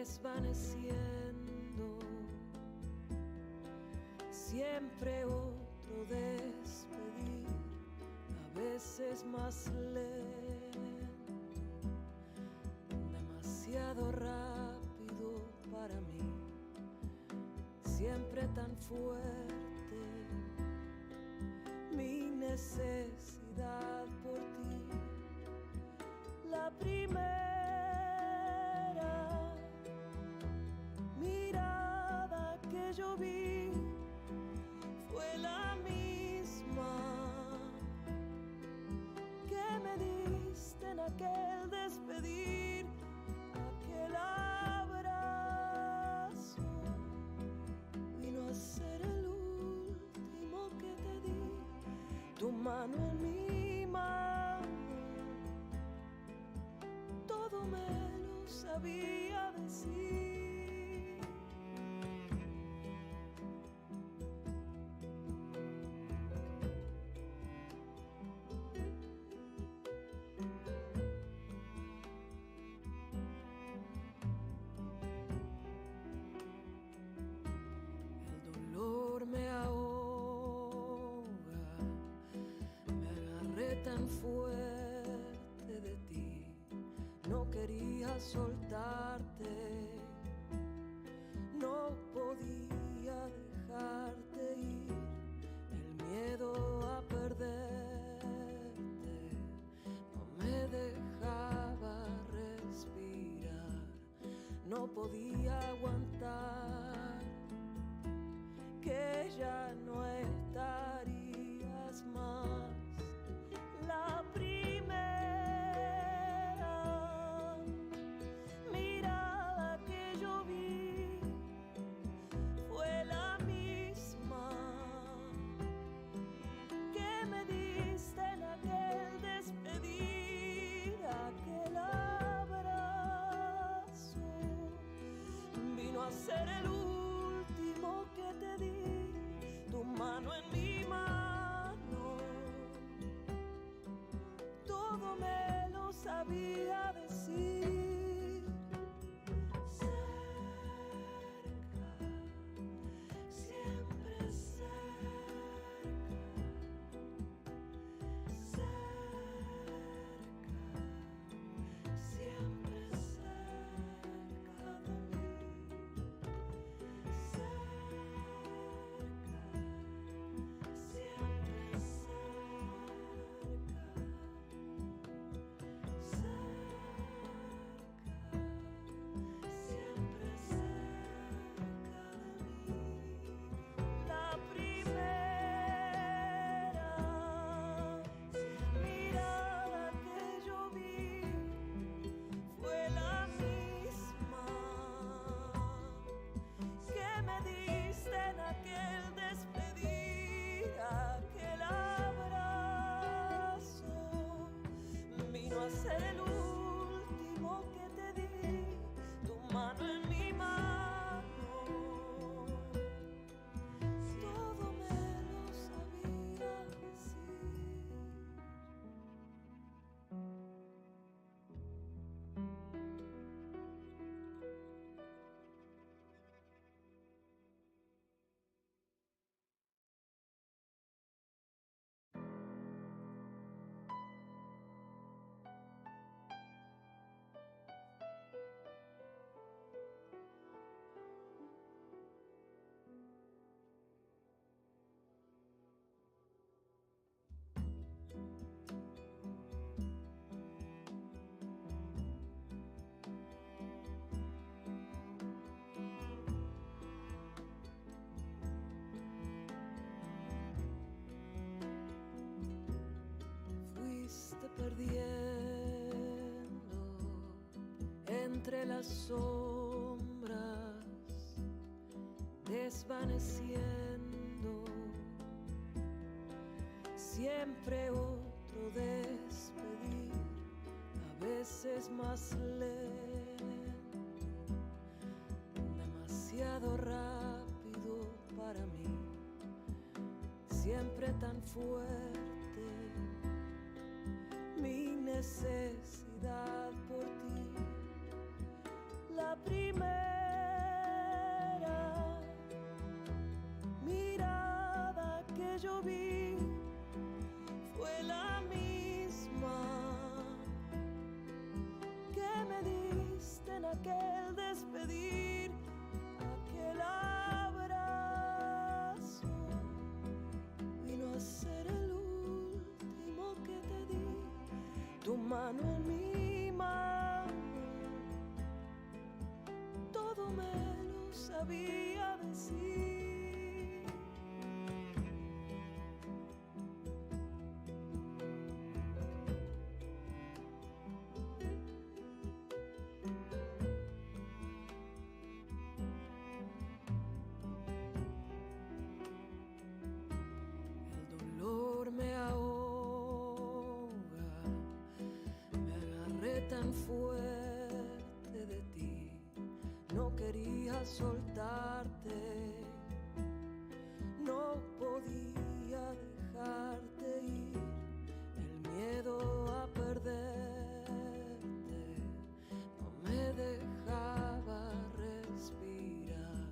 desvaneciendo, siempre otro despedir, a veces más lento, demasiado rápido para mí, siempre tan fuerte, mi necesidad por ti, la primera mirada que yo vi fue la misma que me diste en aquel despedir, aquel abrazo vino a ser el último que te di, tu mano en mi mano, todo me lo sabía decir. Me ahoga, me agarré tan fuerte de ti, no quería soltarte, no podía dejarte ir, el miedo a perderte no me dejaba respirar, no podía aguantar que ya no estarías más. La primera mirada que yo vi fue la misma que me diste en aquel despedir, aquel abrazo vino a ser el último que te di, tu mano en mi mano, todo me lo sabía decir. Cerca, siempre cerca, cerca, siempre cerca de mí. Aquel abrazo vino a ser el último que te di, tu mano en mi mano, todo me lo sabía decir. Perdiendo entre las sombras, desvaneciendo, siempre otro despedir, a veces más lento, demasiado rápido para mí, siempre tan fuerte, mi necesidad por ti, la primera aquel despedir, aquel abrazo. Vino a ser el último que te di, tu mano en mi mano. Todo me lo sabía decir. Me ahoga, me agarré tan fuerte de ti, no quería soltarte, no podía dejarte ir, el miedo a perderte no me dejaba respirar,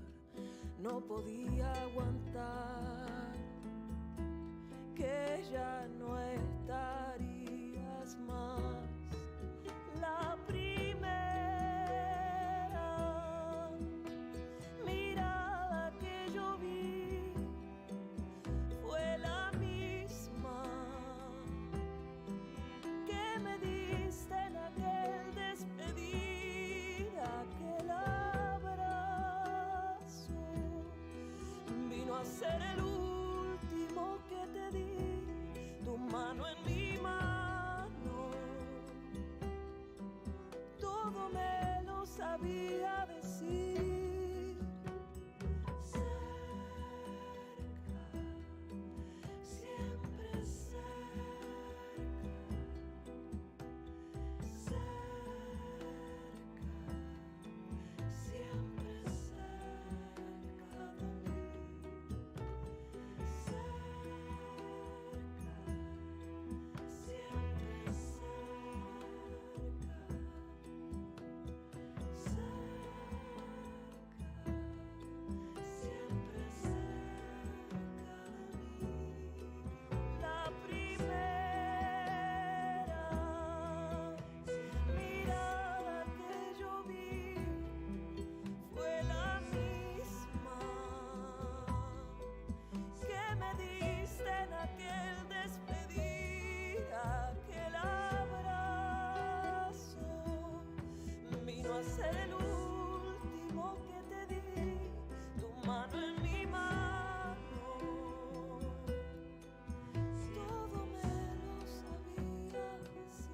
no podía aguantar que ya no estarías más. La primera mirada que yo vi fue la misma que me diste en aquel despedir, aquel abrazo. Vino a ser el último que te di, tu mano en mi mano. Todo me lo sabía decir. Cerca, siempre cerca. Cerca, siempre cerca de mí. Aquel despedir, aquel abrazo, vino a ser el último que te di, tu mano en mi mano. Todo me lo sabía decir.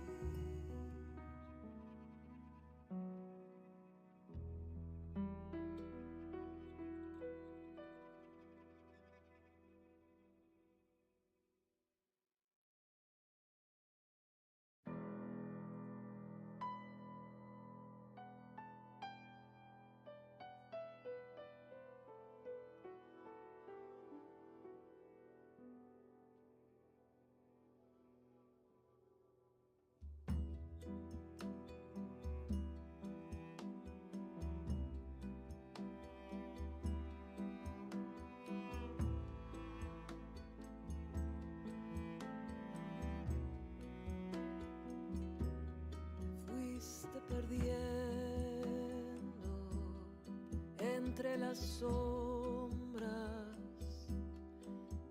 Fuiste perdiendo entre las sombras,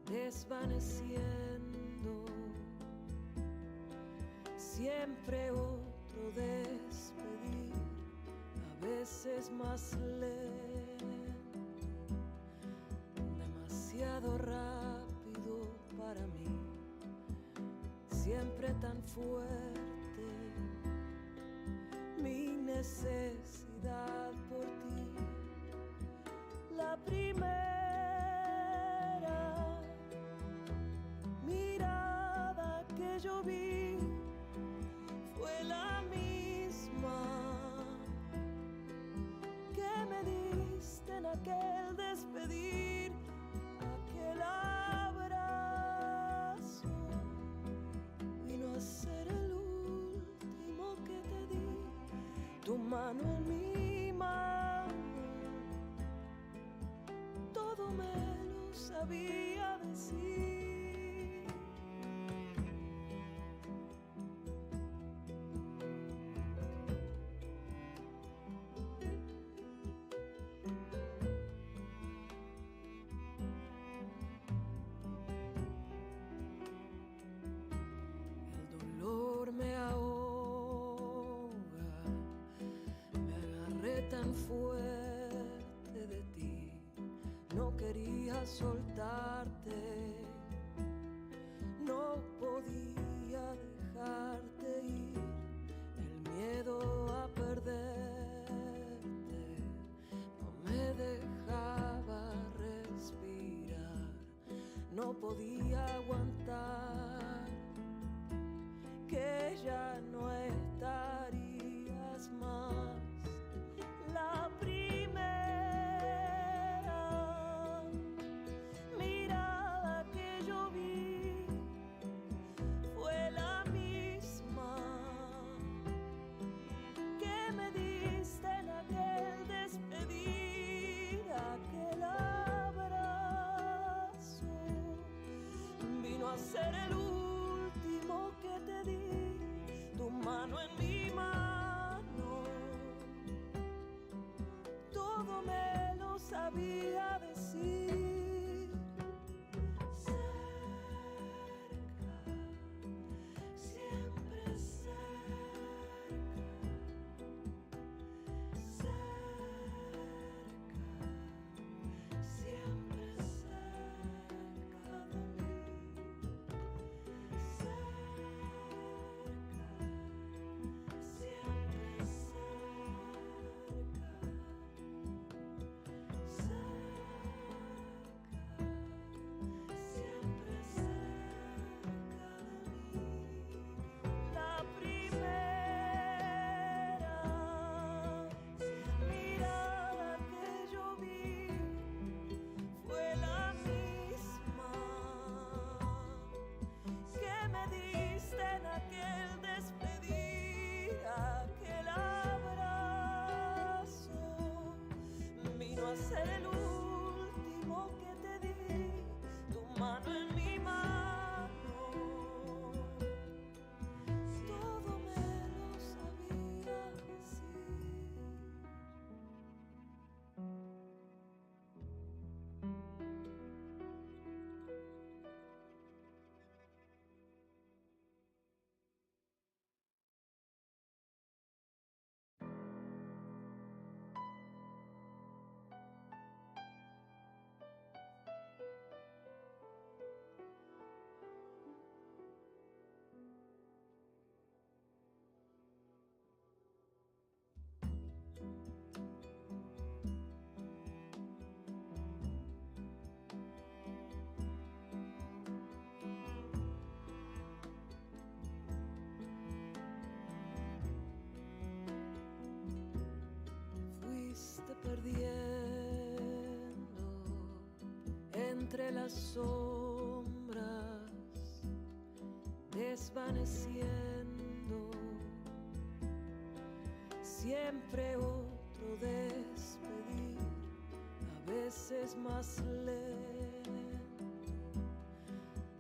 desvaneciendo, siempre otro despedir, a veces más lento, demasiado rápido para mí, siempre tan fuerte. Mi necesidad por ti, la primera mirada que yo vi fue la misma que me diste en aquel despedir, aquel abrazo. Vino a ser el último que te di, tu mano en mi mano. Todo me lo sabía decir. soltarte, no podía dejarte ir, el miedo a perderte no me dejaba respirar, no podía aguantar que ya no estarías más. La primera mirada que yo vi fue la misma que me diste en aquel despedir, aquel abrazo. Vino a ser el último que te di, tu mano en mi mano. Todo me lo sabía decir. Cerca, siempre cerca. Cerca, siempre cerca de mí. Cerca, siempre cerca. Siempre cerca de mí. La primera mirada que yo vi fue la misma que me diste en aquel despedir, aquel abrazo. Vino a ser el último que te di, tu mano en mi mano. Todo me lo sabía decir. Fuiste perdiendo entre las sombras, desvaneciendo, siempre otro despedir, a veces más lento,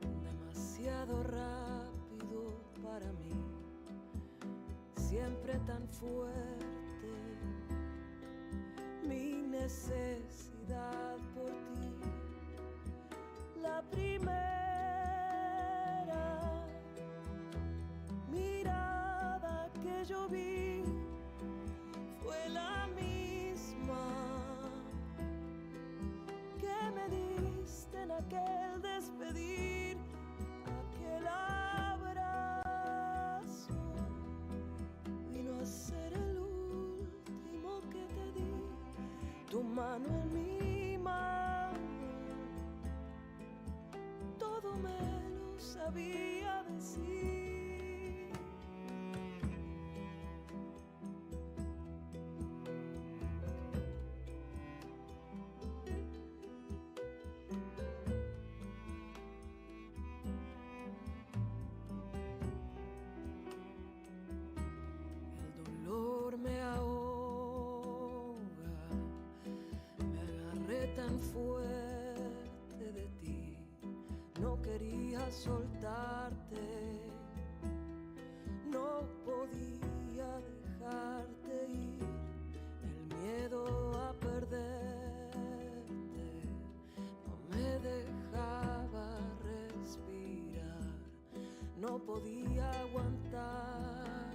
demasiado rápido para mí, siempre tan fuerte. Mi necesidad por ti, la primera mirada que yo vi fue la misma que me diste en aquel despedir, aquel abrazo. Vino a ser el último que te di, tu mano en mi mano. Todo me lo sabía decir. El dolor me ahoga, me agarré tan fuerte de ti, no quería soltarte, no podía dejarte ir, el miedo a perderte no me dejaba respirar, no podía aguantar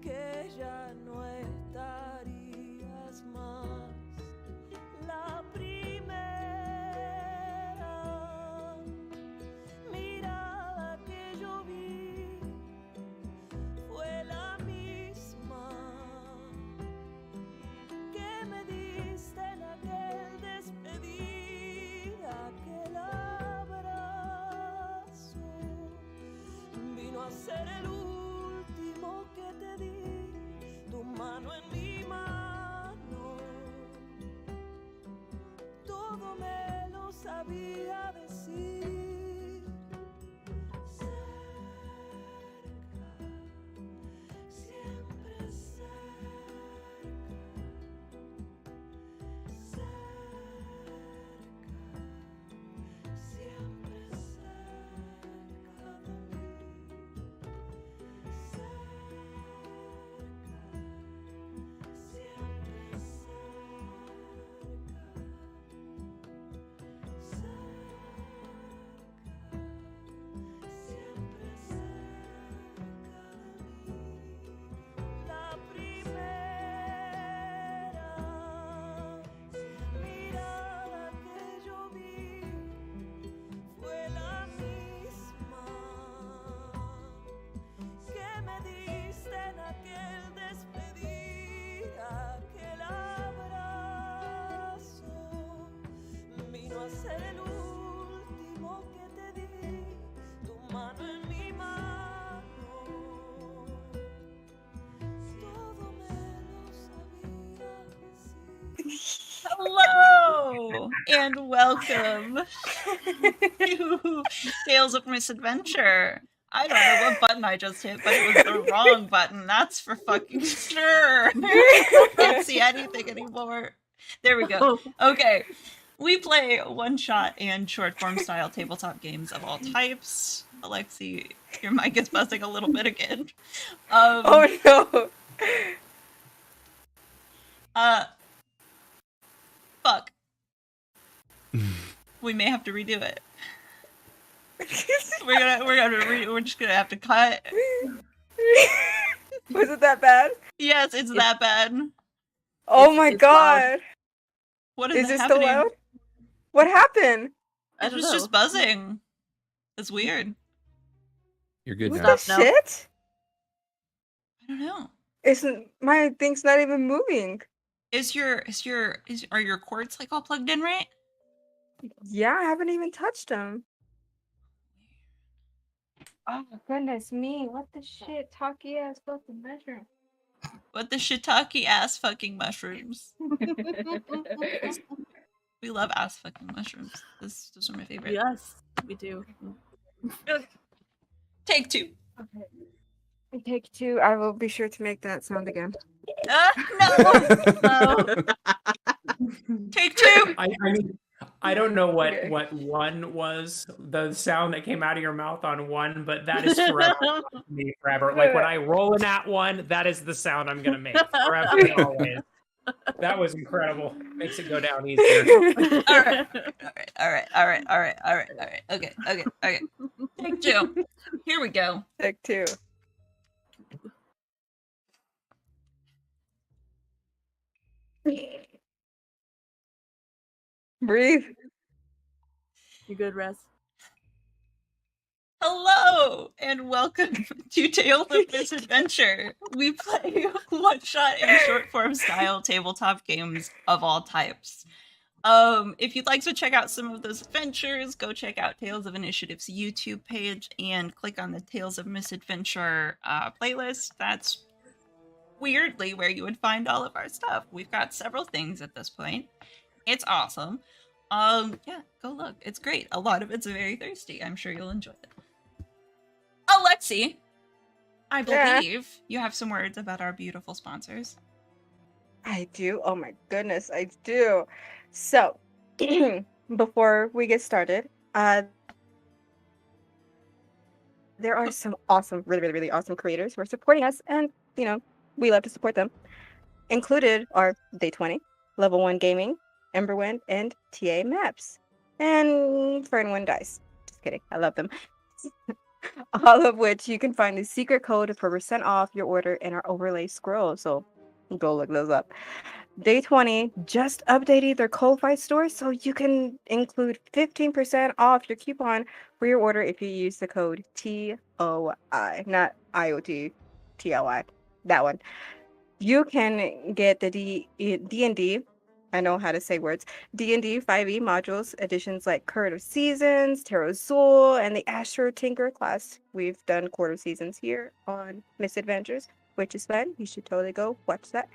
que ya no estarías más. La primera a ser el último que te di, tu mano en mi mano. Todo me lo sabía decir. Cerca, siempre cerca. Siempre cerca de mí, siempre la primera mirada que yo vi fue la misma que me diste en aquel despedir, aquel abrazo vino a ser el último que te di, tu mano en mi mano. Todo me lo sabía decir. Hello and welcome to Tales of Misadventure. I don't know what button I just hit, but it was the wrong button. That's for fucking sure. I can't see anything anymore. There we go. Okay. We play one-shot and short-form style tabletop games of all types. Alexi, your mic is buzzing a little bit again. Oh no! Fuck. We may have to redo it. We're just gonna have to cut. Was it that bad? Yes, it's that bad. Oh my it's god! loud. What Is it happening? still loud? What happened? It was just buzzing. It's weird. You're good What now. the shit? I don't know. My thing's not even moving. Are your cords like all plugged in right? Yeah, I haven't even touched them. Oh goodness me! What the shit? Talkie ass fucking mushroom. What the shiitake ass fucking mushrooms. We love ass fucking mushrooms. Those are my favorite. Yes, we do. Take two. Okay. Take two. I will be sure to make that sound again. No. Take two. I mean, I don't know what Okay. one was, the sound that came out of your mouth on one, but that is forever me forever. Like when I roll in that one, that is the sound I'm gonna make forever and always. That was incredible. Makes it go down easier. All right. Okay. Take two. Here we go. Take two. Breathe. You good, Res? Hello and welcome to Tales of Misadventure. We play one-shot and short-form style tabletop games of all types. If you'd like to check out some of those adventures, go check out Tales of Initiative's YouTube page and click on the Tales of Misadventure playlist. That's weirdly where you would find all of our stuff. We've got several things at this point. It's awesome. Yeah, go look. It's great. A lot of it's very thirsty. I'm sure you'll enjoy it. Alexi, I believe you have some words about our beautiful sponsors. I do. Oh my goodness, I do. So, before we get started, there are some awesome, really awesome creators who are supporting us, and we love to support them. Included are Day 20, Level 1 Gaming, Emberwind, and TA Maps, and Fernwind Dice. Just kidding, I love them. All of which you can find the secret code for % off your order in our overlay scroll. So go look those up. Day 20 just updated their Ko-Fi store, so you can include 15% off your coupon for your order if you use the code TOI, not IOT, TLI, that one. You can get the D&D I know how to say words. D&D 5e modules, editions like Court of Seasons, Tarot Soul, and the Astro Tinker class. We've done Court of Seasons here on Misadventures, which is fun. You should totally go watch that.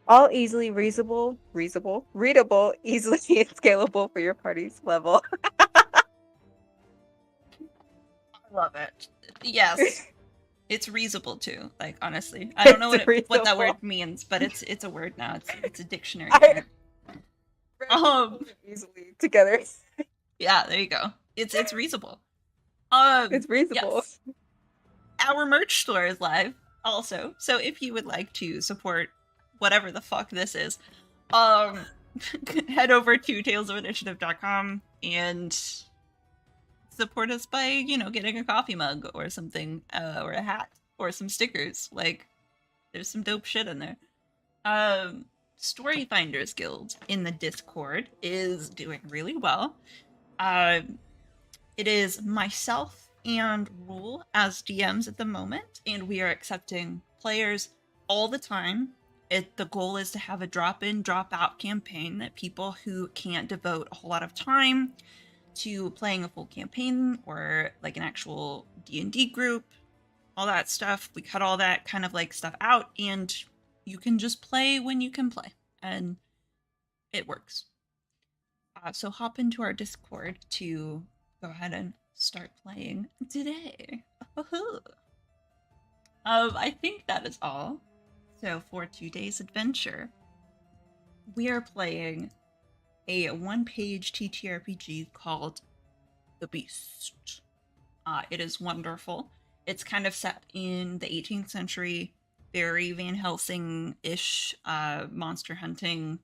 All easily readable, easily and scalable for your party's level. I love it. Yes. It's reasonable too. Like honestly, I don't know It's what that reasonable. word means, but it's a word now. It's a dictionary I- term. Easily together. Yeah, there you go. It's reasonable. It's reasonable. Yes. Our merch store is live also. So if you would like to support whatever the fuck this is, head over to talesofInitiative.com and support us by, getting a coffee mug or something, or a hat or some stickers. Like, there's some dope shit in there. Storyfinders Guild in the Discord is doing really well. It is myself and Rule as DMs at the moment, and we are accepting players all the time. The goal is to have a drop-in, drop-out campaign that people who can't devote a whole lot of time to playing a full campaign or like an actual D&D group, all that stuff. We cut all that kind of like stuff out, and you can just play when you can play, and it works. So hop into our Discord to go ahead and start playing today. I think that is all. So for today's adventure, we are playing a one-page TTRPG called The Beast. It is wonderful. It's kind of set in the 18th century, very Van Helsing-ish, monster hunting.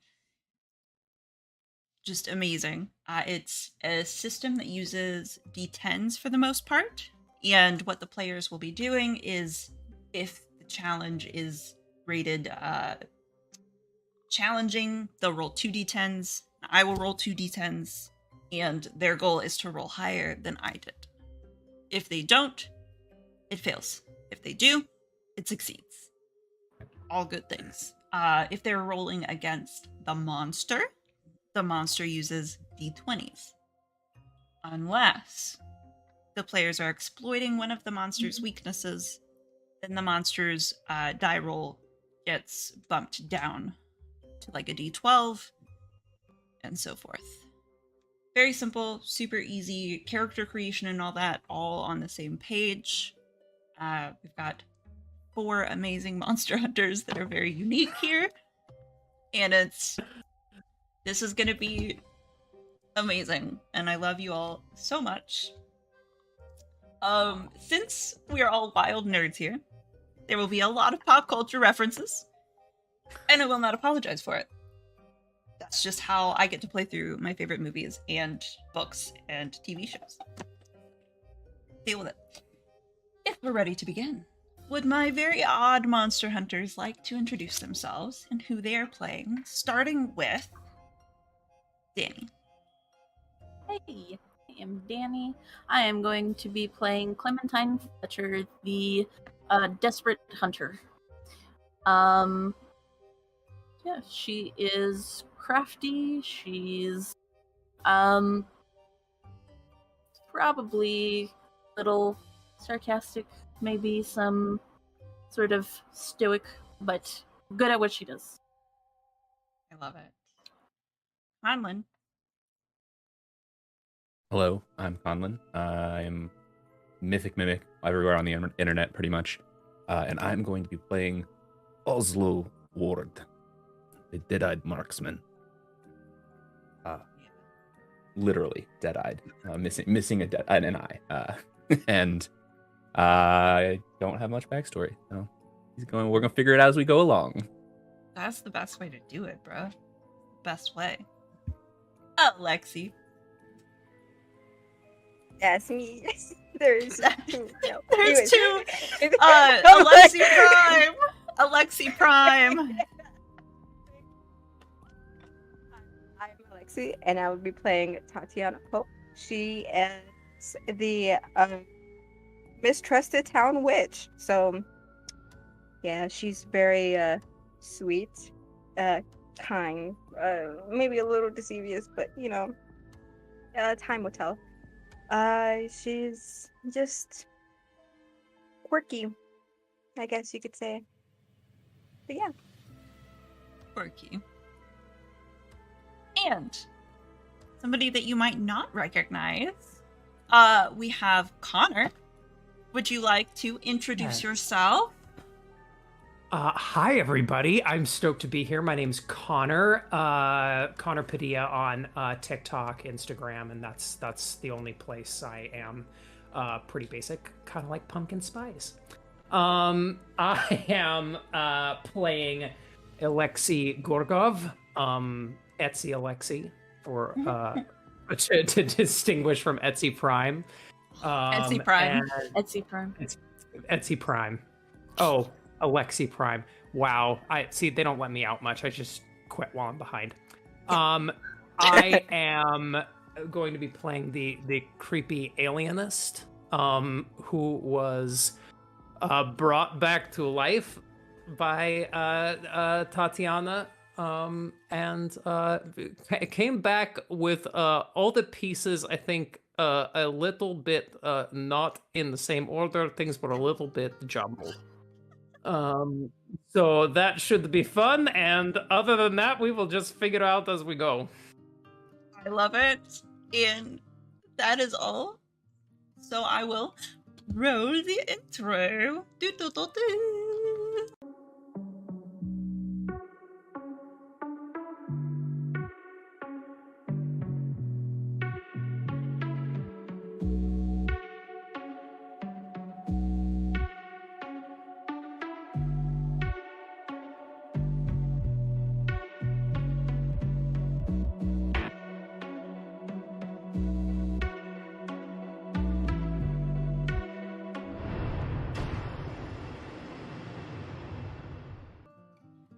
Just amazing. It's a system that uses D10s for the most part, and what the players will be doing is, if the challenge is rated challenging, they'll roll 2d10s. I will roll 2d10s, and their goal is to roll higher than I did. If they don't, it fails. If they do, it succeeds. All good things. If they're rolling against the monster uses d20s. Unless the players are exploiting one of the monster's weaknesses, then the monster's die roll gets bumped down to like a d12, and so forth. Very simple, super easy character creation and all that, all on the same page. We've got 4 amazing monster hunters that are very unique here, and this is gonna be amazing, and I love you all so much. Since we are all wild nerds here, there will be a lot of pop culture references, and I will not apologize for it. That's just how I get to play through my favorite movies and books and TV shows. Deal with it. If we're ready to begin, would my very odd monster hunters like to introduce themselves and who they are playing, starting with Danny? Hey, I am Danny. I am going to be playing Clementine Fletcher, the desperate hunter. Yeah, she is crafty. She's probably a little sarcastic, maybe some sort of stoic, but good at what she does. I love it. Conlon. Hello, I'm Conlon. I'm Mythic Mimic everywhere on the internet, pretty much. And I'm going to be playing Oslo Ward, the dead-eyed marksman. Literally dead-eyed, missing an eye. And I don't have much backstory. So we're gonna figure it out as we go along. That's the best way to do it, bro. Best way. Alexi. That's me. There's two. No. There's Anyways. two. Oh Alexi my Prime. Alexi Prime. I'm Alexi, and I will be playing Tatiana Pope. She is the mistrusted town witch. So, yeah, she's very sweet, kind, maybe a little deceivious, but time will tell. She's just quirky, I guess you could say. But yeah. Quirky. And somebody that you might not recognize, we have Connor. Would you like to introduce yourself? Hi, everybody. I'm stoked to be here. My name's Connor. Connor Padilla on TikTok, Instagram, and that's the only place I am. Pretty basic, kind of like pumpkin spice. I am playing Alexei Gorgov, Etsy Alexei, or to distinguish from Etsy Prime. Etsy Prime. Etsy Prime. Etsy Prime. Oh, Alexi Prime. Wow. I see they don't let me out much. I just quit while I'm behind. I am going to be playing the creepy alienist who was brought back to life by Tatiana and came back with all the pieces, I think, a little bit not in the same order. Things were a little bit jumbled. So that should be fun, and other than that, we will just figure out as we go. I love it. And that is all. So I will roll the intro. Do-do-do-do.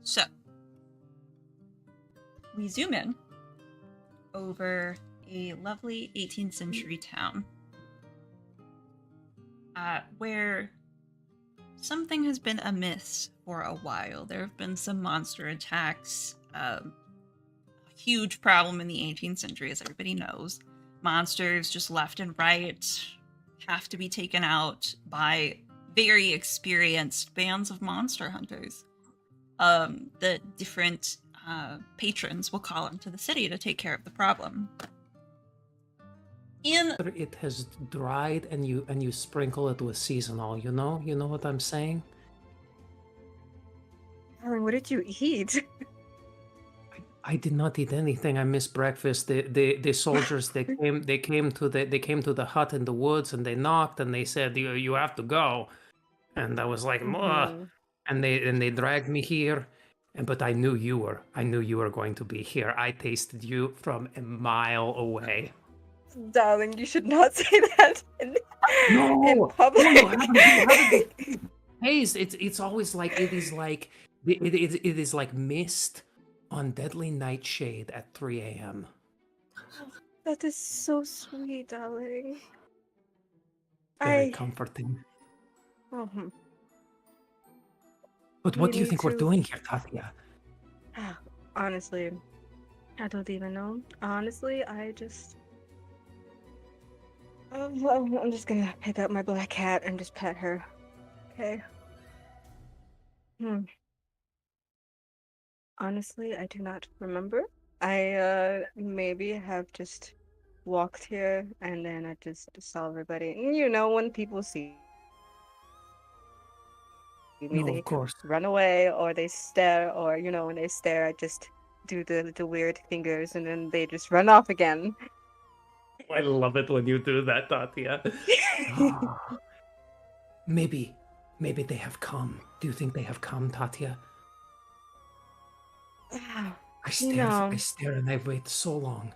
So, we zoom in over a lovely 18th century town where something has been amiss for a while. There have been some monster attacks, a huge problem in the 18th century, as everybody knows. Monsters just left and right have to be taken out by very experienced bands of monster hunters. The different patrons will call into the city to take care of the problem. It has dried, and you sprinkle it with seasonal. You know what I'm saying? Darling, what did you eat? I did not eat anything. I missed breakfast. The soldiers they came to the hut in the woods, and they knocked, and they said you have to go, and I was like, "Ugh." And they dragged me here, but I knew you were going to be here. I tasted you from a mile away. Darling, you should not say that in public. No, you haven't. It's always like it is like it is like mist on deadly nightshade at 3 a.m. That is so sweet, darling. Very comforting. Oh. But what do you think we're doing here, Tatia? Honestly, I don't even know. Honestly, I just... I'm just gonna pick up my black cat and just pet her. Okay. Honestly, I do not remember. I maybe have just walked here and then I just saw everybody. When people see me, they of course. run away or they stare, or when they stare, I just do the weird fingers and then they just run off again. I love it when you do that, Tatia. Maybe they have come. Do you think they have come, Tatia? I stare and I wait so long.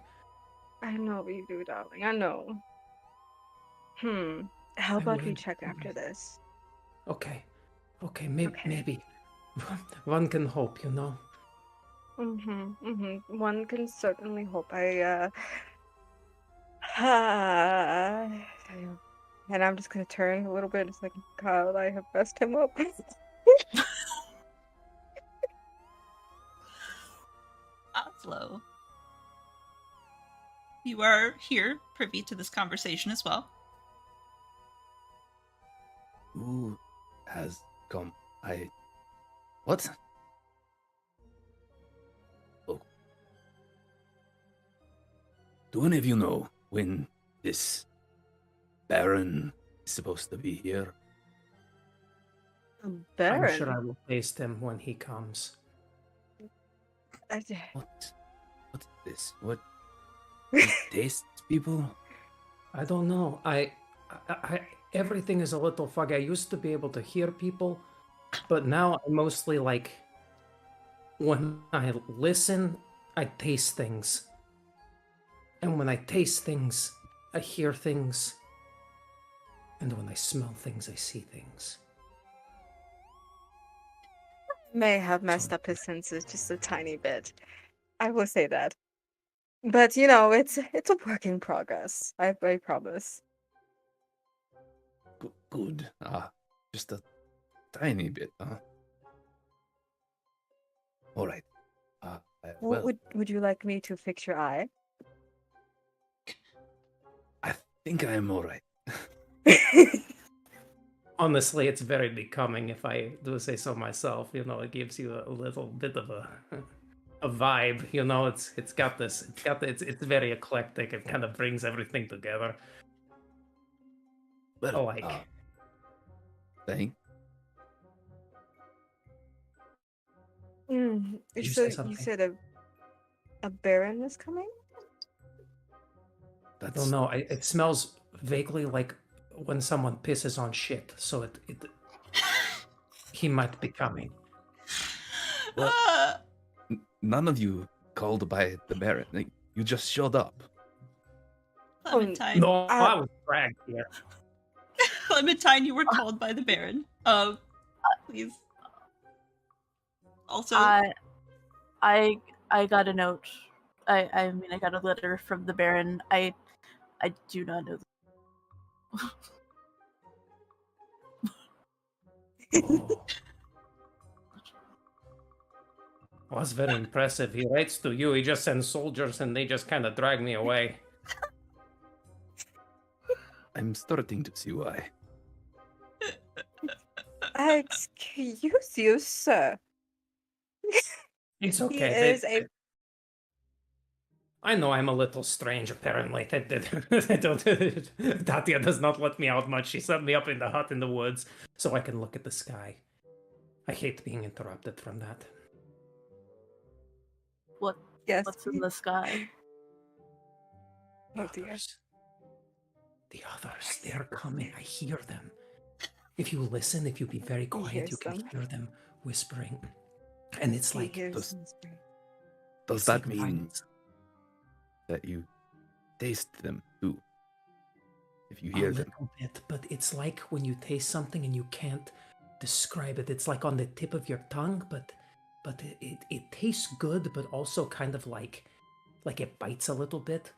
I know you do, darling. I know. How about we check after this? Okay, maybe. One can hope, One can certainly hope. And I'm just gonna turn a little bit. It's like, God, I have messed him up. Oslo. You are here, privy to this conversation as well. Who has come? What? Oh. Do any of you know when this Baron is supposed to be here? Baron. I'm sure I will taste him when he comes. What? What is this? What? He tastes people? I don't know. I everything is a little foggy. I used to be able to hear people, but now I mostly like when I listen, I taste things. And when I taste things, I hear things. And when I smell things, I see things. May have messed up his senses just a tiny bit. I will say that. But you know, it's a work in progress. I promise. Good. Just a tiny bit, huh? All right. Well, Would you like me to fix your eye? I think I'm all right. Honestly, it's very becoming if I do say so myself. You know, it gives you a little bit of a vibe. You know, it's very eclectic. It kind of brings everything together. Well, Like, thank. Mm, Did you so say you something? said a Baron is coming? I don't know. It smells vaguely like when someone pisses on shit. So it he might be coming. Well, none of you called by the Baron. Like, you just showed up. Clementine. No, I was dragged here. Clementine, you were called by the Baron. Please. Also, I got a note. I mean, I got a letter from the Baron. I do not know. Oh. Well, that's very impressive. He writes to you. He just sends soldiers, and they just kind of drag me away. I'm starting to see why. Excuse you, sir. It's He okay. is a I know I'm a little strange, apparently. Tatia does not let me out much. She set me up in the hut in the woods so I can look at the sky. I hate being interrupted from that. yes. What's in the sky? Oh dear. The others, they're coming. I hear them. If you listen, if you be very quiet, you can hear them whispering. And it's like... Does that mean that you taste them too? If you hear them. A little bit, but it's like when you taste something and you can't describe it. It's like on the tip of your tongue, but it tastes good, but also kind of like it bites a little bit.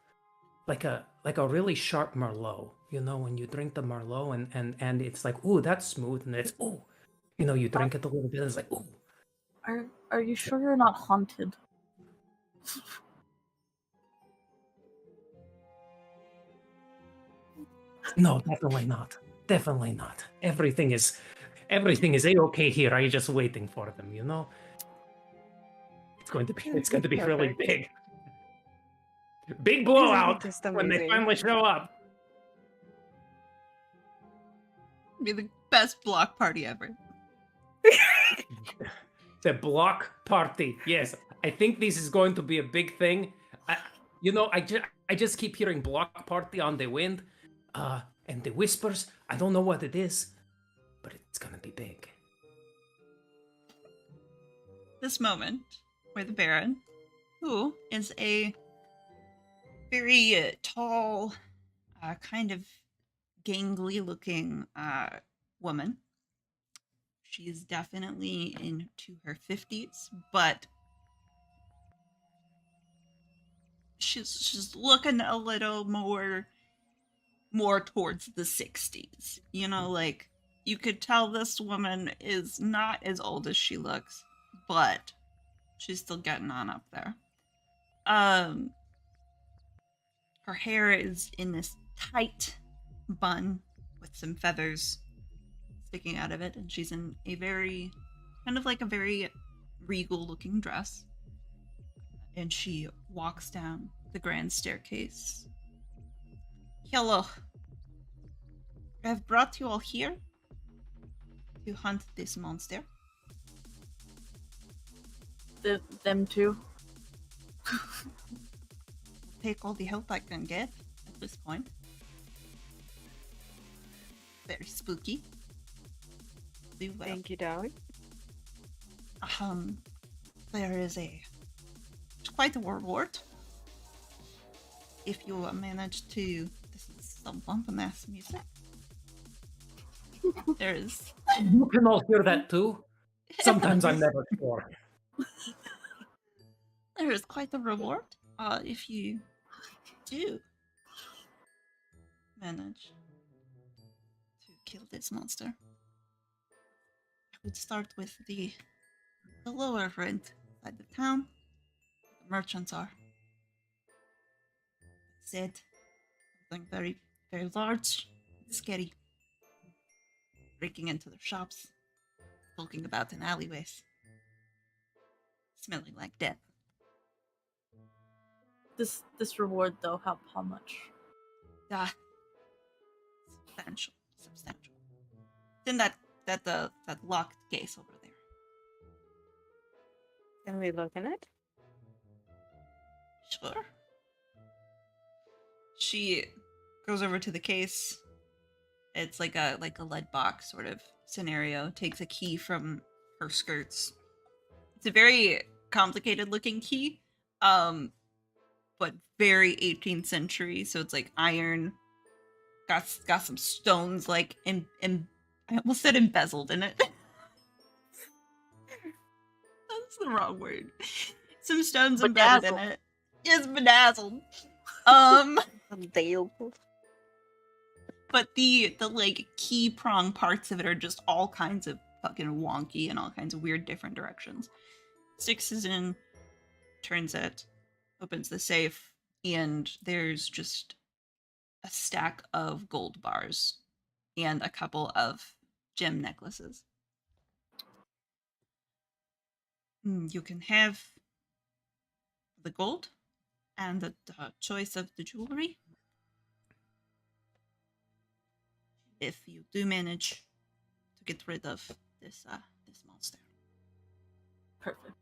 Like a really sharp Merlot. You know, when you drink the Merlot and it's like, ooh, that's smooth, and it's ooh. You know, you drink it a little bit, and it's like, ooh. Are you sure you're not haunted? No, definitely not. Definitely not. Everything is a-okay here. I'm just waiting for them, you know? It's going to be really big. Big blowout when they finally show up. be the best block party ever. The block party. Yes, I think this is going to be a big thing. I just keep hearing block party on the wind, and the whispers. I don't know what it is, but it's gonna be big. This moment where the Baron, who is a very tall, kind of gangly-looking woman. She's definitely into her 50s, but she's looking a little more towards the 60s. You know, like, you could tell this woman is not as old as she looks, but she's still getting on up there. Her hair is in this tight bun with some feathers sticking out of it, and she's in a very regal looking dress. And she walks down the grand staircase. Hello. I have brought you all here to hunt this monster. Them two. Take all the help I can get at this point. Very spooky. Do well. Thank you, darling. There is quite a reward if you manage to. This is some bumping ass music. There is. You can all hear that too. Sometimes I'm never sure. There is quite a reward if you do manage to kill this monster. I would start with the lower end side of town. The merchants are said something very, very large, scary, breaking into their shops, skulking about in alleyways, smelling like death. This reward though, how much? Substantial. It's in that locked case over there. Can we look in it? Sure. She goes over to the case. It's like a lead box sort of scenario. Takes a key from her skirts. It's a very complicated looking key, but very 18th century. So it's like iron. Got some stones like I almost said embezzled in it. That's the wrong word. Some stones embedded in it. It's bedazzled. But the like key prong parts of it are just all kinds of fucking wonky and all kinds of weird different directions. Sticks is in, turns it, opens the safe, and there's just a stack of gold bars and a couple of gem necklaces. You can have the gold and the choice of the jewelry if you do manage to get rid of this monster. Perfect.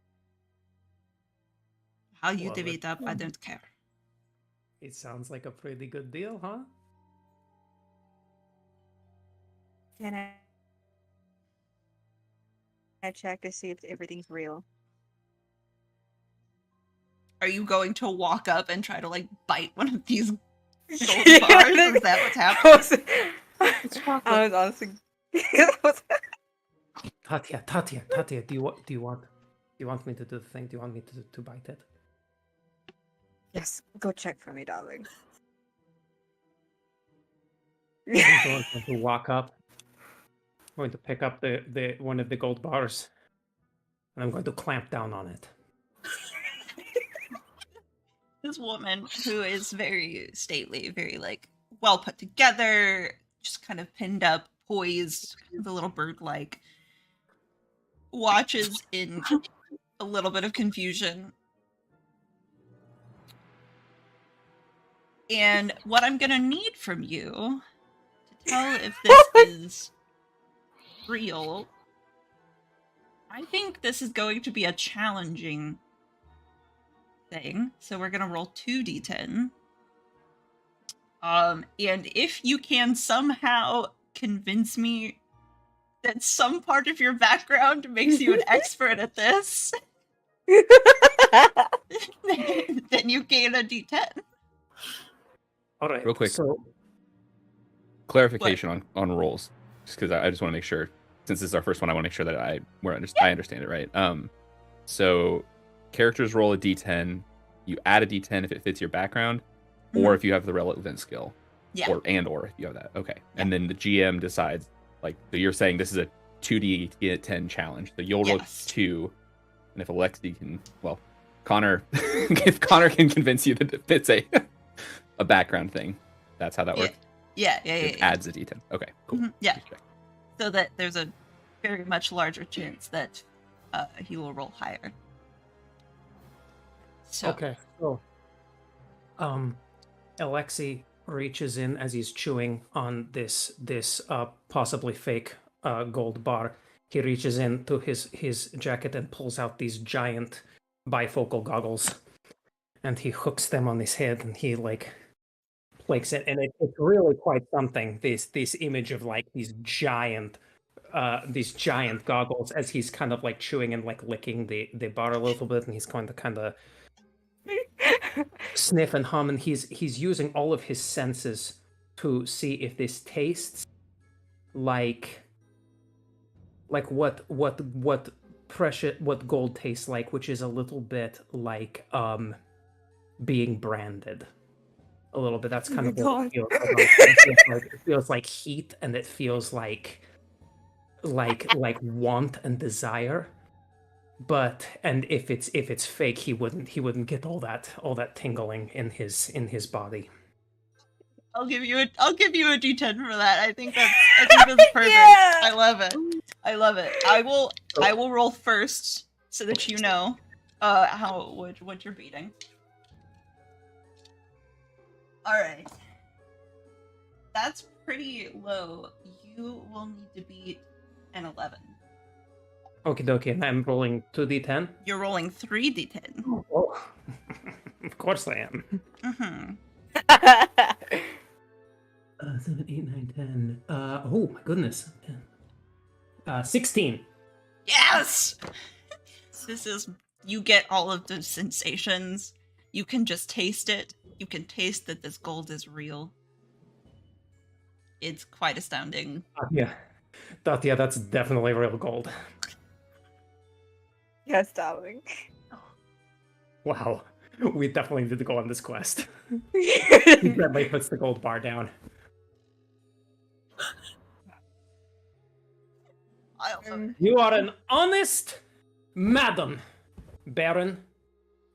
How you Well, divvy it up, I don't care. It sounds like a pretty good deal, huh? Can I check to see if everything's real? Are you going to walk up and try to like bite one of these gold bars? Is that what's happening? I was honestly. Tatia, do you want me to do the thing? Do you want me to bite it? Yes, go check for me, darling. I'm going to walk up. I'm going to pick up the one of the gold bars, and I'm going to clamp down on it. This woman, who is very stately, very like well put together, just kind of pinned up, poised, kind of a little bird-like, watches in a little bit of confusion. And what I'm gonna need from you to tell if this is real, I think this is going to be a challenging thing. So we're gonna roll 2d10. And if you can somehow convince me that some part of your background makes you an expert at this, then you gain a d10. All right. Real quick. So, Clarification on rolls, just because I just want to make sure, since this is our first one, I want to make sure that I understand it right. So characters roll a d10. You add a d10 if it fits your background, or if you have the relevant skill. Yeah. Or if you have that. Okay. Yeah. And then the GM decides, like, so you're saying this is a 2d10 challenge. So you'll roll 2, and if Alexi can, well, Connor, if Connor can convince you that it's a background thing, that's how that works. Yeah. It adds a d10. Okay, cool. Yeah. So that there's a very much larger chance that he will roll higher. So. Okay, so Alexei reaches in as he's chewing on this possibly fake gold bar. He reaches into his jacket and pulls out these giant bifocal goggles, and he hooks them on his head, and he like places it, and it's really quite something. This image of like these giant goggles as he's kind of like chewing and like licking the bar a little bit, and he's going to kind of sniff and hum, and he's using all of his senses to see if this tastes like what gold tastes like, which is a little bit like being branded. A little bit. That's kind of what it feels like. It feels like heat, and it feels like want and desire. But if it's fake, he wouldn't get all that tingling in his body. I'll give you a D10 for that. I think that's perfect. Yeah! I love it. I will roll first so that you know what you're beating. All right. That's pretty low. You will need to beat an 11. Okie dokie, and I'm rolling 2d10. You're rolling 3d10. Oh, of course I am. Mm-hmm. 7, 8, 9, 10. Oh my goodness. 16. Yes! You get all of the sensations. You can just taste it. You can taste that this gold is real. It's quite astounding. Yeah. That's definitely real gold. Yes, darling. Wow. We definitely need to go on this quest. He definitely puts the gold bar down. You are an honest madam, Baron.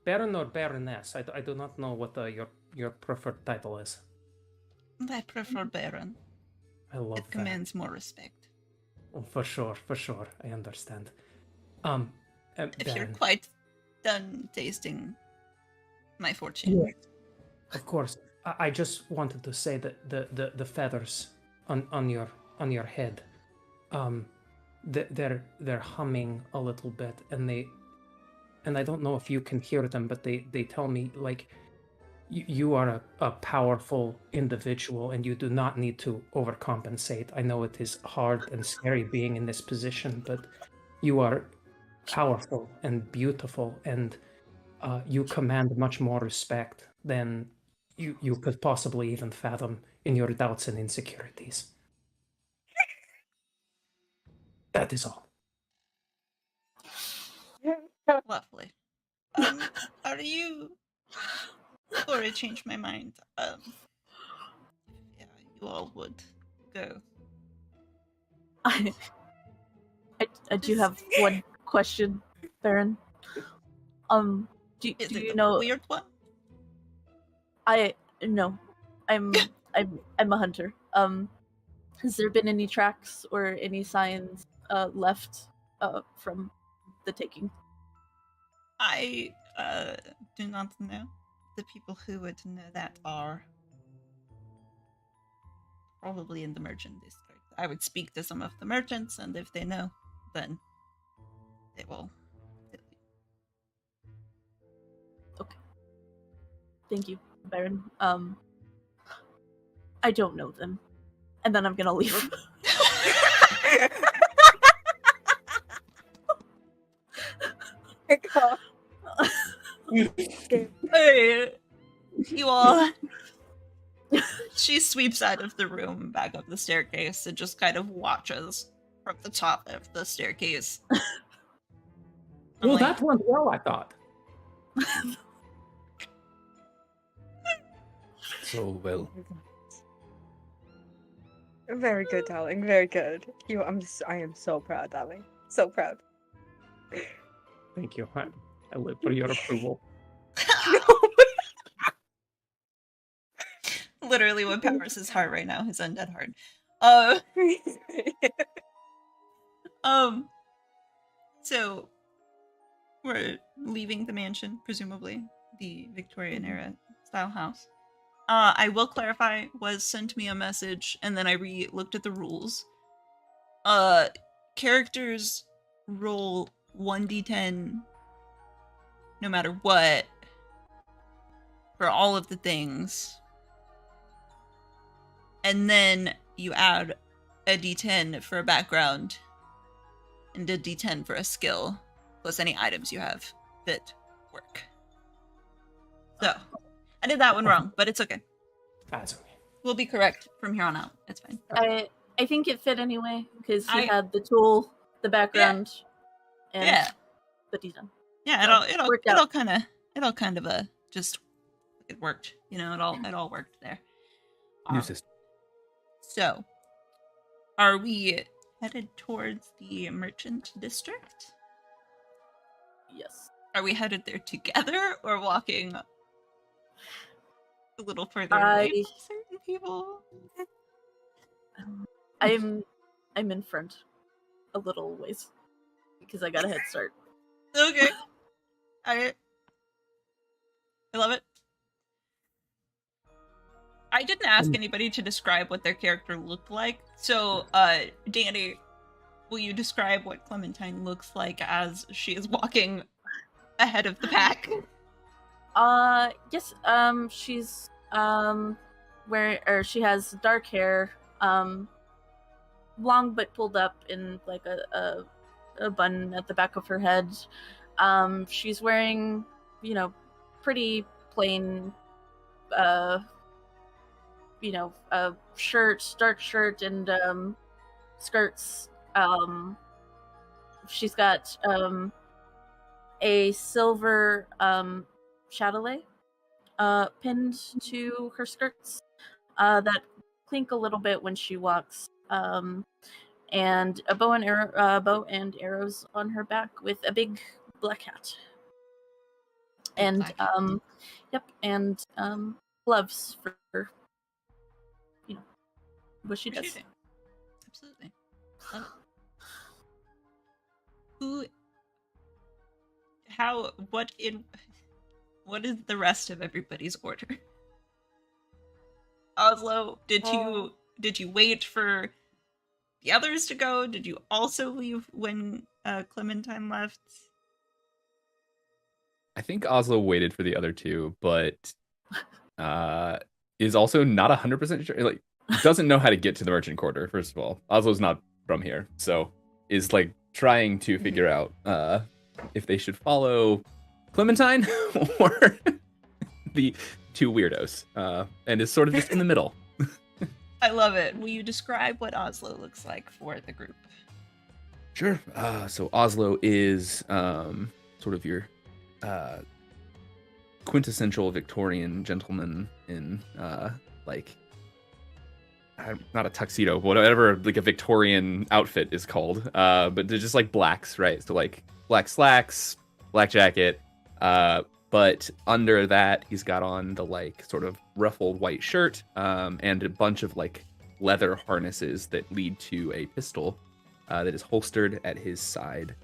Baron or Baroness? I do not know what your preferred title is. I prefer Baron. I love It that. commands more respect. Oh, for sure. I understand. If you're quite done tasting my fortune. Yeah. Of course. I just wanted to say that the feathers on your head, they're humming a little bit, and I don't know if you can hear them, but they tell me like you are a powerful individual, and you do not need to overcompensate. I know it is hard and scary being in this position, but you are powerful and beautiful, and you command much more respect than you could possibly even fathom in your doubts and insecurities. That is all. Lovely. Are you... Before I change my mind, yeah, you all would go. I do have one question, Baron. Do Is you it know? the weird one? No, I'm a hunter. Has there been any tracks or any signs left from the taking? I do not know. The people who would know that are probably in the merchant district. I would speak to some of the merchants, and if they know, then they will. Okay. Thank you, Baron. I don't know them. And then I'm gonna leave. Hey, you all. She sweeps out of the room, back up the staircase, and just kind of watches from the top of the staircase. Well, that went well, I thought. So well. Very good, darling. Very good. I am so proud, darling. So proud. Thank you. I live for your approval. Literally what powers his heart right now, his undead heart. Uh, so we're leaving the mansion, presumably the Victorian era style house. I will clarify, was sent me a message and then I looked at the rules. Characters roll 1d10 no matter what for all of the things. And then you add a d10 for a background and a d10 for a skill, plus any items you have that work. So, I did that one wrong, but it's okay. That's okay. We'll be correct from here on out. It's fine. I think it fit anyway because he I- had the tool, the background, and Yeah. the design. Yeah, So, worked out. it all kind of just it worked. You know, it all worked there. New system. So, are we headed towards the merchant district? Yes. Are we headed there together or walking a little further away from certain people? I'm in front a little ways because I got a head start. Okay. I love it. I didn't ask anybody to describe what their character looked like. So, Danny, will you describe what Clementine looks like as she is walking ahead of the pack? Yes. She's she has dark hair, long but pulled up in like a bun at the back of her head. She's wearing, pretty plain, a dark shirt and skirts. She's got a silver chatelaine pinned to her skirts that clink a little bit when she walks. And a bow and arrows on her back with a big black hat. And black hat. and gloves for what she does. Shooting. Absolutely. Love it. What is the rest of everybody's order? Oslo, did you wait for the others to go? Did you also leave when Clementine left? I think Oslo waited for the other two, but is also not 100% sure. Like, doesn't know how to get to the merchant quarter. First of all, Oslo's not from here, so is like trying to figure out if they should follow Clementine or the two weirdos, and is sort of just in the middle. I love it. Will you describe what Oslo looks like for the group? Sure. So Oslo is sort of your quintessential Victorian gentleman in like not a tuxedo, whatever like a Victorian outfit is called. But they're just like blacks, right? So like black slacks, black jacket. But under that, he's got on the like sort of ruffled white shirt, and a bunch of like leather harnesses that lead to a pistol that is holstered at his side.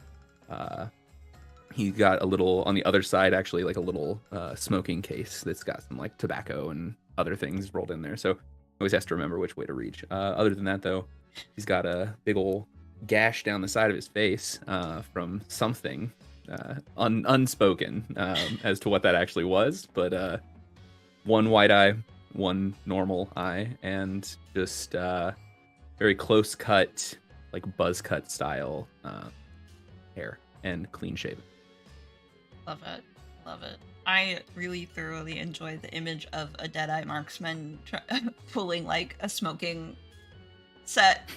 He's got a little on the other side, actually, like a little smoking case that's got some like tobacco and other things rolled in there. So always has to remember which way to reach. Other than that, though, he's got a big old gash down the side of his face from something unspoken as to what that actually was. But one white eye, one normal eye, and just very close cut, like buzz cut style hair and clean shaven. Love it. Love it. I really thoroughly enjoy the image of a Deadeye marksman pulling like a smoking set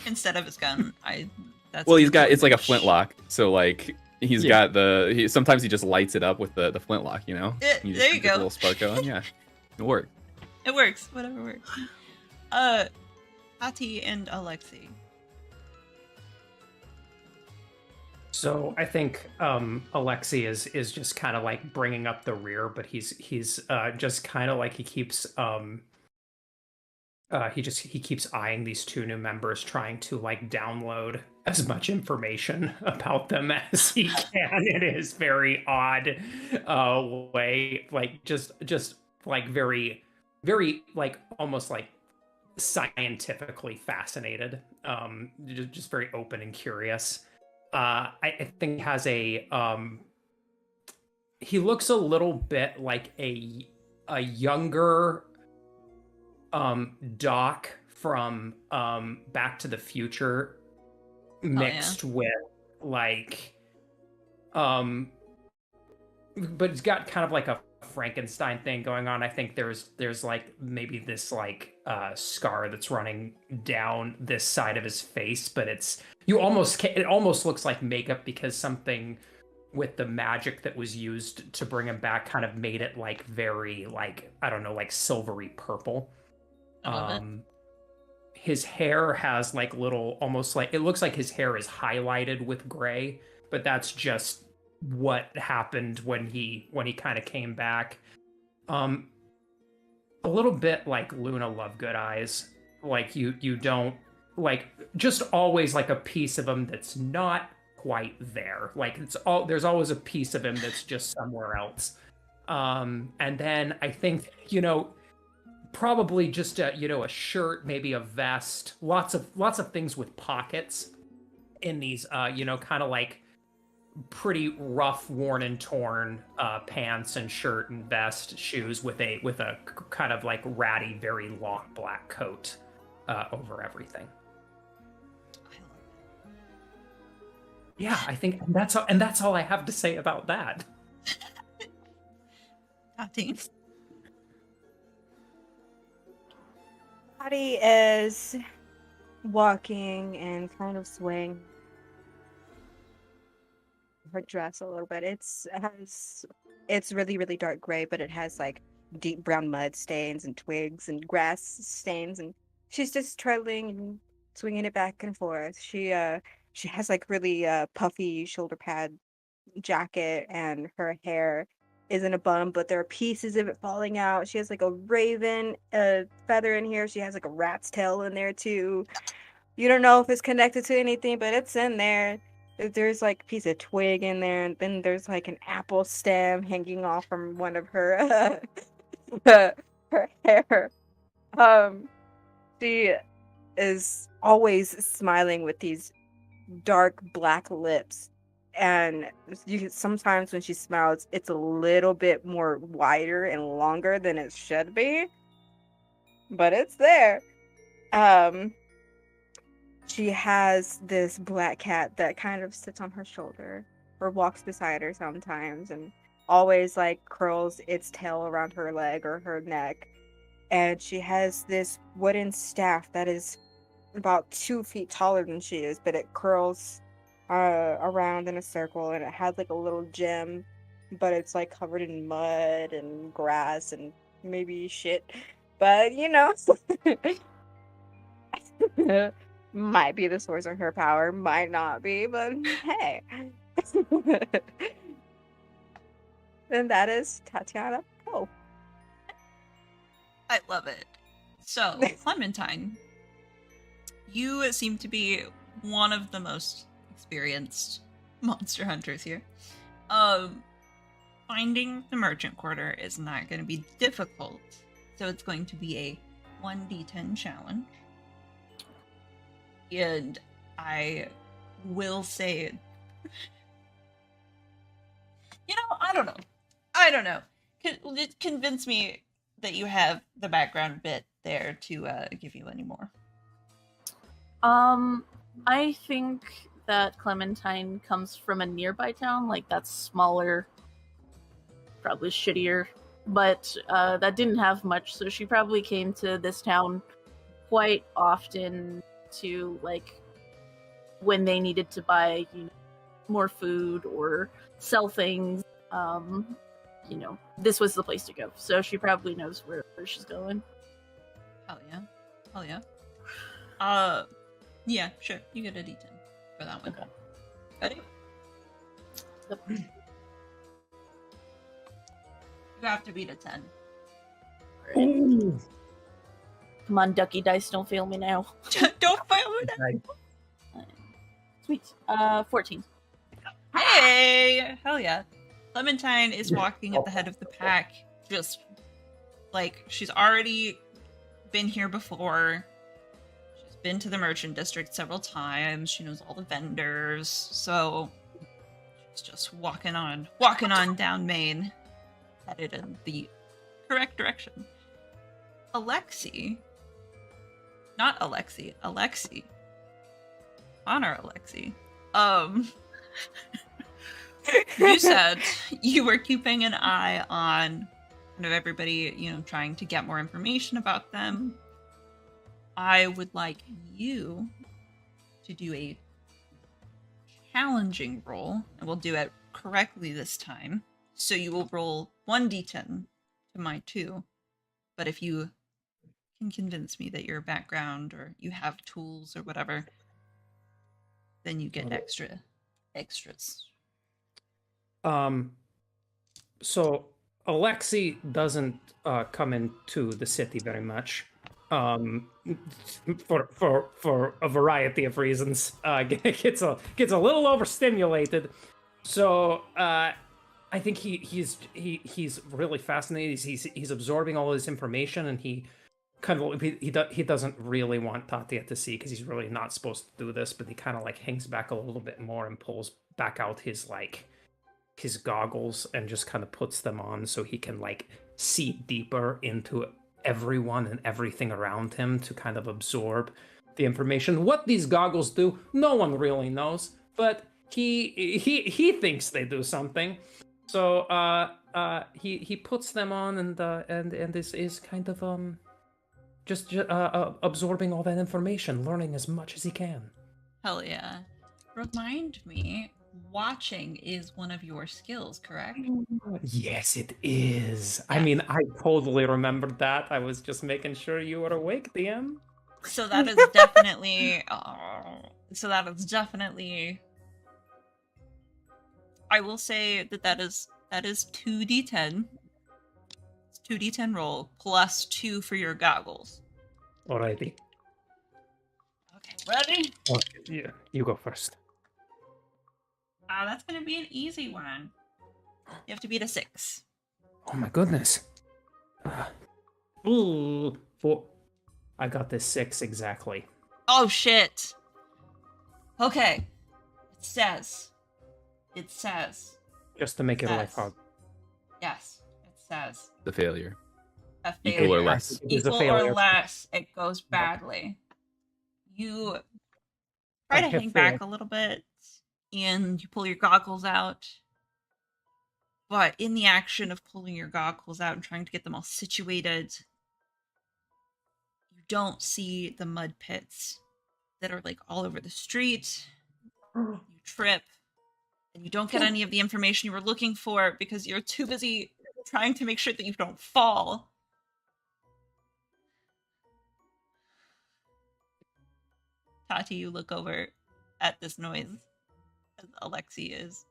instead of his gun. He's got it's like a flintlock, so like he's got sometimes he just lights it up with the flintlock, you know. There you go. A little spark going, yeah, it works. It works. Whatever works. Tati and Alexi. So I think Alexi is just kind of like bringing up the rear, but he's just kind of like he keeps eyeing these two new members, trying to like download as much information about them as he can in his very odd way, like just like very like almost like scientifically fascinated, just very open and curious. I think he has he looks a little bit like a younger Doc from Back to the Future mixed with like but it's got kind of like a Frankenstein thing going on. I think there's like maybe this like scar that's running down this side of his face, but it almost looks like makeup because something with the magic that was used to bring him back kind of made it like very like, I don't know, like silvery purple. His hair has like little, almost like, it looks like his hair is highlighted with gray, but that's just what happened when he kind of came back. A little bit like Luna Lovegood eyes. Like you don't like, just always like a piece of him that's not quite there. Like there's always a piece of him that's just somewhere else. And then I think, probably just a shirt, maybe a vest, lots of things with pockets in these kind of like pretty rough, worn and torn pants and shirt and vest, shoes with a kind of like ratty, very long black coat over everything. Yeah, I think that's all I have to say about that. Patty is walking and kind of swaying her dress a little bit. It's really, really dark gray, but it has like deep brown mud stains and twigs and grass stains, and she's just trailing and swinging it back and forth. She has like really puffy shoulder pad jacket, and her hair is in a bun, but there are pieces of it falling out. She has like a raven feather in here. She has like a rat's tail in there too. You don't know if it's connected to anything, but it's in there. There's like a piece of twig in there, and then there's like an apple stem hanging off from one of her her hair. She is always smiling with these dark black lips, and sometimes when she smiles, it's a little bit more wider and longer than it should be, but it's there. She has this black cat that kind of sits on her shoulder or walks beside her sometimes, and always like curls its tail around her leg or her neck. And she has this wooden staff that is about 2 feet taller than she is, but it curls around in a circle, and it has like a little gem, but it's like covered in mud and grass and maybe shit. But might be the source of her power, might not be, but hey. And that is Tatiana Poe. I love it. So, Clementine, you seem to be one of the most experienced monster hunters here. Finding the merchant quarter is not going to be difficult, so it's going to be a 1d10 challenge. And I will say, I don't know. Convince me that you have the background bit there to give you any more. I think that Clementine comes from a nearby town, like that's smaller, probably shittier, but that didn't have much, so she probably came to this town quite often to, like, when they needed to buy, more food or sell things. This was the place to go, so she probably knows where she's going. Hell yeah. Yeah, sure. You get a D10 for that one. Okay. Ready? You have to beat a 10. Ooh. Come on, Ducky Dice, don't fail me now. Don't fail with that. Sweet. 14. Hey! Hell yeah. Clementine is walking at the head of the pack, just like she's already been here before. She's been to the merchant district several times. She knows all the vendors, so she's just walking on down Main, headed in the correct direction. Alexi. Honor Alexi. You said you were keeping an eye on kind of everybody, trying to get more information about them. I would like you to do a challenging roll, and we'll do it correctly this time. So you will roll 1d10 to my 2. But if you can convince me that your background or you have tools or whatever, then you get extras. So Alexi doesn't come into the city very much. For a variety of reasons. Gets a little overstimulated. So I think he's really fascinated. He's absorbing all this information, and he doesn't really want Tatia to see, because he's really not supposed to do this, but he kind of like hangs back a little bit more and pulls back out his goggles and just kind of puts them on so he can like see deeper into everyone and everything around him to kind of absorb the information. What these goggles do, no one really knows, but he thinks they do something. So he puts them on and is kind of just absorbing all that information, learning as much as he can. Hell yeah. Remind me, watching is one of your skills, correct? Yes, it is. Yeah. I mean, I totally remembered that. I was just making sure you were awake, DM. So that is definitely... I will say that is 2d10. It's 2d10 roll, plus 2 for your goggles. Alrighty. Okay, ready? Okay, yeah, you go first. That's gonna be an easy one. You have to beat a 6. Oh my goodness. Ooh, 4. I got this 6 exactly. Oh shit. Okay. It says. Just to make it life hard. Yes, it says. The failure. A failure. Equal or less. Equal or less, it goes badly. You try to hang back a little bit, and you pull your goggles out. But in the action of pulling your goggles out and trying to get them all situated, you don't see the mud pits that are like all over the street. You trip, and you don't get any of the information you were looking for because you're too busy trying to make sure that you don't fall. Tati, you look over at this noise as Alexi is.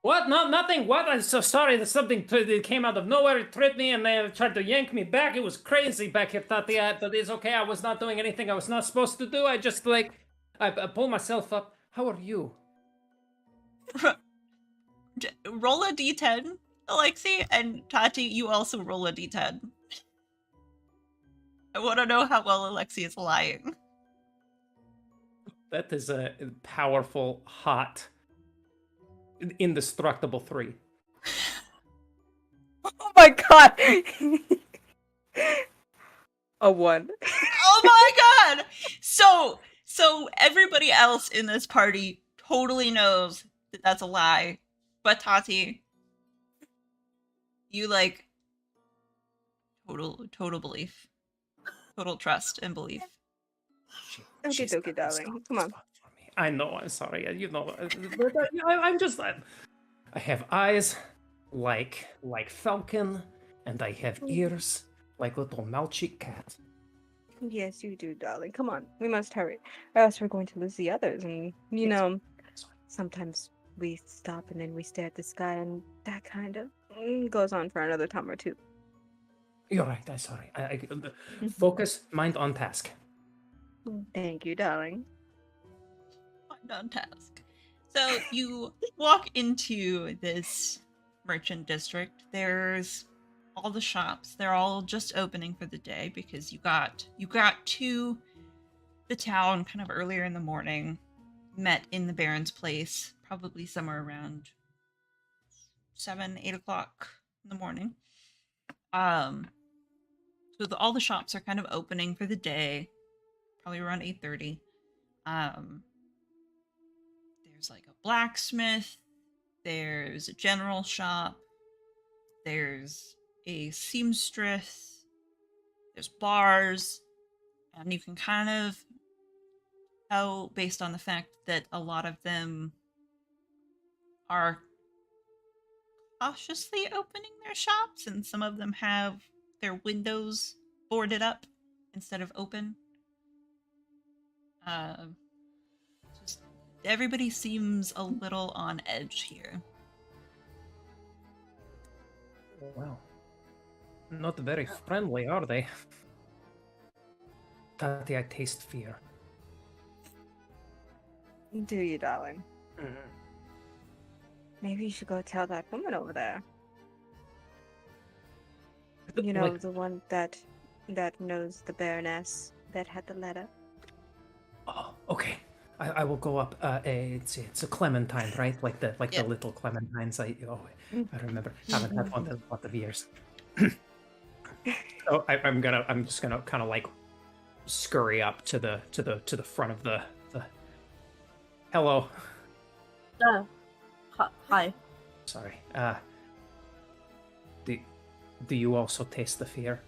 What? No, nothing. What? I'm so sorry. There's something that came out of nowhere. It tripped me, and they tried to yank me back. It was crazy back here, Tati. But it's okay. I was not doing anything I was not supposed to do. I just, I pulled myself up. How are you? Roll a d10, Alexi, and Tati, you also roll a d10. I want to know how well Alexi is lying. That is a powerful, hot, indestructible 3. Oh my god! A 1. Oh my god! So everybody else in this party totally knows that that's a lie. But Tati, you total belief. Total trust and belief. Okay, dokie, darling. Come on. I know, I'm sorry. I'm just... I have eyes like falcon, and I have ears like little Malchik cat. Yes, you do, darling. Come on. We must hurry, or else we're going to lose the others. And, sometimes we stop and then we stare at the sky, and that kind of goes on for another time or two. You're right. I'm sorry. Focus, mind on task. Thank you, darling. Mind on task. So you walk into this merchant district. There's all the shops. They're all just opening for the day because you got to the town kind of earlier in the morning, met in the Baron's place, probably somewhere around 7-8 o'clock in the morning. So all the shops are kind of opening for the day, probably around 8:30. There's like a blacksmith, there's a general shop, there's a seamstress, there's bars, and you can kind of tell based on the fact that a lot of them are cautiously opening their shops, and some of them have their windows boarded up instead of open. Just everybody seems a little on edge here. Well, not very friendly, are they? Tati, I taste fear. Do you, darling? Mm-hmm. Maybe you should go tell that woman over there. You know, Like- the one that knows the Baroness that had the letter. Oh, okay. I will go up. It's a clementine, right? Like the Yeah. little clementines. I remember. Haven't had one in a lot of years. So I'm just gonna kind of like scurry up to the front of the. Hello. Hi. Sorry. Do you also taste the fear?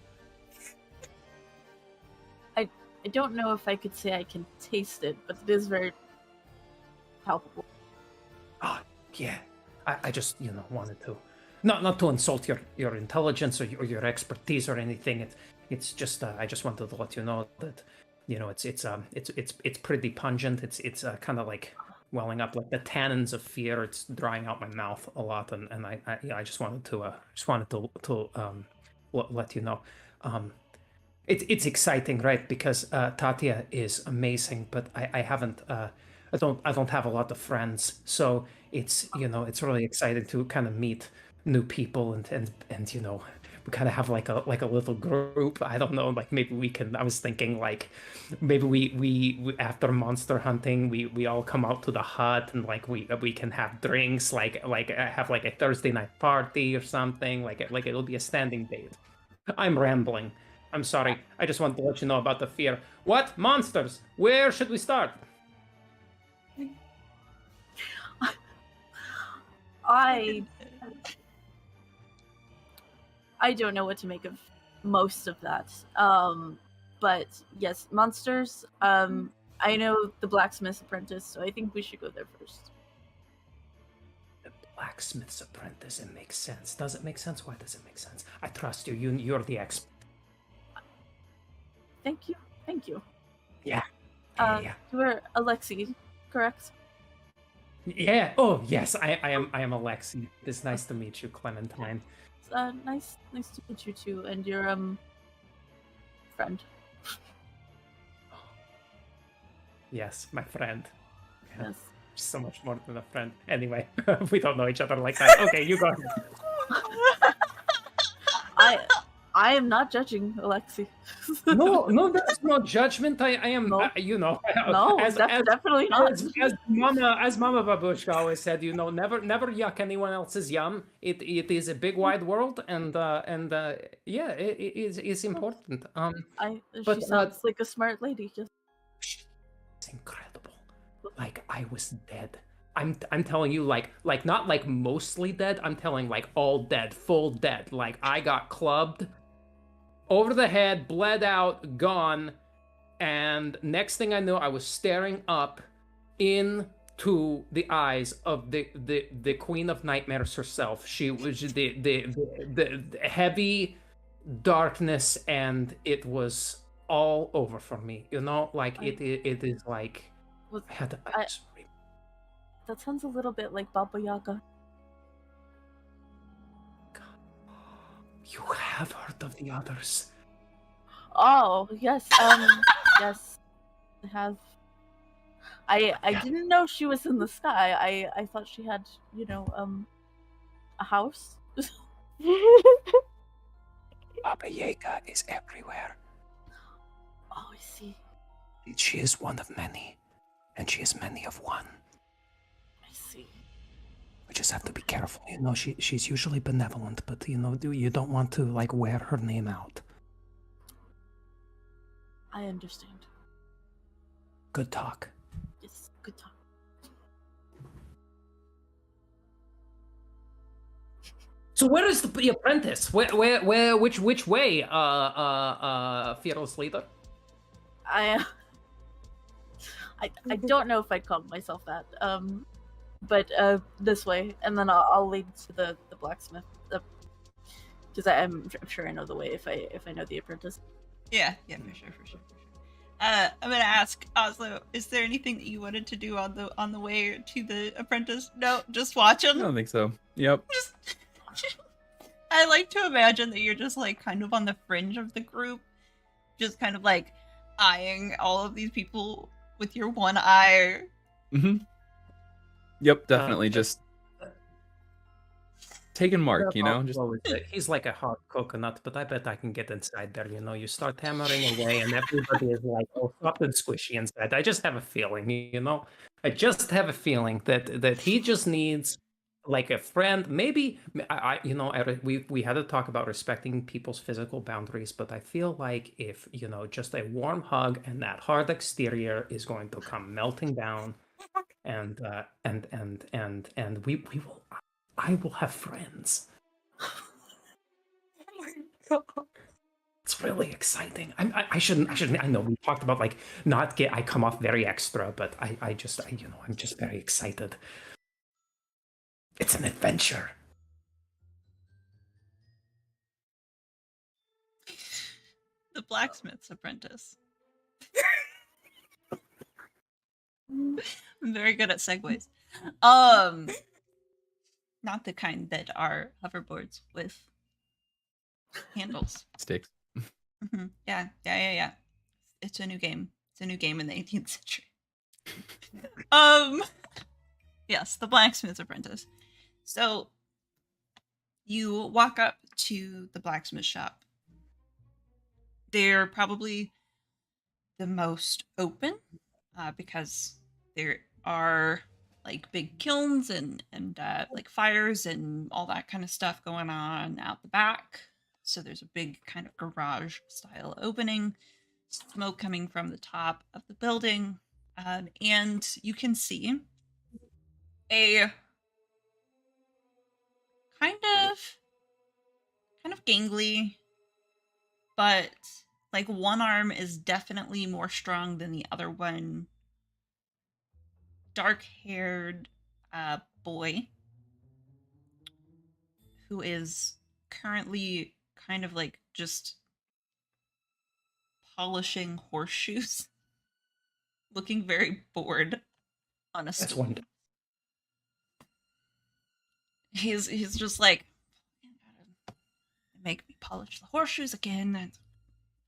I don't know if I could say I can taste it, but it is very palpable. Ah, yeah. I just wanted to, not to insult your intelligence or your expertise or anything. It's just I just wanted to let you know that it's pretty pungent. It's kind of like welling up, like the tannins of fear. It's drying out my mouth a lot, and I just wanted to let you know. It's exciting, right? Because Tatia is amazing, but I haven't I don't have a lot of friends, so it's really exciting to kind of meet new people and we kind of have like a little group. I don't know, like maybe we can. I was thinking like maybe we after monster hunting we all come out to the hut and like we can have drinks, like have like a Thursday night party or something. Like it'll be a standing date. I'm rambling. I'm sorry. I just want to let you know about the fear. What? Monsters? Where should we start? I don't know what to make of most of that. But yes, monsters. I know the blacksmith's apprentice, so I think we should go there first. The blacksmith's apprentice. It makes sense. Does it make sense? Why does it make sense? I trust you. You're the expert. Thank you. Yeah. You are Alexi, correct? Yeah. Oh, yes. I am Alexi. It's nice to meet you, Clementine. Nice to meet you too, and your friend. Yes, my friend. Yeah, Yes. so much more than a friend. Anyway, we don't know each other like that. Okay, you go ahead. I am not judging Alexi. No, there's no judgment. I am, No. No, definitely not. As Mama Babushka always said, never yuck anyone else's yum. It is a big wide world, and yeah, it is important. She sounds like a smart lady. Just It's incredible. Like I was dead. I'm telling you, like not like mostly dead. I'm telling like all dead, full dead. Like I got clubbed over the head, bled out, gone, and next thing I knew, I was staring up into the eyes of the Queen of Nightmares herself. She was the heavy darkness, and it was all over for me. Like it is like I had to. That sounds a little bit like Baba Yaga. You have heard of the others. Oh, yes, yes, I have. I Yeah. didn't know she was in the sky. I thought she had, a house. Baba Yaga is everywhere. Oh, I see. She is one of many, and she is many of one. I see. We just have to be careful. She's usually benevolent, but you don't want to wear her name out. I understand. Good talk. Yes, good talk. So where is the apprentice? Which way? Fearless leader. I don't know if I'd call myself that. But this way, and then I'll lead to the blacksmith, because I'm sure I know the way if I know the apprentice. Yeah, for sure. I'm gonna ask Oslo, is there anything that you wanted to do on the way to the apprentice? No, just watch I him. don't think so. Yep. I like to imagine that you're just like kind of on the fringe of the group, just kind of like eyeing all of these people with your one eye. Mm-hmm. Yep, definitely. Just taking Mark, just He's like a hard coconut, but I bet I can get inside there. You start hammering away, and everybody is like, "Oh, soft and squishy inside." I just have a feeling, I just have a feeling that he just needs like a friend. Maybe we had to talk about respecting people's physical boundaries, but I feel like if just a warm hug and that hard exterior is going to come melting down, and we will. I will have friends. Oh my god. It's really exciting. I shouldn't. I know we talked about I come off very extra, but I'm just very excited. It's an adventure. The blacksmith's apprentice. I'm very good at segues. Not the kind that are hoverboards with handles. sticks. Mm-hmm. Yeah. It's a new game. It's a new game in the 18th century. Yes, the blacksmith's apprentice. So you walk up to the blacksmith shop. They're probably the most open because there are like big kilns and like fires and all that kind of stuff going on out the back. So there's a big kind of garage style opening, smoke coming from the top of the building, and you can see a kind of gangly, but like one arm is definitely more strong than the other one. Dark-haired boy who is currently kind of like just polishing horseshoes, looking very bored on a That's stool. one. He's just like, make me polish the horseshoes again. And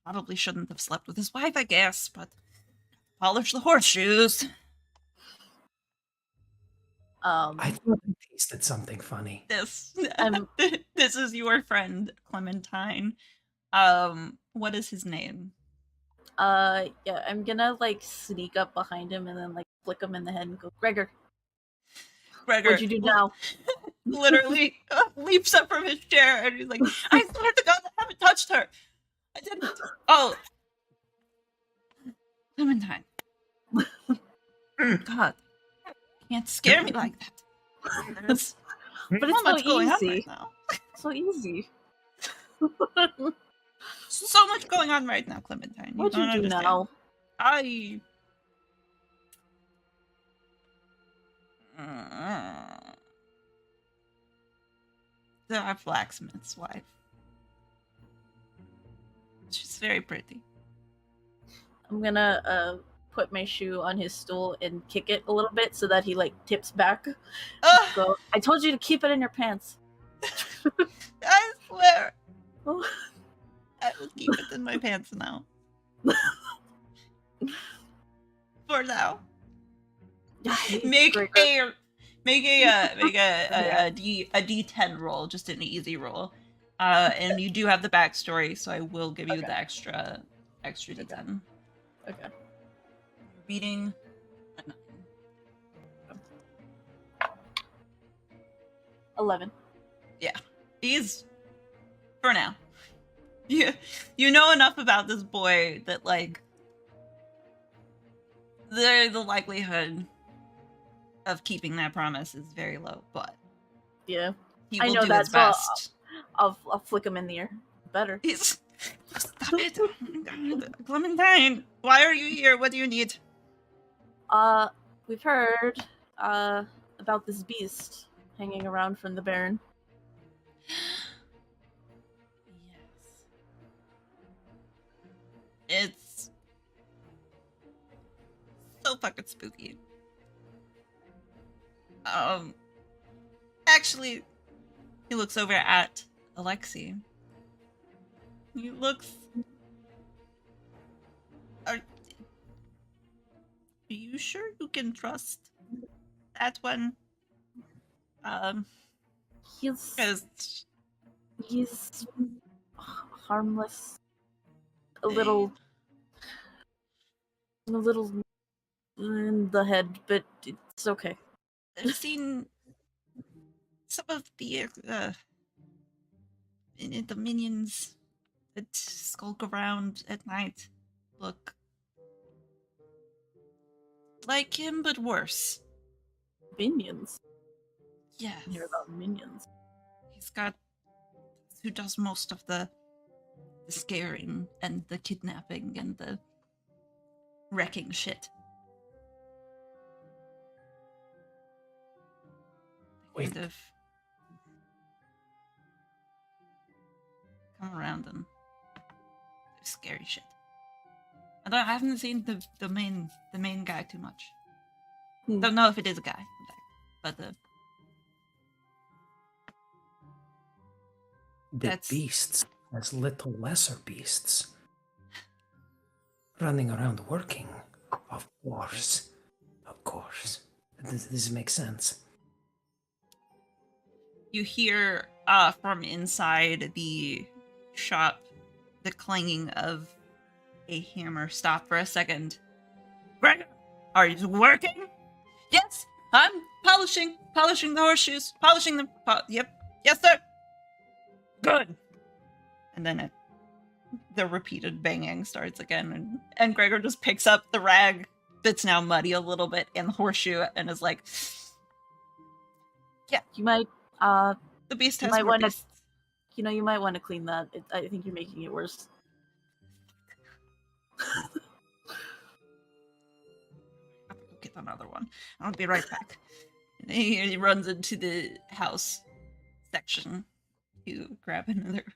probably shouldn't have slept with his wife, I guess, but polish the horseshoes. I thought I tasted something funny. This I'm- this is your friend Clementine. What is his name? Yeah, I'm gonna sneak up behind him and then flick him in the head and go, Gregor, Gregor. what'd you do now? Literally leaps up from his chair and he's like, I swear to God, I haven't touched her. I didn't. Oh, Clementine. God, you can't scare me like that. There's But it's so much so going on easy. right now. So easy. So much going on right now, Clementine. What'd you do understand. now? The blacksmith's wife. She's very pretty. I'm gonna put my shoe on his stool and kick it a little bit so that he like tips back. Ugh, Go, I told you to keep it in your pants. I swear. Oh. I will keep it in my pants now. For now. Make a D10 roll, just an easy roll. And you do have the backstory, so I will give you the extra D10. Okay. Beating a 9. 11. He's for now. You know enough about this boy that like the likelihood of keeping that promise is very low, but Yeah. he I will know do that, his so best. I'll flick him in the ear. Better. He's stop it. Clementine, why are you here? What do you need? We've heard about this beast hanging around from the Baron. Yes. It's so fucking spooky. Actually, he looks over at Alexi. He looks. Are you sure you can trust that one? He's 'Cause harmless. A little in the head, but it's okay. I've seen some of the minions that skulk around at night look like him, but worse. Minions. Yes. Hear about minions. He's got who does most of the scaring and the kidnapping and the wrecking shit. Wait. Kind of come around and do scary shit. I haven't seen the main guy too much. Don't know if it is a guy, in fact, but The That's- beasts, as little lesser beasts, running around working. Of course. This makes sense. you hear from inside the shop the clanging of a hammer. Stop for a second. Gregor, are you working? Yes, I'm polishing the horseshoes, polishing them. Yep, yes, sir. Good. And then the repeated banging starts again, and Gregor just picks up the rag that's now muddy a little bit and the horseshoe and is like, "Yeah, You might the beast You has might more wanna- beasts." you might want to clean that. I think you're making it worse. I'll go get another one. I'll be right back. And he runs into the house section to grab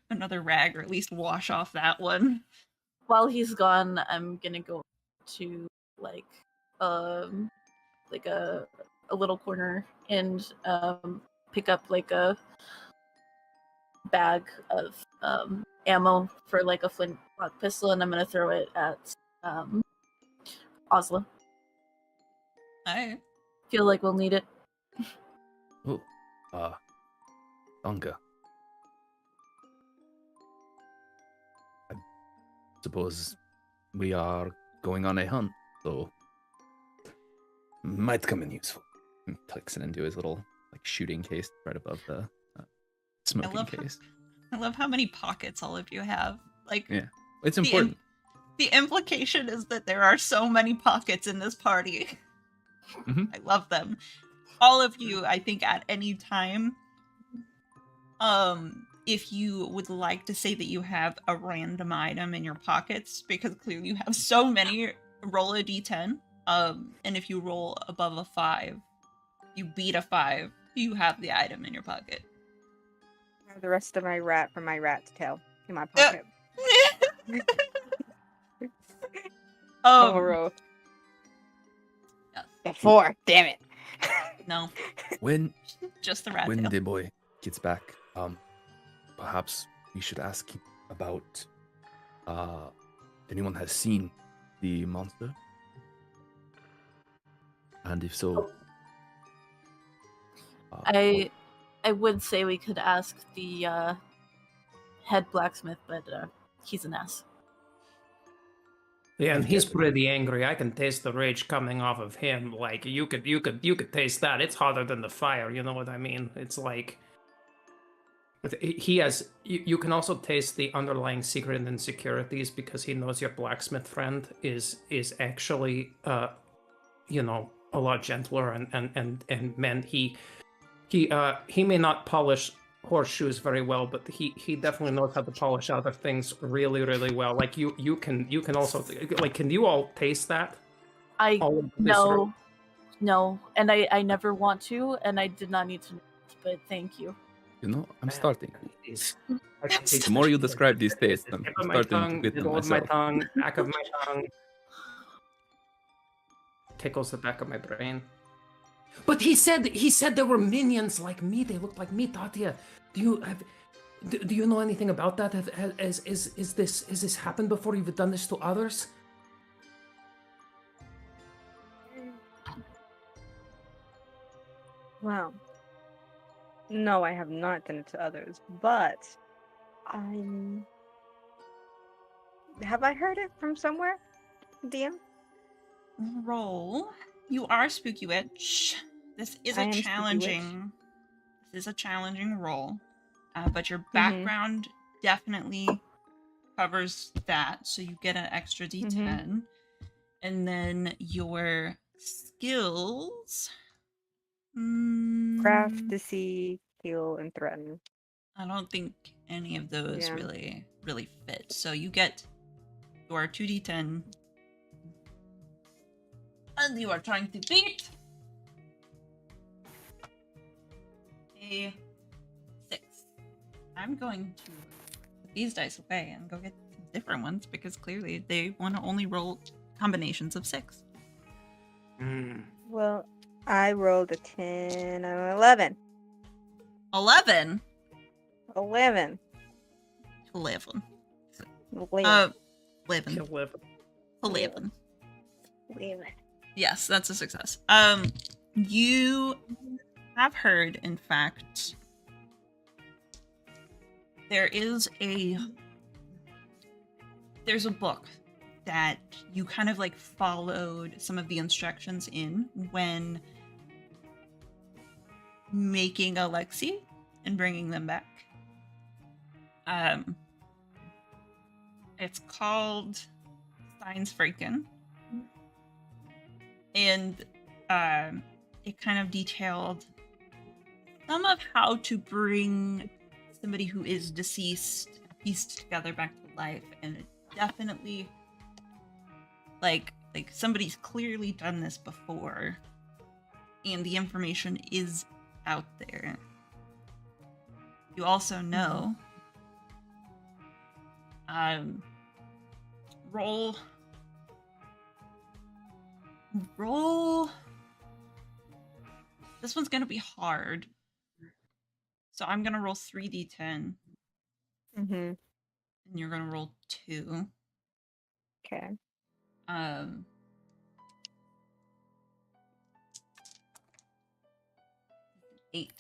another rag, or at least wash off that one. While he's gone, I'm gonna go to like a little corner and pick up like a bag of ammo for like a flintlock pistol, and I'm gonna throw it at Oslo. I Feel like we'll need it. Oh, Donga. I suppose we are going on a hunt, so might come in useful. He tucks it into his little like shooting case right above the smoking case. I love how many pockets all of you have. Like, Yeah, it's important. The implication is that there are so many pockets in this party. Mhm. I love them. All of you, I think, at any time, if you would like to say that you have a random item in your pockets, because clearly you have so many, roll a d10. And if you roll above a 5, you beat a 5, you have the item in your pocket. I have the rest of my rat from my rat's tail in my pocket. Um, Roll. Got 4. Damn it. No, When just the rat when tail. the boy gets back, perhaps we should ask him about if anyone has seen the monster, and if so, I would say we could ask the head blacksmith, but he's an ass. Yeah, and he's pretty angry. I can taste the rage coming off of him. Like you could taste that. It's hotter than the fire. You know what I mean? It's like he has. You can also taste the underlying secret and insecurities because he knows your blacksmith friend is actually you know, a lot gentler and man, he may not polish horseshoes very well, but he definitely knows how to polish other things really well. Like you can also like, can you all taste that? I All of this sort of- no, and I never want to, and I did not need to know it, but thank you. you know, I'm Man, starting. I can taste The more you the- describe these tastes, the I'm tip of my starting to tongue, get them middle of my myself. tongue, back of my tongue. Tickles the back of my brain. But he said there were minions like me. They looked like me, Tatia. Do you know anything about that? Is this happened before? You've done this to others? Well, no, I have not done it to others, but have I heard it from somewhere? DM? Roll. You are Spooky Witch. This is I a am Spooky challenging. This is a challenging role, but your Mm-hmm. background definitely covers that, so you get an extra D10, Mm-hmm. and then your skills. Craft, deceive, heal, and threaten. I don't think any of those Yeah. really fit. So you get your 2d10, and you are trying to beat a 6. I'm going to put these dice away and go get different ones because clearly they want to only roll combinations of 6. Well, I rolled a 10 and an 11. 11. 11. 11. 11. 11. 11. 11. Yes, that's a success. You have heard, in fact, there's a book that you kind of like followed some of the instructions in when making Alexi and bringing them back. It's called Steins Franken. And it kind of detailed some of how to bring somebody who is deceased pieced together back to life, and it definitely like somebody's clearly done this before, and the information is out there. You also know roll. This one's gonna be hard, so I'm gonna roll 3d10, Mm-hmm. and you're gonna roll 2. Okay. 8.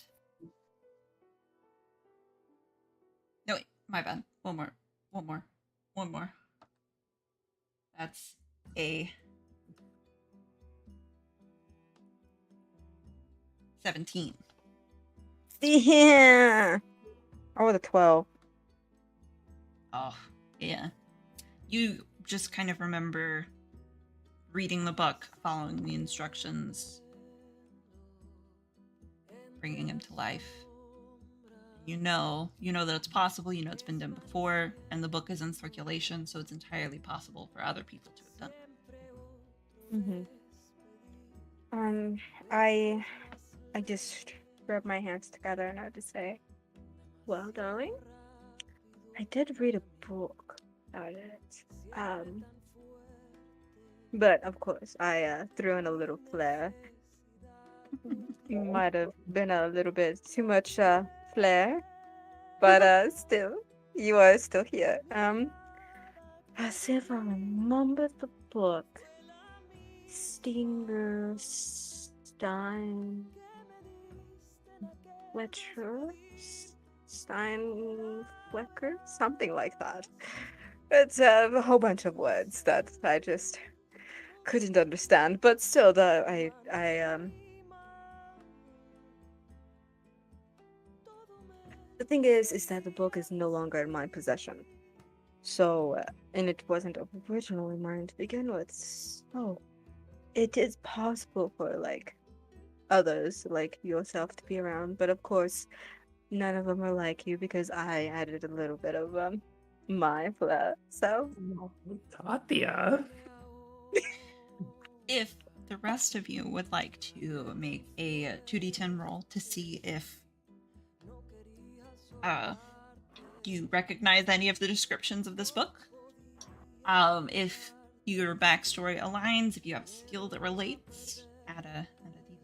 No, wait, my bad. One more. That's a 17. Yeah. I rolled a 12. Oh, yeah. You just kind of remember reading the book, following the instructions, bringing him to life. You know that it's possible, you know it's been done before, and the book is in circulation, so it's entirely possible for other people to have done it. Mm-hmm. I just rub my hands together and I just say, well, darling, I did read a book about it. But of course, I threw in a little flair. Might have been a little bit too much flair, but still, you are still here. As if I remember the book, Stinger Stein Fletcher Steinflecker, something like that. It's a whole bunch of words that I just couldn't understand, but still, the thing is that the book is no longer in my possession. So, and it wasn't originally mine to begin with. So, it is possible for like others like yourself to be around, but of course, none of them are like you because I added a little bit of my flair. So, Tatya. If the rest of you would like to make a 2d10 roll to see if you recognize any of the descriptions of this book, if your backstory aligns, if you have a skill that relates, add a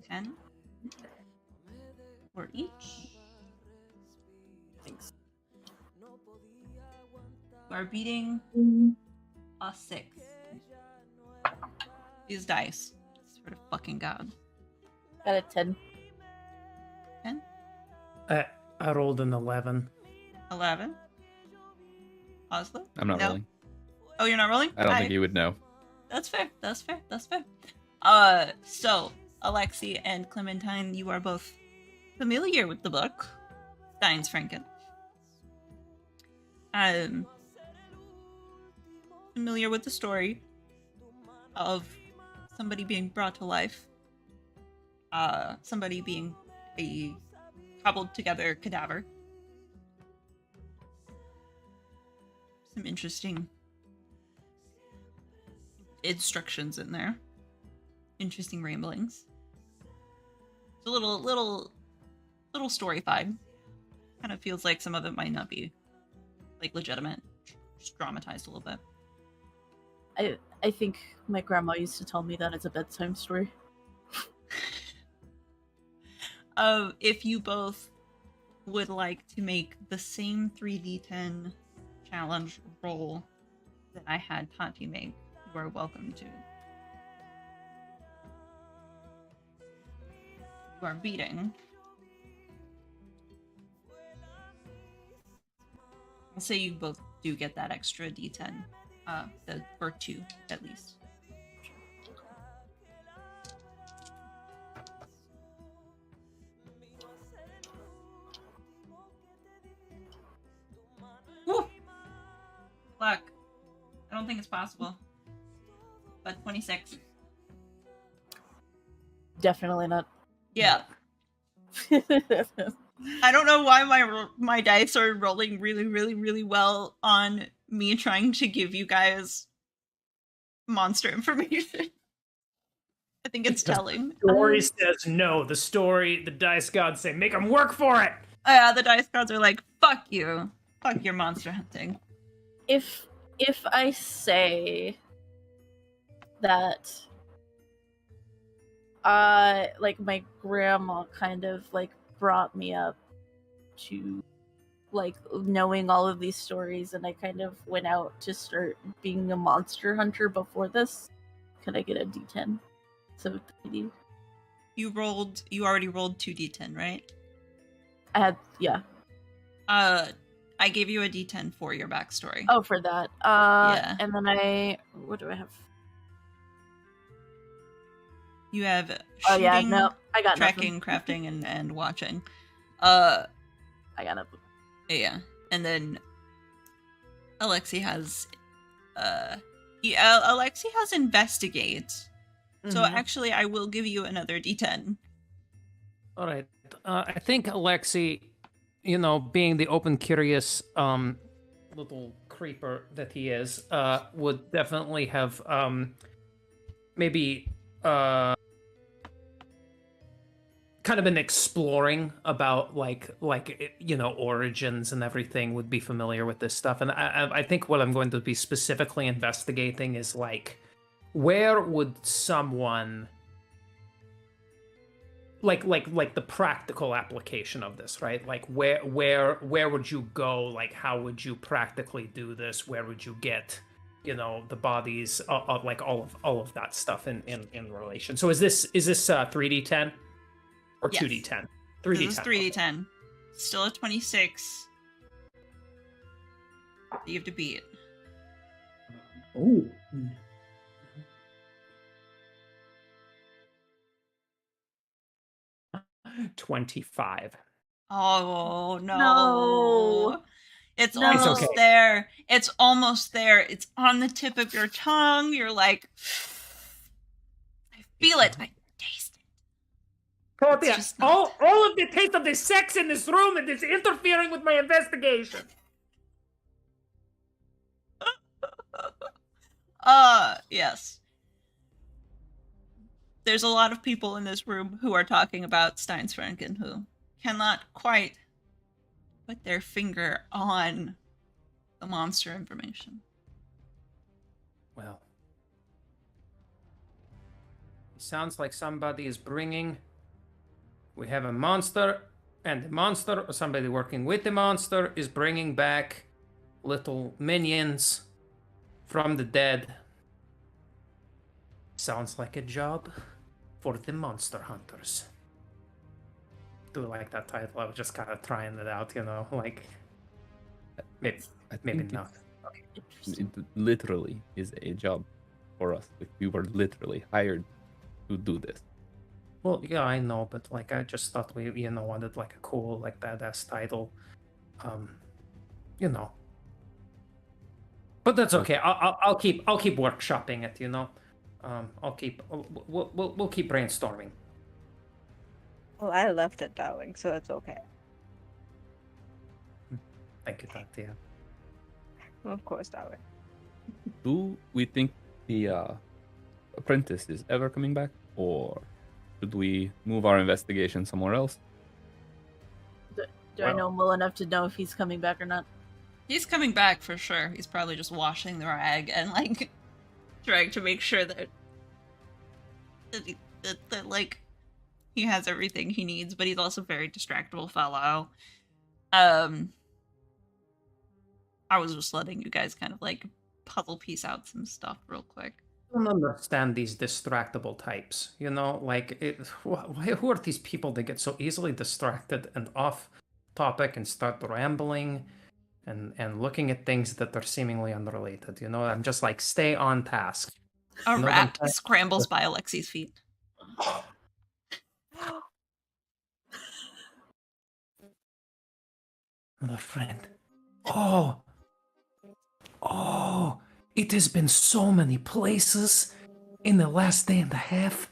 d10 for each. Thanks. You are beating a 6. These dice. Sort of fucking god. Got a 10. 10? I rolled an 11. 11. Oslo? I'm not No? rolling. Oh, you're not rolling? I don't think you would know. That's fair. That's fair. That's fair. So Alexi and Clementine, you are both familiar with the book, Stein's Franken. Familiar with the story of somebody being brought to life, somebody being a cobbled together cadaver. Some interesting instructions in there. Interesting ramblings. It's a little story-fied. Kind of feels like some of it might not be like legitimate. Just dramatized a little bit. I think my grandma used to tell me that it's a bedtime story. If you both would like to make the same 3d10 challenge roll that I had Tati make, you are welcome to. You are beating. I'll say you both do get that extra d10. For 2 at least. Woo! Fuck. I don't think it's possible. But 26. Definitely not. Yeah. I don't know why my dice are rolling really well on me trying to give you guys monster information. I think it's telling. The story says no. The dice gods say, make them work for it! Yeah, the dice gods are like, fuck you. Fuck your monster hunting. If I say that like my grandma kind of like brought me up to like knowing all of these stories, and I kind of went out to start being a monster hunter before this, could I get a d10? So You already rolled 2d10, right? I had, yeah. I gave you a d10 for your backstory. Oh, for that. Yeah. And then what do I have? You have shooting, Oh yeah, no, I got tracking, nothing. crafting, and watching. I got nothing. Yeah, and then Alexi has, Alexi has investigate. So actually, I will give you another d10. All right. I think Alexi, being the open, curious little creeper that he is, would definitely have maybe kind of been exploring about origins and everything, would be familiar with this stuff. And I think what I'm going to be specifically investigating is like where would someone like the practical application of this, right? Like where would you go? Like how would you practically do this? Where would you get, the bodies, like all of that stuff in relation? So is this 3d10 or Yes. 2d10? This 3d10. is 3d10. Still a 26. You have to beat it. Ooh. 25. Oh no. No. It's No. almost okay. there. It's almost there. It's on the tip of your tongue. You're like, I feel it. I taste it. Claudia, just not- all of the taste of the sex in this room, and it's interfering with my investigation. Yes. There's a lot of people in this room who are talking about Steinsfranken who cannot quite put their finger on the monster information. Well, it sounds like somebody is bringing. We have a monster, and the monster, or somebody working with the monster, is bringing back little minions from the dead. Sounds like a job for the Monsterhunters. Do you like that title? I was just kind of trying it out, like maybe I maybe think not. it literally is a job for us. Like, we were literally hired to do this. Well, yeah, I know, but like I just thought we, wanted like a cool, like badass title, But that's okay. I'll keep workshopping it. We'll keep brainstorming. Well, I left it darling, so it's okay. Thank you, Tatia. Of course, darling. Do we think the apprentice is ever coming back, or should we move our investigation somewhere else? Do I know him well enough to know if he's coming back or not? He's coming back for sure. He's probably just washing the rag and like trying to make sure that like he has everything he needs, but he's also a very distractible fellow. I was just letting you guys kind of like puzzle piece out some stuff real quick. I don't understand these distractible types. Who are these people that get so easily distracted and off topic and start rambling and looking at things that are seemingly unrelated? I'm just like, stay on task. A rat scrambles by Alexi's feet. My friend. Oh, it has been so many places in the last day and a half.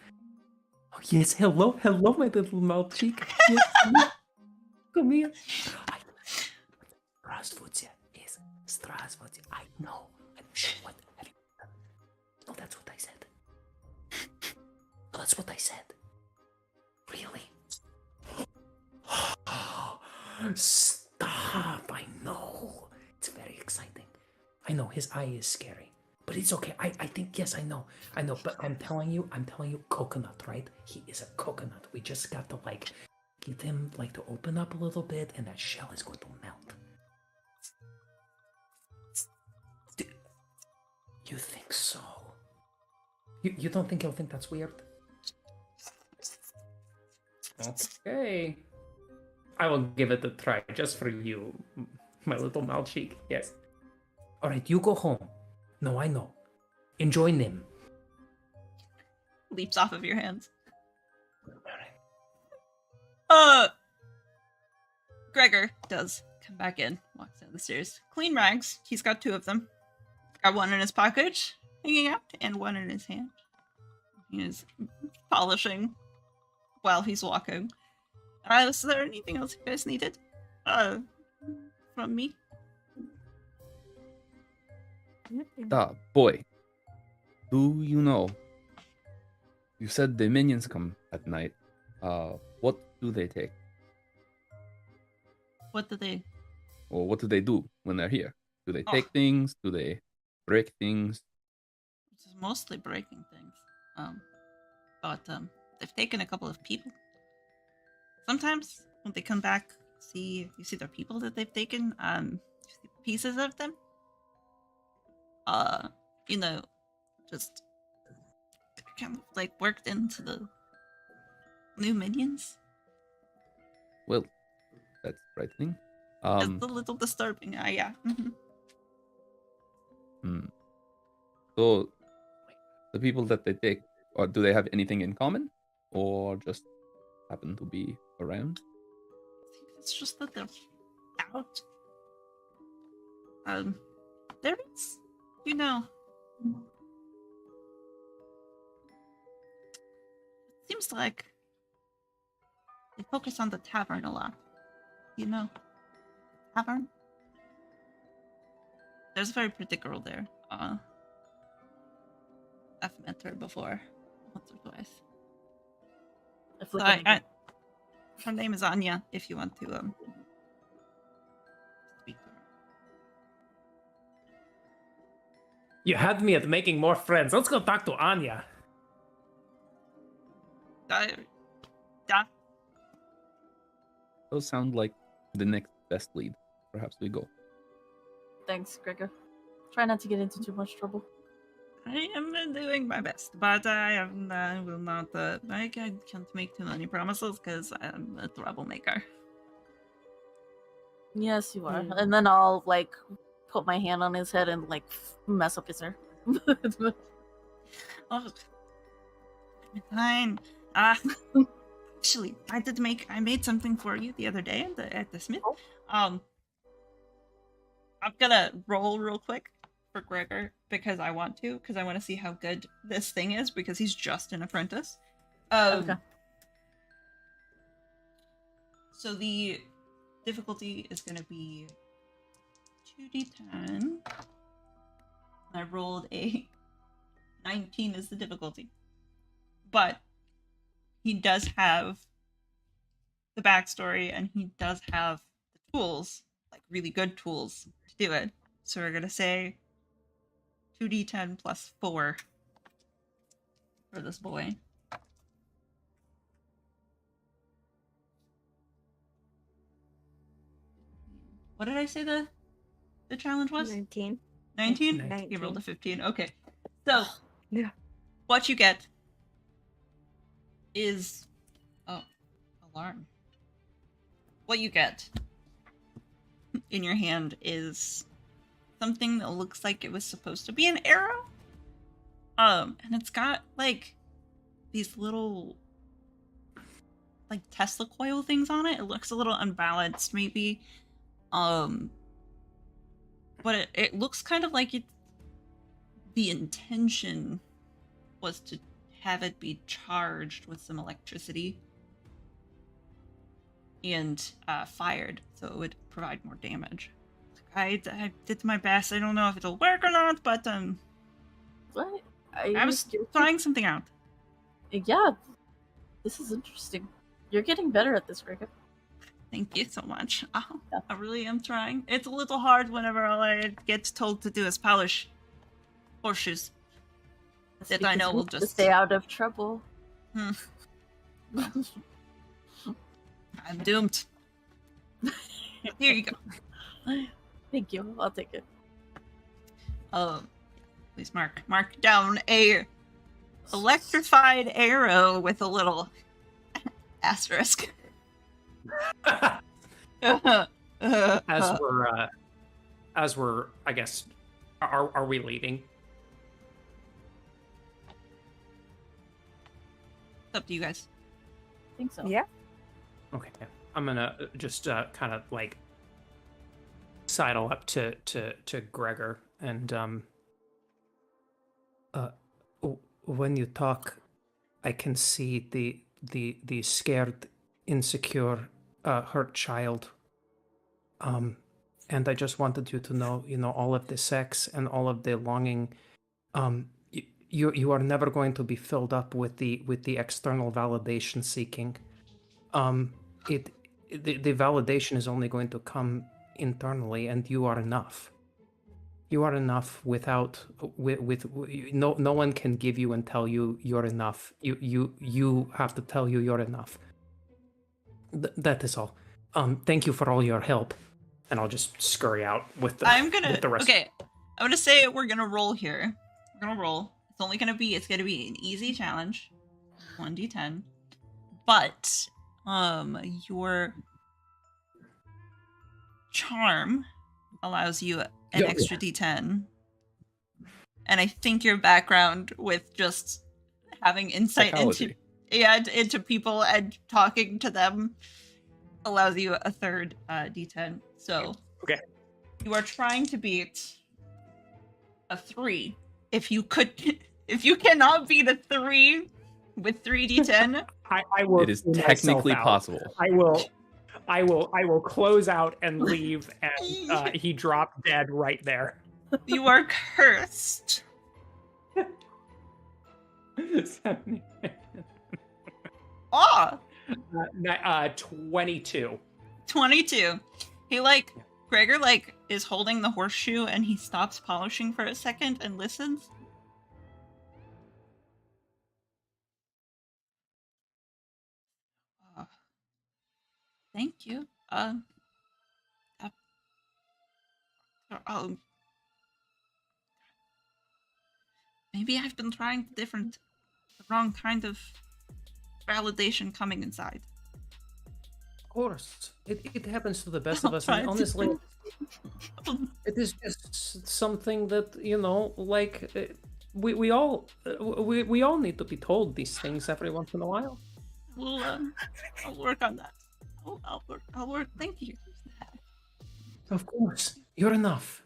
Oh, yes, hello, my little mouth cheek. Yes, come here. Strasvutya, yes, Strasvutya. I know. What? No, that's what I said. No, that's what I said. Really? Stop! I know. It's very exciting. I know his eye is scary, but it's okay. I think, yes, I know. But I'm telling you, coconut, right? He is a coconut. We just got to like get him like to open up a little bit, and that shell is going to melt. You think so? You don't think he'll think that's weird? Okay. I will give it a try just for you, my little mouth cheek. Yes. All right, you go home. No, I know. Enjoy Nim. Leaps off of your hands. All right. Gregor does come back in, walks down the stairs. Clean rags. He's got 2 of them. Got one in his pocket, hanging out, and one in his hand. He is polishing while he's walking. Is there anything else you guys needed? From me? Boy, do you know? You said the minions come at night. What do they take? What did they... Or what do they do when they're here? Do they take things? Do they break things? It's mostly breaking things. But they've taken a couple of people. Sometimes when they come back, you see their people that they've taken, you see pieces of them. You know, just kind of like worked into the new minions. Well, that's frightening. It's a little disturbing. Yeah. So, the people that they take, or do they have anything in common, or just happen to be around? I think it's just that they're out. There is, you know, it seems like they focus on the tavern a lot. You know, tavern. There's a very pretty girl there. I've met her before, once or twice. So her name is Anya. If you want to speak to her. You had me at making more friends. Let's go talk to Anya. Yeah. Those sound like the next best lead. Perhaps we go. Thanks, Gregor. Try not to get into too much trouble. I am doing my best, but I will not. I can't make too many promises because I'm a troublemaker. Yes, you are. And then I'll like put my hand on his head and like mess up his hair. Oh, fine. Actually, I made something for you the other day at the Smith. I'm gonna roll real quick for Gregor because I want to see how good this thing is because he's just an apprentice. Okay. So the difficulty is gonna be 2d10. I rolled a 19 as the difficulty. But he does have the backstory and he does have the tools, like really good tools to do it. So we're gonna say 2d10 plus 4 for this boy. What did I say the challenge was? 19. 19? 19. He rolled a 15. Okay. So, Yeah. what you get is... Oh, alarm. What you get in your hand is something that looks like it was supposed to be an arrow. And it's got, like, these little, like, Tesla coil things on it. It looks a little unbalanced, maybe. But it looks kind of like the intention was to have it be charged with some electricity and fired, so it would provide more damage. I did my best. I don't know if it'll work or not, but What? I was trying something out. Yeah, this is interesting. You're getting better at this, Gregor. Thank you so much. Yeah. I really am trying. It's a little hard whenever all I get told to do is polish horseshoes. That's That I know because will we have to just stay out of trouble. I'm doomed. Here you go. Thank you. I'll take it. Please mark down a electrified arrow with a little asterisk. As we're, I guess, are we leaving? It's up to you guys. I think so. Yeah. Okay, I'm gonna just kind of like sidle up to Gregor and when you talk, I can see the scared, insecure, hurt child. And I just wanted you to know, all of the sex and all of the longing. You are never going to be filled up with the external validation seeking. The validation is only going to come internally, and you are enough. You are enough without with no one can give you and tell you you're enough. You have to tell you you're enough. That is all. Thank you for all your help. And I'll just scurry out with the with the rest. Okay, I'm gonna say we're gonna roll here. We're gonna roll. It's gonna be an easy challenge. 1d10. But your charm allows you an extra d10. And I think your background with just having insight into people and talking to them allows you a third d10. So Okay. you are trying to beat a 3. If you cannot beat a 3 with 3d10, I will. It is technically out. possible. I will close out and leave, and he dropped dead right there. you are cursed. 22. 22. He Gregor is holding the horseshoe and he stops polishing for a second and listens. Thank you. Maybe I've been trying the wrong kind of validation coming inside. Of course, it happens to the best of us. And honestly, it is just something that we all need to be told these things every once in a while. Well, I'll work on that. I'll work. Thank you. Of course, you're enough.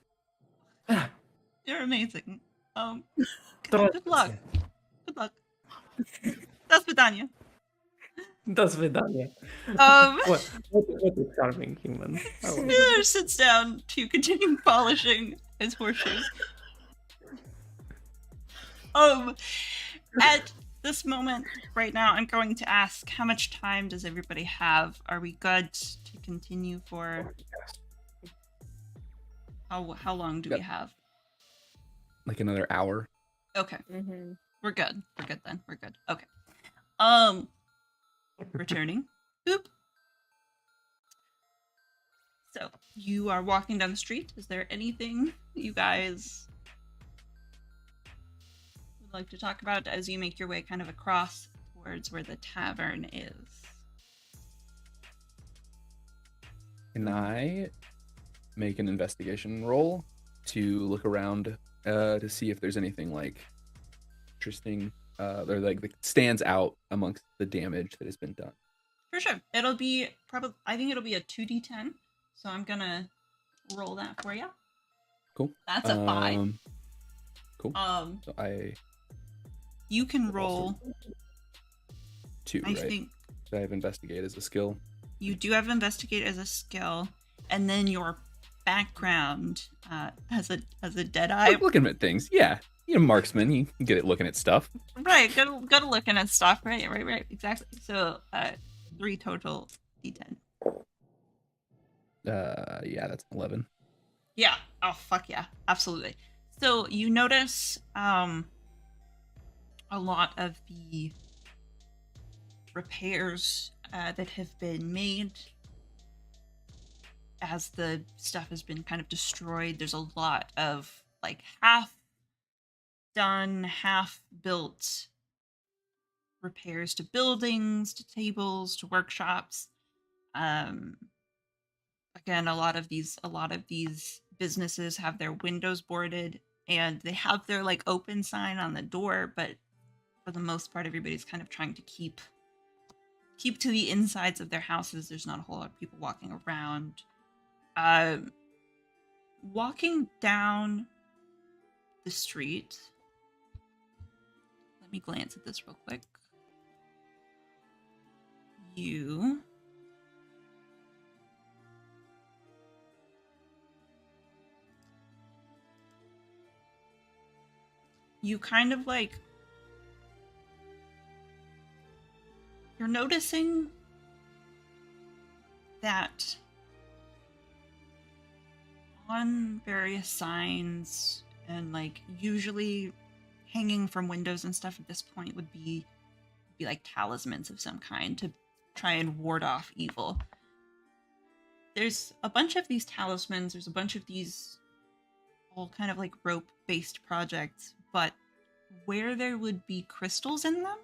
You're amazing. Good luck. Good luck. До свидания. До свидания. What a charming human. Miller sits down to continue polishing his horseshoes. At this moment, right now, I'm going to ask, how much time does everybody have? Are we good to continue for... How long do we have? Like another hour. Okay. Mm-hmm. We're good. We're good then. We're good. Okay. Returning. Boop. So, you are walking down the street. Is there anything you guys would like to talk about as you make your way kind of across towards where the tavern is? Can I make an investigation roll to look around to see if there's anything interesting or that stands out amongst the damage that has been done? For sure. It'll be I think it'll be a 2d10. So I'm gonna roll that for you. Cool. That's a 5. Cool. So you can roll 2, I right? think So I have investigate as a skill. you do have investigate as a skill, and then your background as a dead eye. Looking at things, yeah. You're a marksman. You can get it looking at stuff. Right, good looking at stuff. Right, exactly. So 3 total d10. Yeah, that's 11. Yeah. Oh fuck yeah, absolutely. So you notice a lot of the repairs that have been made as the stuff has been kind of destroyed. There's a lot of half done, half built repairs to buildings, to tables, to workshops. Again, a lot of these businesses have their windows boarded and they have their open sign on the door, but for the most part everybody's kind of trying to keep to the insides of their houses. There's not a whole lot of people walking around. Walking down the street, let me glance at this real quick. You kind of you're noticing that on various signs, and like usually hanging from windows and stuff at this point would be like talismans of some kind to try and ward off evil. There's a bunch of these talismans, there's a bunch of these all kind of like rope-based projects, but where there would be crystals in them,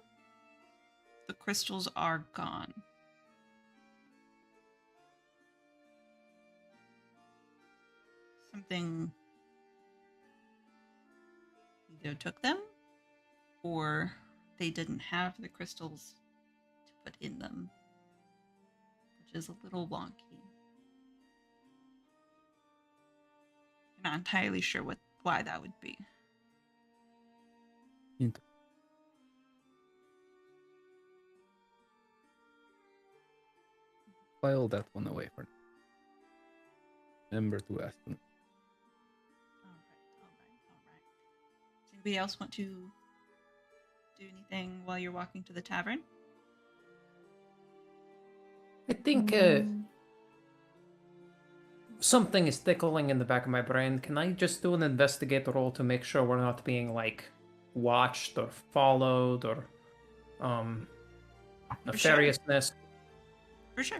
the crystals are gone. Something either took them, or they didn't have the crystals to put in them, which is a little wonky. I'm not entirely sure why that would be. File that one away for now. Remember to ask them. All right. Does anybody else want to do anything while you're walking to the tavern? I think something is tickling in the back of my brain. Can I just do an investigator roll to make sure we're not being like watched or followed or nefariousness? For sure.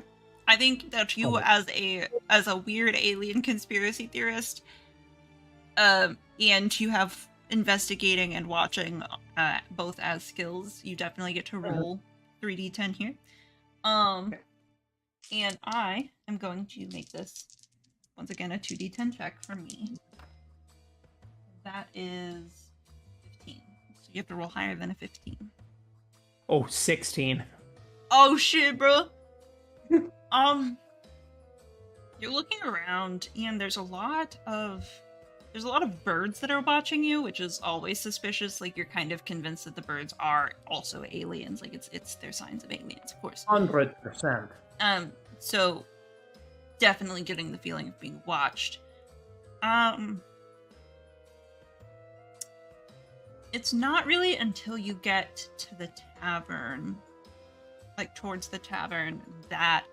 I think that you, as a weird alien conspiracy theorist, and you have investigating and watching both as skills, you definitely get to roll 3d10 here. And I am going to make this once again a 2d10 check for me. That is 15. So you have to roll higher than a 15. Oh, 16. Oh shit, bro. You're looking around and there's a lot of birds that are watching you, which is always suspicious. Like, you're kind of convinced that the birds are also aliens. Like, it's their signs of aliens, of course. 100%. So definitely getting the feeling of being watched. It's not really until you get to the tavern, like towards the tavern, that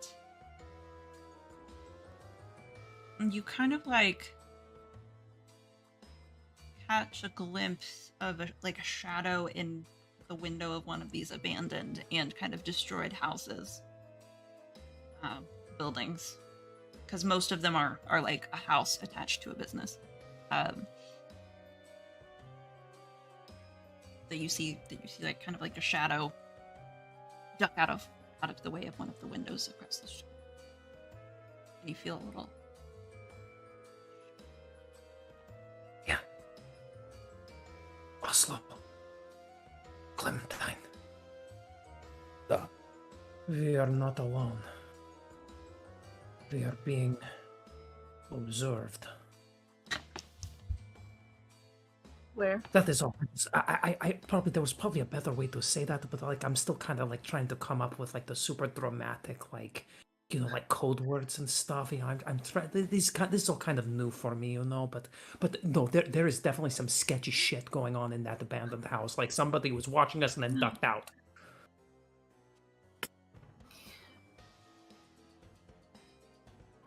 you kind of like catch a glimpse of a shadow in the window of one of these abandoned and kind of destroyed houses, buildings, because most of them are like a house attached to a business. That you see like kind of like a shadow duck out of the way of one of the windows across the street, and you feel a little. Yeah. Oslo. Clementine. We are not alone. We are being observed. Where? That is all. I probably, there was probably a better way to say that, but like I'm still kind of like trying to come up with like the super dramatic, like, you know, like code words and stuff. You know, I'm trying. This is all kind of new for me, you know. But no, there is definitely some sketchy shit going on in that abandoned house. Like somebody was watching us and then ducked out.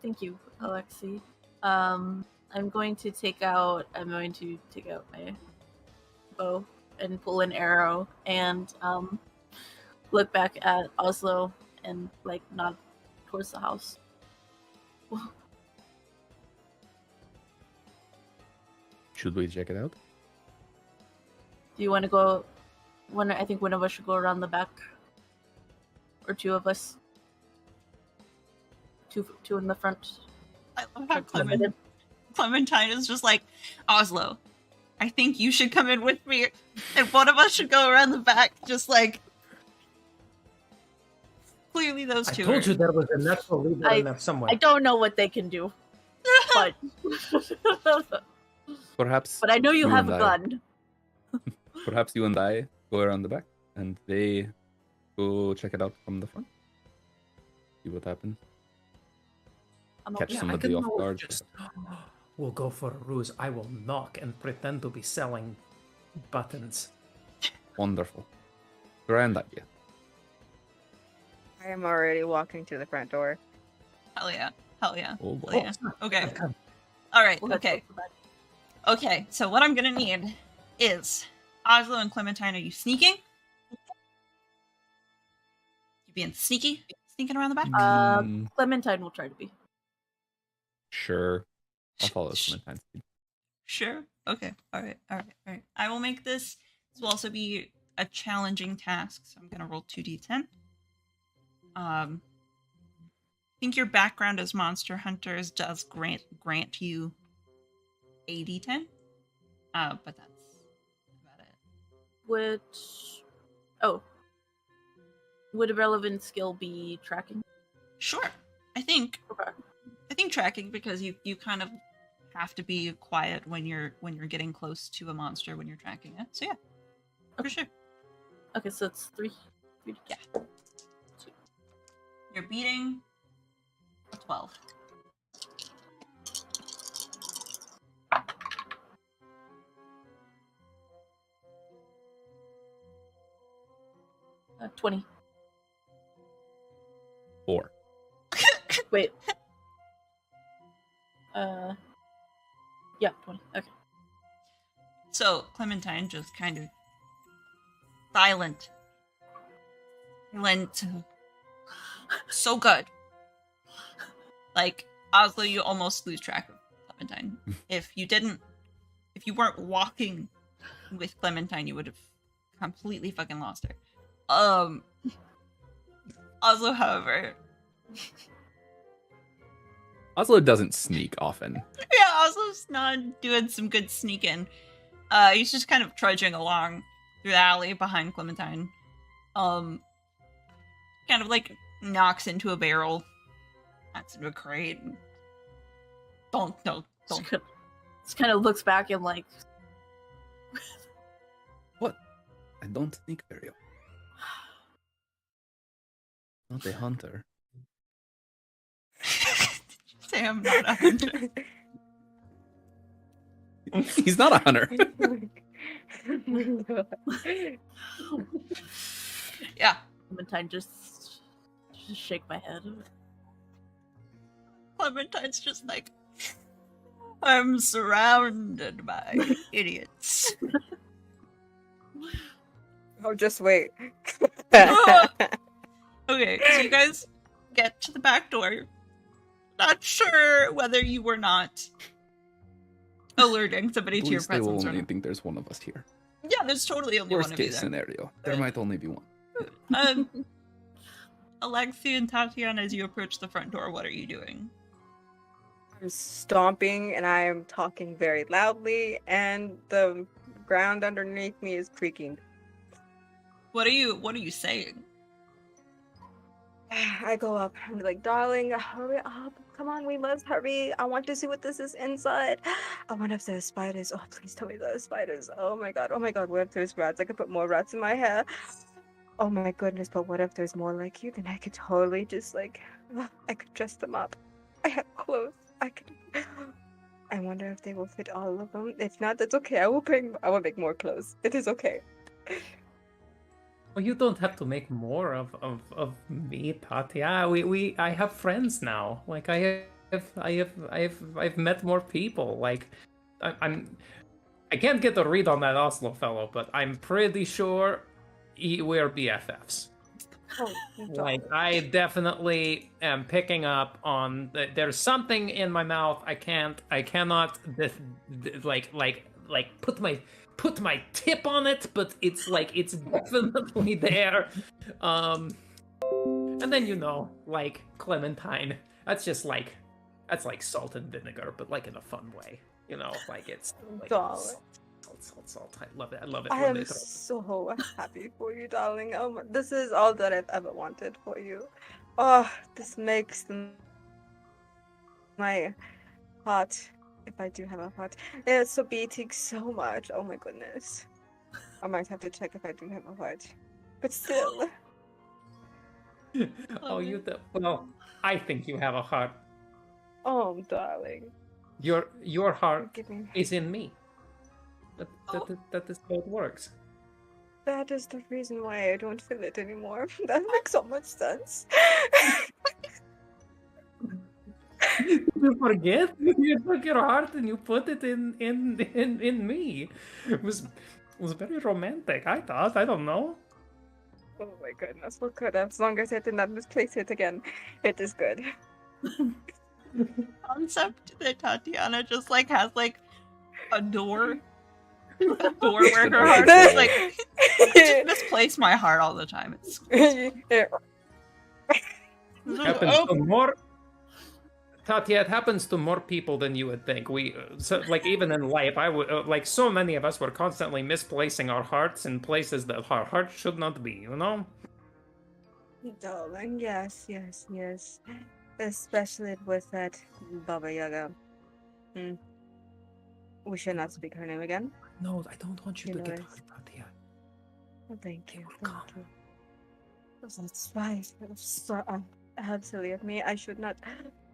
Thank you, Alexi. I'm going to take out my bow and pull an arrow and look back at Oslo and like nod towards the house. Should we check it out? Do you want to go? I think one of us should go around the back, or two of us. Two in the front. I love how Clementine is just like, Oslo, I think you should come in with me, and one of us should go around the back, just like. Clearly, those two. I told you there was a natural leader in there somewhere. I don't know what they can do, but Perhaps. But I know you have and a gun. Perhaps you and I go around the back, and they go check it out from the front. See what happens. Catch somebody off guard. We'll go for a ruse. I will knock and pretend to be selling buttons. Wonderful. Grand idea. I am already walking to the front door. Hell yeah. Hell yeah. Oh boy. Hell yeah. Okay. All right. We'll head Okay. towards the back. Okay. So what I'm gonna need is Oslo and Clementine. Are you sneaking? You being sneaky? Sneaking around the back? Clementine will try to be. Sure. I'll follow Clementine's lead. Sure. Okay. All right. All right. All right. I will make this. This will also be a challenging task, so I'm gonna roll 2d10. I think your background as Monster Hunters does grant you a d10. But that's about it. Would a relevant skill be tracking? Sure. I think Okay. tracking, because you kind of have to be quiet when you're getting close to a monster when you're tracking it. So yeah. For sure. Okay, so it's 3. Yeah. You're beating a 12. 20. 4. Wait. Yeah, 20. Okay. So Clementine just kind of silent. So good. Like, Oslo, you almost lose track of Clementine. If you weren't walking with Clementine, you would have completely fucking lost her. Oslo, however. Oslo doesn't sneak often. Yeah, Oslo's not doing some good sneaking. He's just kind of trudging along through the alley behind Clementine. Kind of like knocks into a barrel, knocks into a crate. And don't. Just kind of looks back and like, What? I don't sneak very well. Not a hunter. Say I'm not a hunter. He's not a hunter. Yeah. Clementine just shake my head. Clementine's just like, I'm surrounded by idiots. Oh, just wait. Okay, so you guys get to the back door. Not sure whether you were not alerting somebody At to your least they will presence or only not. think there's one of us here. Yeah, there's totally only Worst one of you case there. scenario. There might only be one. Alexi and Tatiana, as you approach the front door, what are you doing? I'm stomping and I am talking very loudly, and the ground underneath me is creaking. What are you saying? I go up. I'm like, darling, hurry up. Come on, we must hurry. I want to see what this is inside. I wonder if there's spiders. Oh, please tell me there's spiders. Oh my god. What if there's rats? I could put more rats in my hair. Oh my goodness, but what if there's more like you? Then I could totally just like, I could dress them up. I have clothes. I wonder if they will fit all of them. If not, that's okay. I will make more clothes. It is okay. Well, you don't have to make more of me, Tatia. I have friends now. Like I've met more people. Like I can't get a read on that Oslo fellow, but I'm pretty sure we're BFFs. Oh, Like I definitely am picking up on there's something in my mouth. I cannot put my tip on it, but it's like it's definitely there. And then like Clementine, that's like salt and vinegar, but like in a fun way. Like it's like darling. Salt. I love it. I love it. I am so happy for you, darling. This is all that I've ever wanted for you. Oh, this makes my heart, if I do have a heart, it's so beating so much. Oh my goodness. I might have to check if I do have a heart. But still. Oh, you do. Well, I think you have a heart. Oh, darling. Your heart Give me... is in me. That is how it works. That is the reason why I don't feel it anymore. That makes so much sense. You forget? You took your heart and you put it in me. It was very romantic. I thought. I don't know. Oh my goodness, we're good. As long as I did not misplace it again, it is good. Concept that Tatiana just like has like a door where her heart is like. I just misplace my heart all the time. It's Happens to more. Tatia, it happens to more people than you would think. Like even in life, I would like so many of us were constantly misplacing our hearts in places that our hearts should not be. You know. Darling, yes. Especially with that Baba Yaga. We should not speak her name again. No, I don't want you to get Anyways. hurt, Tatia. Oh, thank you. will come. Thank you. That's right. That's so absolutely of me. I should not.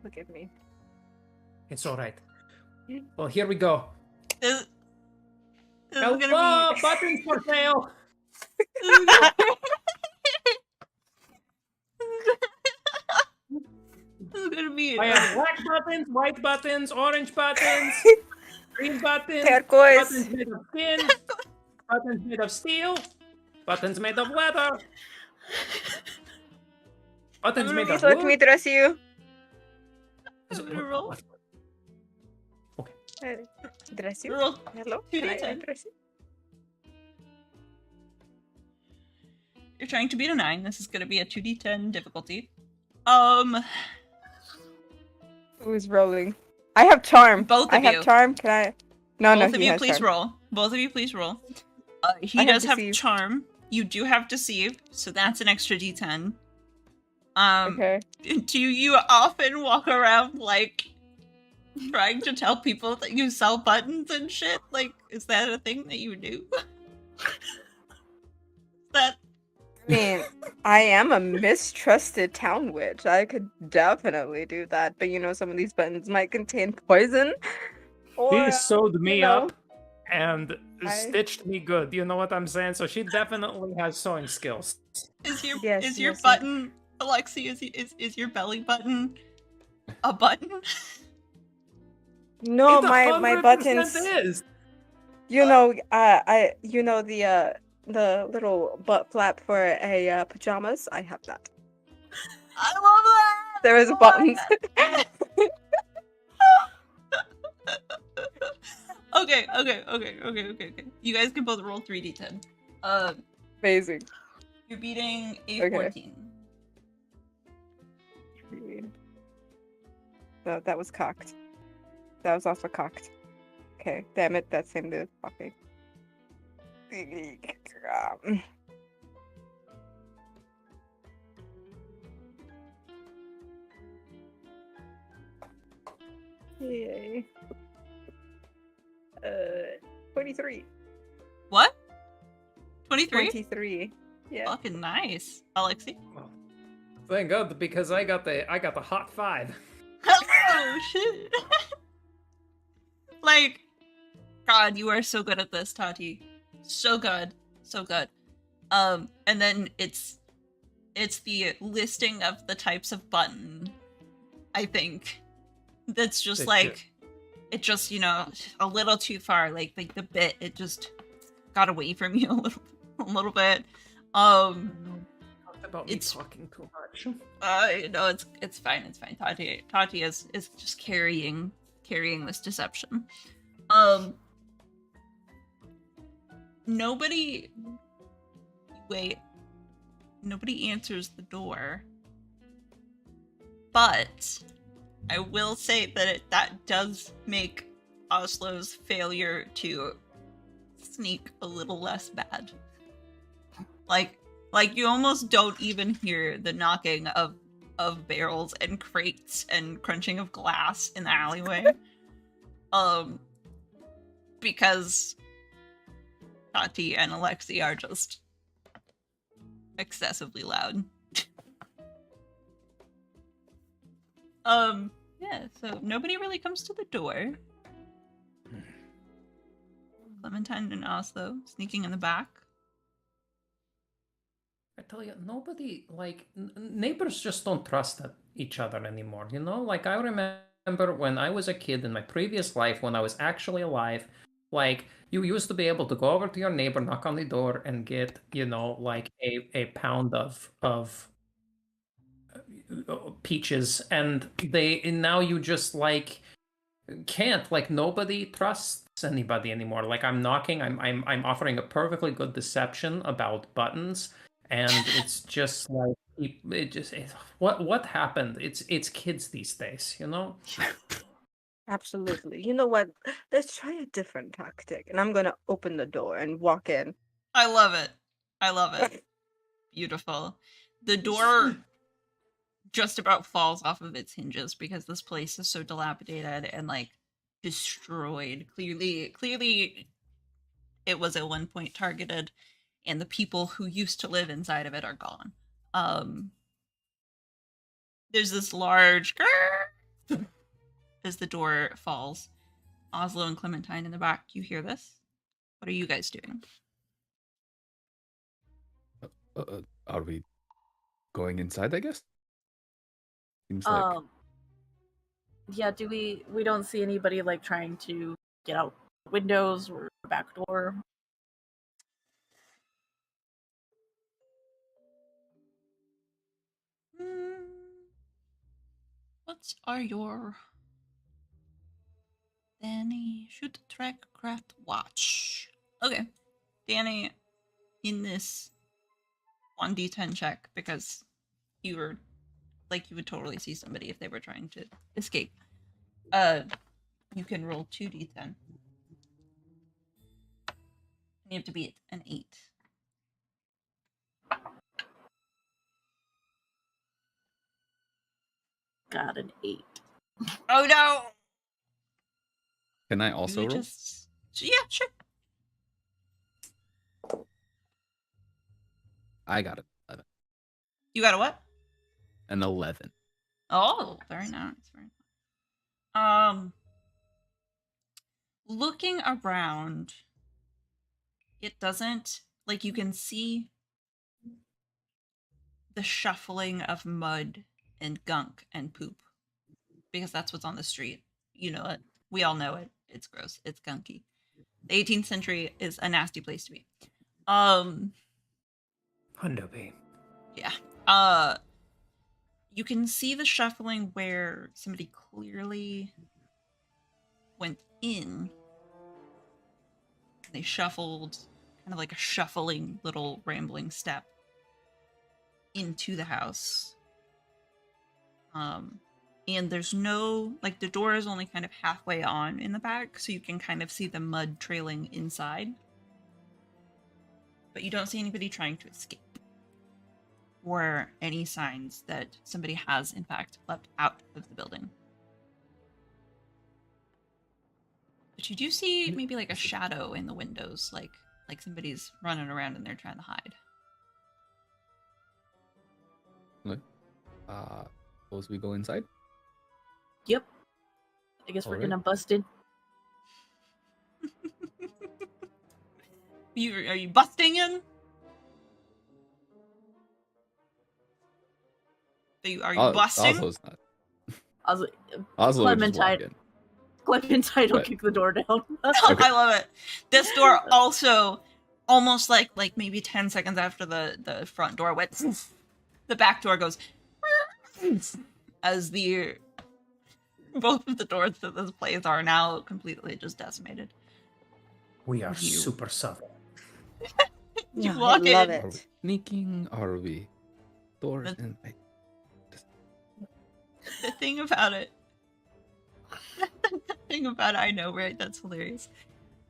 Forgive me. It's all right. Well, here we go. This is Hello, gonna be. buttons for sale. This is gonna be. I have black buttons, white buttons, orange buttons, green buttons, Turquoise. buttons made of skin, buttons made of steel, buttons made of leather, buttons made Please of let me wood. dress you. I'm gonna roll. Dress you? Roll Hello? Can I 2d10. dress you? You're trying to beat a 9. This is gonna be a 2d10 difficulty. Who's rolling? I have charm. Both I of have you. charm. Can I? No, Both no. of He you, has please charm. roll. Both of you, please roll. He I have does have deceive. charm. You do have deceive, so that's an extra d10. Okay. Do you often walk around like trying to tell people that you sell buttons and shit? Like, is that a thing that you do? That I mean, I am a mistrusted town witch. I could definitely do that, but you know, some of these buttons might contain poison. Or, She sewed me know, up and I- stitched me good. You know what I'm saying? So she definitely has sewing skills. is your Yes, is your yes, yes. button, Alexi? Is your belly button a button? No, It my 100% buttons. is. You know, the little butt flap for a pajamas. I have that. I love that. There is buttons. Okay. You guys can both roll 3d10. Amazing. You're beating a Okay. 14. No, that was cocked. That was also cocked. Okay, damn it, that seemed to fucking. Yay. 23. What? 23? 23. Yeah. Fucking nice, Alexi. Thank God, because I got the hot 5. Oh shit! Like, God, you are so good at this, Tati. So good, so good. And then it's the listing of the types of button. I think that's just It's like it just a little too far. Like the bit it just got away from you a little bit. Talked about me It's- talking too much. No, it's fine. It's fine. Tati is just carrying this deception. Nobody answers the door. But I will say that that does make Oslo's failure to sneak a little less bad. Like you almost don't even hear the knocking of barrels and crates and crunching of glass in the alleyway. Because Tati and Alexi are just excessively loud. Yeah, so nobody really comes to the door. Clementine and Oslo sneaking in the back. I tell you, nobody, like, neighbors just don't trust it. each other anymore. You know, like I remember when I was a kid in my previous life, when I was actually alive, like you used to be able to go over to your neighbor, knock on the door, and get, you know, like a pound of peaches, and now you just like can't, like nobody trusts anybody anymore. Like I'm knocking, I'm offering a perfectly good deception about buttons, and it's just like what happened? It's kids these days, you know. Absolutely. You know what? Let's try a different tactic. And I'm gonna open the door and walk in. I love it. I love it. Beautiful. The door just about falls off of its hinges because this place is so dilapidated and like destroyed. Clearly it was at one point targeted, and the people who used to live inside of it are gone. There's this large grrr as the door falls. Oslo and Clementine in the back, you hear this? What are you guys doing? Are we going inside, I guess? Seems like... Yeah, we don't see anybody like trying to get out windows or the back door. What are your Danny shoot track craft watch? Okay. Danny, in this 1d10 check, because you were like you would totally see somebody if they were trying to escape. You can roll 2d10. And you have to beat an 8. Got an 8. Oh no! Can I also roll? Yeah, sure. I got it. 11. You got a what? An 11. Oh, very nice. Very nice. Looking around, it doesn't, like, you can see the shuffling of mud and gunk and poop, because that's what's on the street. You know it. We all know it. It's gross. It's gunky. The 18th century is a nasty place to be. Hundobi. Yeah. You can see the shuffling where somebody clearly went in. They shuffled, kind of like a shuffling little rambling step into the house. And there's no, like, the door is only kind of halfway on in the back, so you can kind of see the mud trailing inside. But you don't see anybody trying to escape. Or any signs that somebody has, in fact, leapt out of the building. But you do see maybe like a shadow in the windows, like somebody's running around and they're trying to hide. Okay. Suppose we go inside? Yep. I guess we're gonna bust in. Are you busting in? Are you busting? Oslo's not. Oslo Oslo would just walk in. Clementine will kick the door down. Okay. I love it. This door also, almost like maybe 10 seconds after the front door went, the back door goes as both of the doors to this place are now completely just decimated. We are super subtle. You walk in. I love Are we it. sneaking? Are we doors in? The thing about it, I know, right? That's hilarious.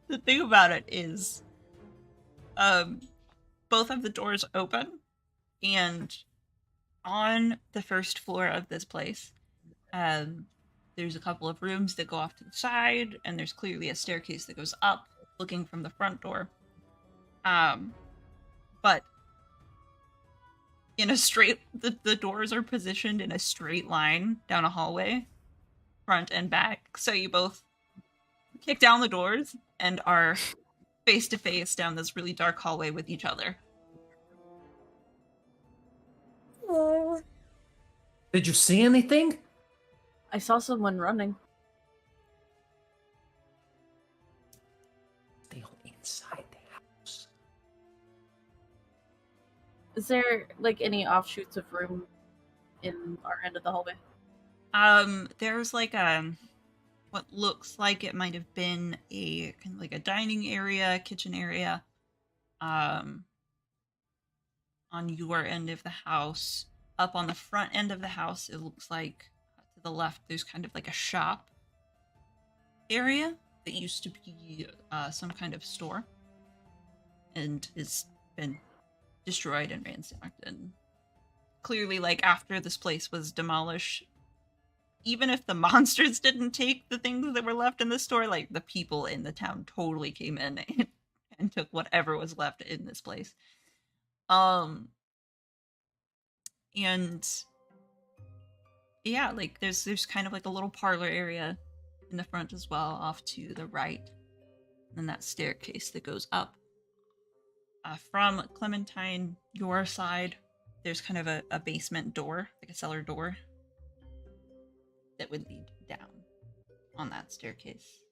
The thing about it is, both of the doors open, and on the first floor of this place, there's a couple of rooms that go off to the side, and there's clearly a staircase that goes up, looking from the front door. But in a straight, the doors are positioned in a straight line down a hallway, front and back. So you both kick down the doors and are face to face down this really dark hallway with each other. Oh. Did you see anything? I saw someone running. Still inside the house. Is there like any offshoots of room in our end of the hallway? There's like what looks like it might have been a kind of like a dining area, kitchen area, on your end of the house. Up on the front end of the house, it looks like to the left, there's kind of like a shop area that used to be some kind of store, and has been destroyed and ransacked. And clearly, like after this place was demolished, even if the monsters didn't take the things that were left in the store, like the people in the town totally came in and took whatever was left in this place. And yeah, like there's kind of like a little parlor area in the front as well, off to the right, and that staircase that goes up. From Clementine, your side, there's kind of a basement door, like a cellar door, that would lead down on that staircase.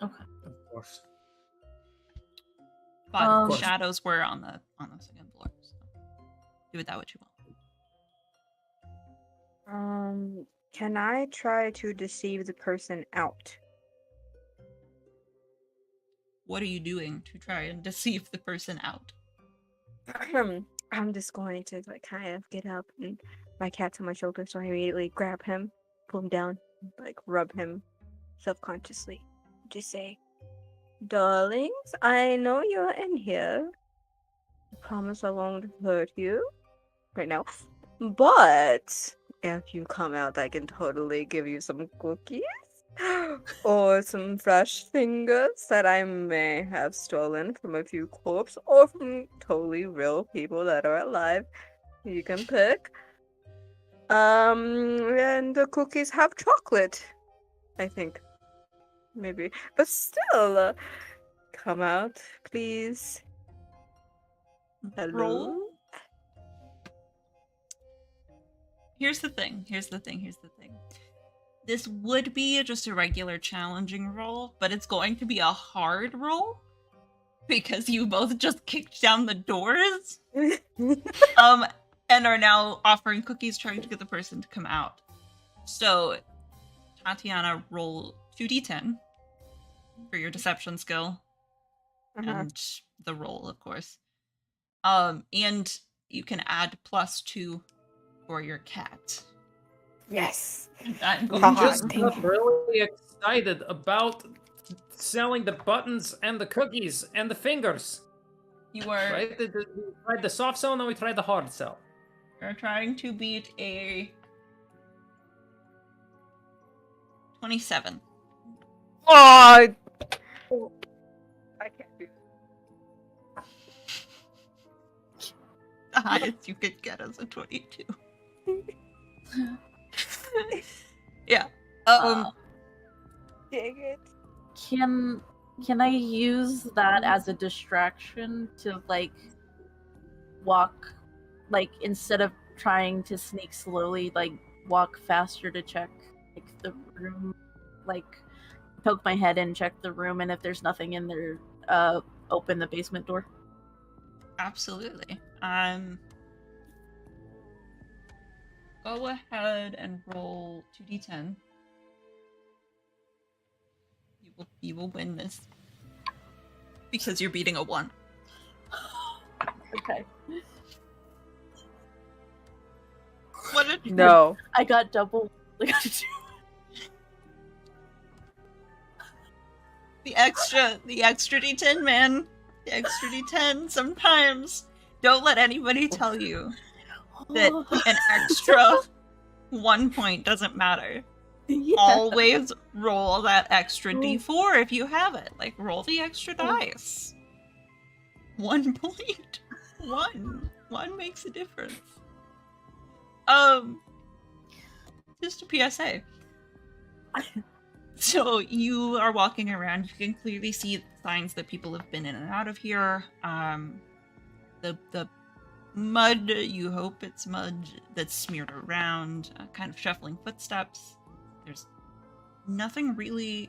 Okay. Of course. But Of shadows were on the second floor, so do with that what you want. Can I try to deceive the person out? What are you doing to try and deceive the person out? I'm just going to like kind of get up, and my cat's on my shoulder, so I immediately grab him, pull him down, like rub him self-consciously. Just say, "Darlings, I know you're in here. I promise I won't hurt you right now. But if you come out, I can totally give you some cookies or some fresh fingers that I may have stolen from a few corpses or from totally real people that are alive. You can pick. And the cookies have chocolate, I think. Maybe. But still, come out, please. Hello? Roll. Here's the thing. This would be just a regular challenging roll, but it's going to be a hard roll because you both just kicked down the doors. And are now offering cookies, trying to get the person to come out. So, Tatiana, roll 2d10 for your deception skill, and the roll, of course. And you can add +2 for your cat. Yes. I'm We going just to got really excited about selling the buttons and the cookies and the fingers. You are Right? We tried the soft sell, and then we tried the hard sell. you're trying to beat a 27. Oh, I can't do The highest you could get is a 22. Yeah. Dang it. Can I use that as a distraction to like walk, like instead of trying to sneak slowly, like walk faster to check like the room, like poke my head in, check the room, and if there's nothing in there, open the basement door? Absolutely. Go ahead and roll 2d10. You will win this because you're beating a 1. Okay. What did you No. I got double. I got 2. The extra d10, man. The extra d10 sometimes. Don't let anybody tell you that an extra 1 point doesn't matter. Yeah. Always roll that extra d4 if you have it. Like, roll the extra dice. 1 point. One makes a difference. Just a PSA. So you are walking around. You can clearly see signs that people have been in and out of here. The mud. You hope it's mud that's smeared around, kind of shuffling footsteps. There's nothing really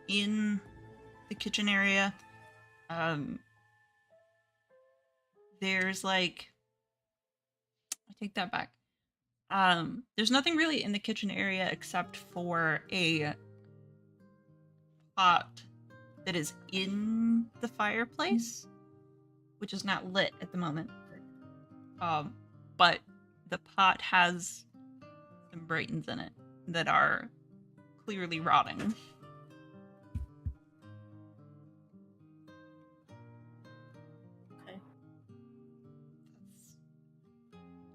in the kitchen area. There's like, I take that back. There's nothing really in the kitchen area except for a pot that is in the fireplace, which is not lit at the moment. But the pot has some brains in it that are clearly rotting. Okay.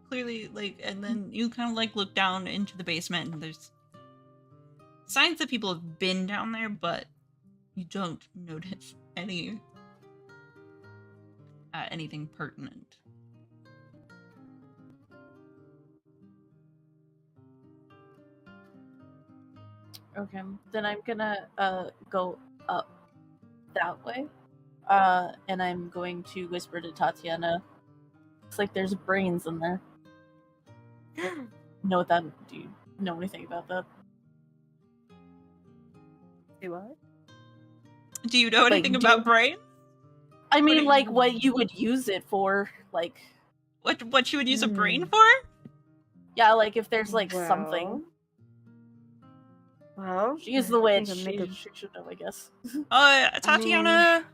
Clearly, like, and then you kind of like look down into the basement and there's signs that people have been down there, but you don't notice anything pertinent. Okay, then I'm gonna go up that way. And I'm going to whisper to Tatiana. Looks like there's brains in there. Know what that? Do you know anything about that? Do what? Do you know anything about brains? I mean, do like you- what you would use it for, like What you would use a brain for? yeah, like if there's like something. Well, She is the I witch. think I'll make She should know, I guess. Tatiana.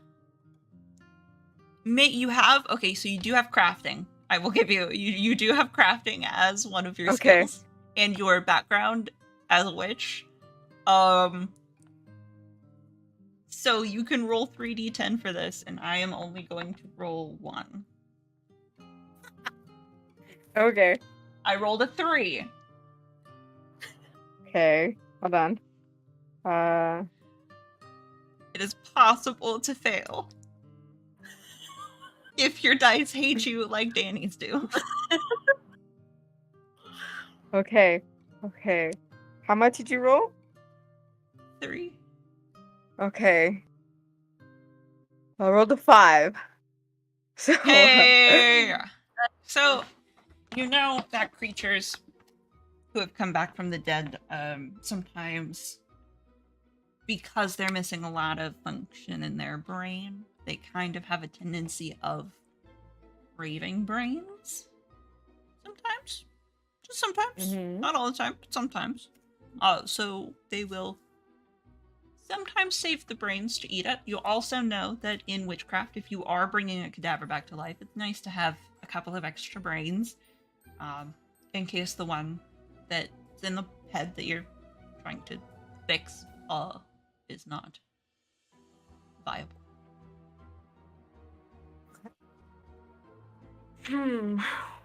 You have okay, so you do have crafting. I will give you do have crafting as one of your Okay. skills and your background as a witch. So you can roll 3d10 for this, and I am only going to roll 1. Okay. I rolled a 3. Okay. Hold on. It is possible to fail. If your dice hate you like Danny's do. Okay. Okay. How much did you roll? 3. Okay. I rolled a 5. So. Hey! So, you know that creatures who have come back from the dead, sometimes, because they're missing a lot of function in their brain, they kind of have a tendency of craving brains. Sometimes. Just sometimes. Mhm. Not all the time, but sometimes. So they will sometimes save the brains to eat it. You also know that in witchcraft, if you are bringing a cadaver back to life, it's nice to have a couple of extra brains, in case the one that's in the head that you're trying to fix is not viable.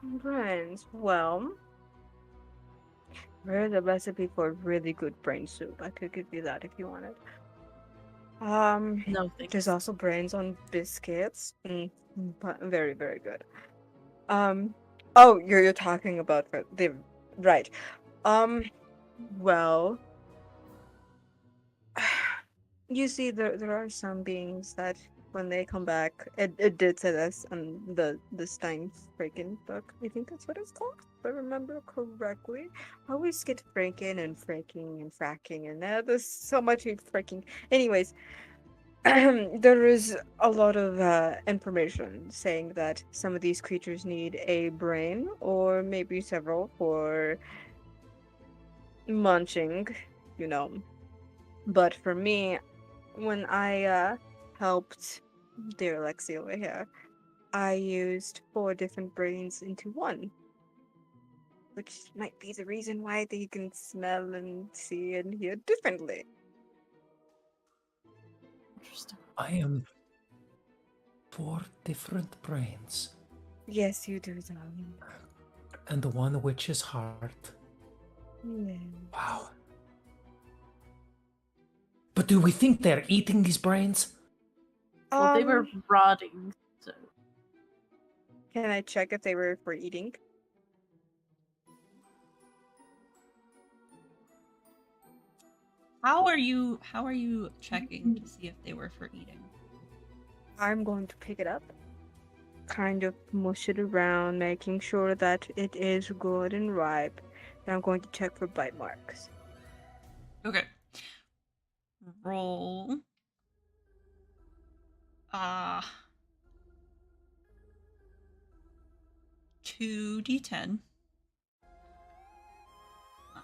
Brains. Well, where's the recipe for really good brain soup? I could give you that if you wanted. No, thanks. There's also brains on biscuits. But very, very good. Oh, you're talking about the right. Well, you see, there are some beings that when they come back, it did say this on the Stein freaking book. I think that's what it's called, if I remember correctly. I always get freaking and freaking and fracking, and there's so much freaking. Anyways, there is a lot of information saying that some of these creatures need a brain, or maybe several, for munching, you know. But for me, when I helped dear Lexi over here, I used 4 different brains into one. Which might be the reason why they can smell and see and hear differently. Interesting. I am 4 different brains, Yes, you do, darling. and the one witch's heart. Yes. Wow. But do we think they're eating these brains? Well, they were rotting, so Can I check if they were for eating? How are you checking to see if they were for eating? I'm going to pick it up kind of mush it around, making sure that it is good and ripe. And I'm going to check for bite marks. Okay. Roll. 2d10.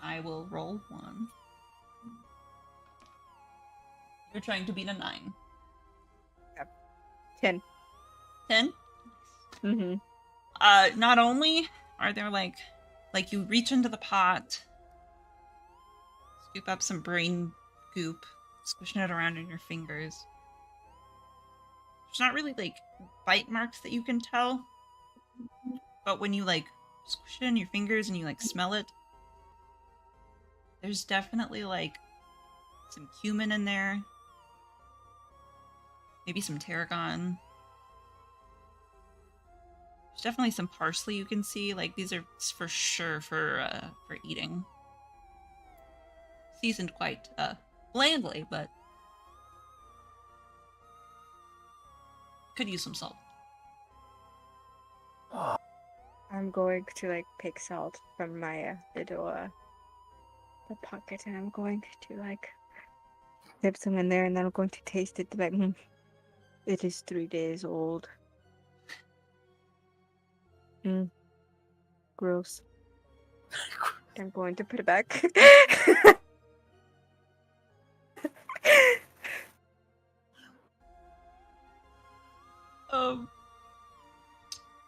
I will roll 1. You're trying to beat a 9. 10. 10? Mm-hmm. Not only are there like you reach into the pot, scoop up some brain goop, squishing it around in your fingers. There's not really like bite marks that you can tell, but when you like squish it in your fingers and you like smell it, there's definitely like some cumin in there, maybe some tarragon. There's definitely some parsley you can see. Like these are for sure for eating. Seasoned quite blandly, but could use some salt. I'm going to like pick salt from my little the pocket, and I'm going to like dip some in there, and then I'm going to taste it. Like, it is 3 days old. Gross. I'm going to put it back.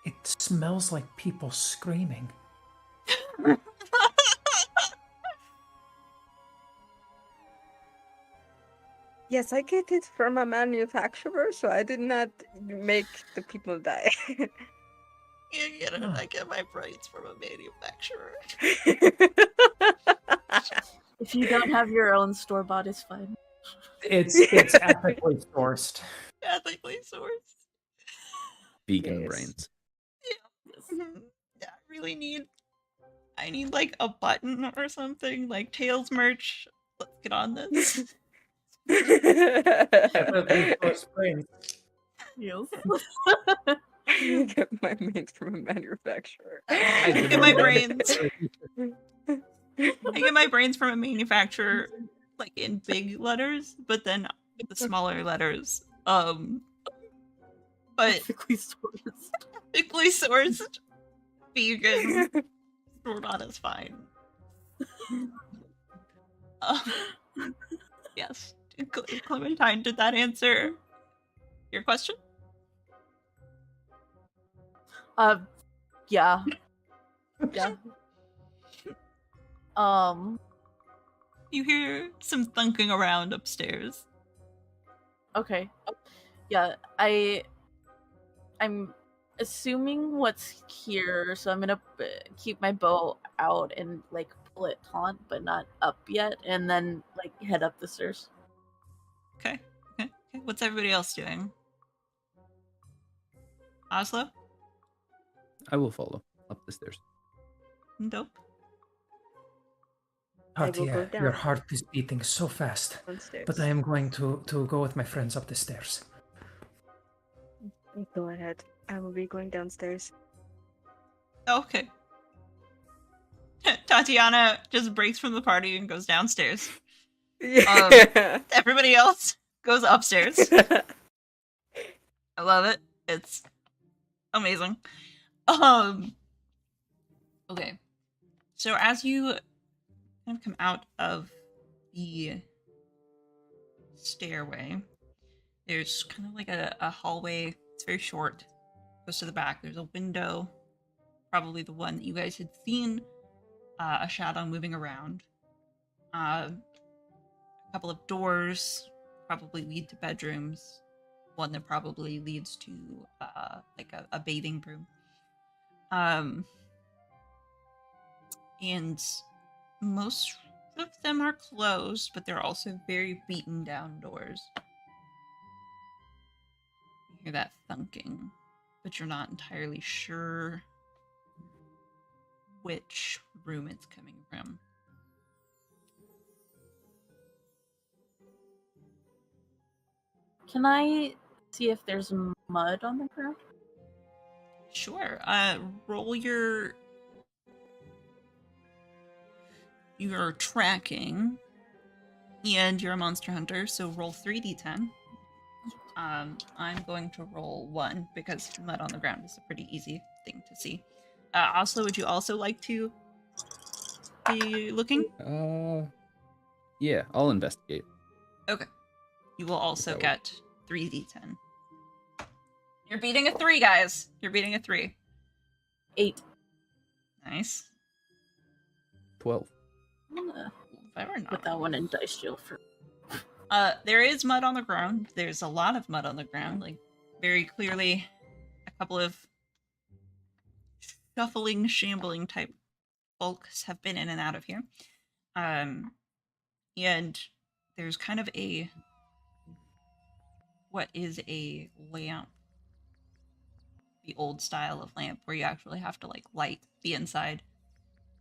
It smells like people screaming. Yes, I get it from a manufacturer, so I did not make the people die. I get my brains from a manufacturer. If you don't have your own store bought, it's fine. It's ethically sourced. Ethically sourced. Vegan Yes. brains. Yeah, I need like a button or something, like Tails merch. Let's get on this. Ethically sourced brains. Yes. I get my brains from a manufacturer. I get my brains. I get my brains from a manufacturer, like in big letters, but then the smaller letters. But Ethically sourced. ethically sourced, vegan, stored on is fine. Yes, Clementine, did that answer your question? Yeah. Yeah. You hear some thunking around upstairs. Okay. Yeah, I'm assuming what's here, so I'm gonna keep my bow out and like pull it taut, but not up yet, and then like head up the stairs. Okay. What's everybody else doing? Oslo? I will follow up the stairs. Dope. I will go Tatia, down. your heart is beating so fast. Downstairs. But I am going to go with my friends up the stairs. Go ahead. I will be going downstairs. Okay. Tatiana just breaks from the party and goes downstairs. Everybody else goes upstairs. I love it. It's amazing. Okay. So as you kind of come out of the stairway, there's kind of like a hallway. It's very short. Goes to the back. There's a window, probably the one that you guys had seen. A shadow moving around. A couple of doors probably lead to bedrooms. One that probably leads to like a bathing room. And most of them are closed, but they're also very beaten down doors. You hear that thunking, but you're not entirely sure which room it's coming from. Can I see if there's mud on the ground? Sure. Roll your tracking, and you're a monster hunter, so roll 3d10. I'm going to roll 1 because mud on the ground is a pretty easy thing to see. Oslo, would you also like to be looking? Yeah, I'll investigate. Okay. You will also That get 3d10. You're beating a 3, guys. You're beating a 3. 8. Nice. 12. I'm gonna Very nice. put that one in dice jail for. There is mud on the ground. There's a lot of mud on the ground. Like, very clearly, a couple of shuffling, shambling type folks have been in and out of here. And there's kind of what is a lamp, the old style of lamp where you actually have to like light the inside,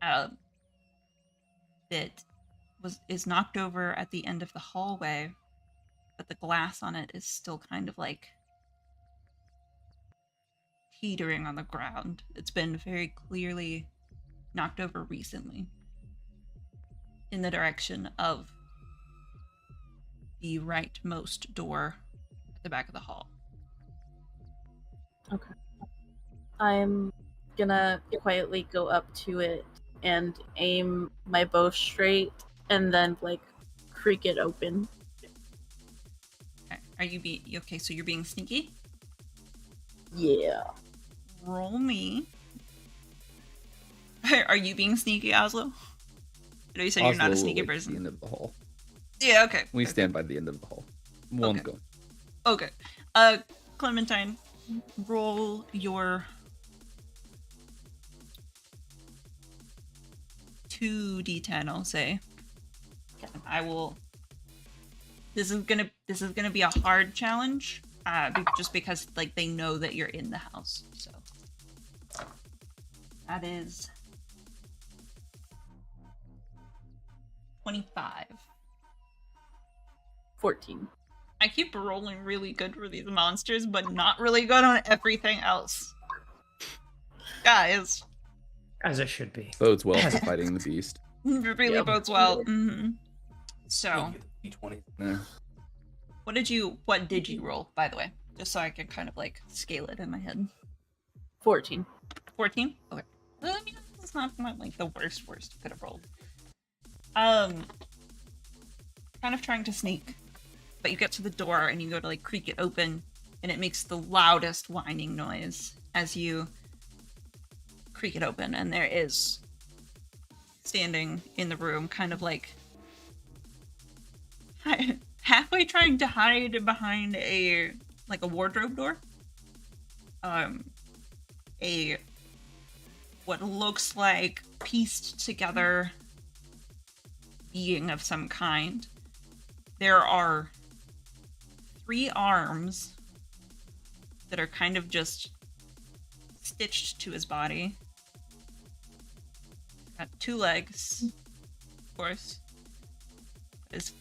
that is knocked over at the end of the hallway, but the glass on it is still kind of like teetering on the ground. It's been very clearly knocked over recently in the direction of the rightmost door at the back of the hall. Okay. I'm gonna quietly go up to it and aim my bow straight and then like creak it open. Okay. Okay, so you're being sneaky? Yeah. Roll me. Are you being sneaky, Oslo? I know you said you're not a Oslo will sneaky wait at person. the end of the hall. Yeah, okay. We stand by the end of the hall. Won't Okay. go. Okay. Clementine, roll your 2d10, I'll say. I will. This is gonna be a hard challenge, just because like they know that you're in the house. So that is 25. 14. I keep rolling really good for these monsters, but not really good on everything else. Guys, As it should be. Bodes well for fighting the beast. it really Yep. bodes well. So, Yeah. what did you roll, by the way? Just so I can kind of like scale it in my head. 14. 14? Okay. Well, I mean, it's not like the worst you could have rolled. Kind of trying to sneak, but you get to the door and you go to like creak it open, and it makes the loudest whining noise as you creak it open, and there is standing in the room, kind of like halfway trying to hide behind a wardrobe door. A what looks like pieced together being of some kind. There are 3 arms that are kind of just stitched to his body. Got 2 legs, of course. His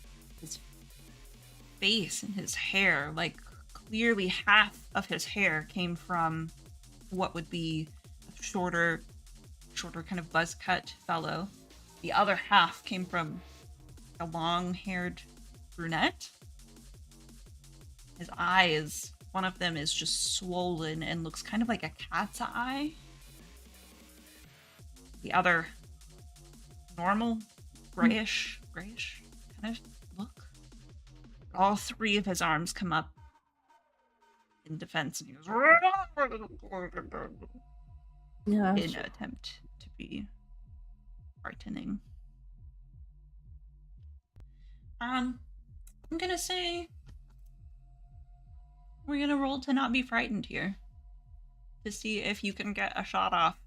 face and his hair, like clearly half of his hair came from what would be a shorter kind of buzz cut fellow. The other half came from a long-haired brunette. His eyes, one of them is just swollen and looks kind of like a cat's eye. The other, normal, grayish kind of look. All 3 of his arms come up in defense, and he goes Yeah. in an attempt to be frightening. I'm gonna say we're gonna roll to not be frightened here, to see if you can get a shot off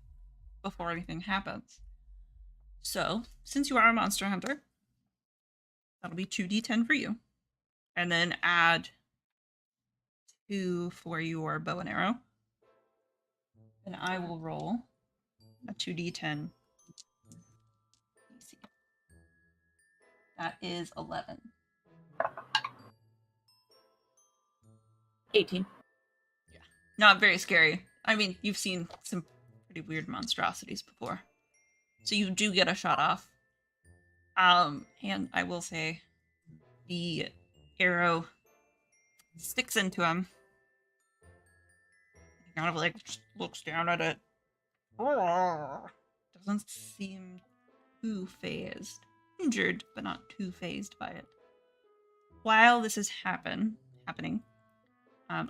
before anything happens. So, since you are a monster hunter, that'll be 2d10 for you. And then add 2 for your bow and arrow. And I will roll a 2d10. Let me see. That is 11. 18. Not very scary. I mean, you've seen some pretty weird monstrosities before. So you do get a shot off. And I will say the arrow sticks into him. He kind of like just looks down at it. Doesn't seem too phased. Injured, but not too phased by it. While this is happening,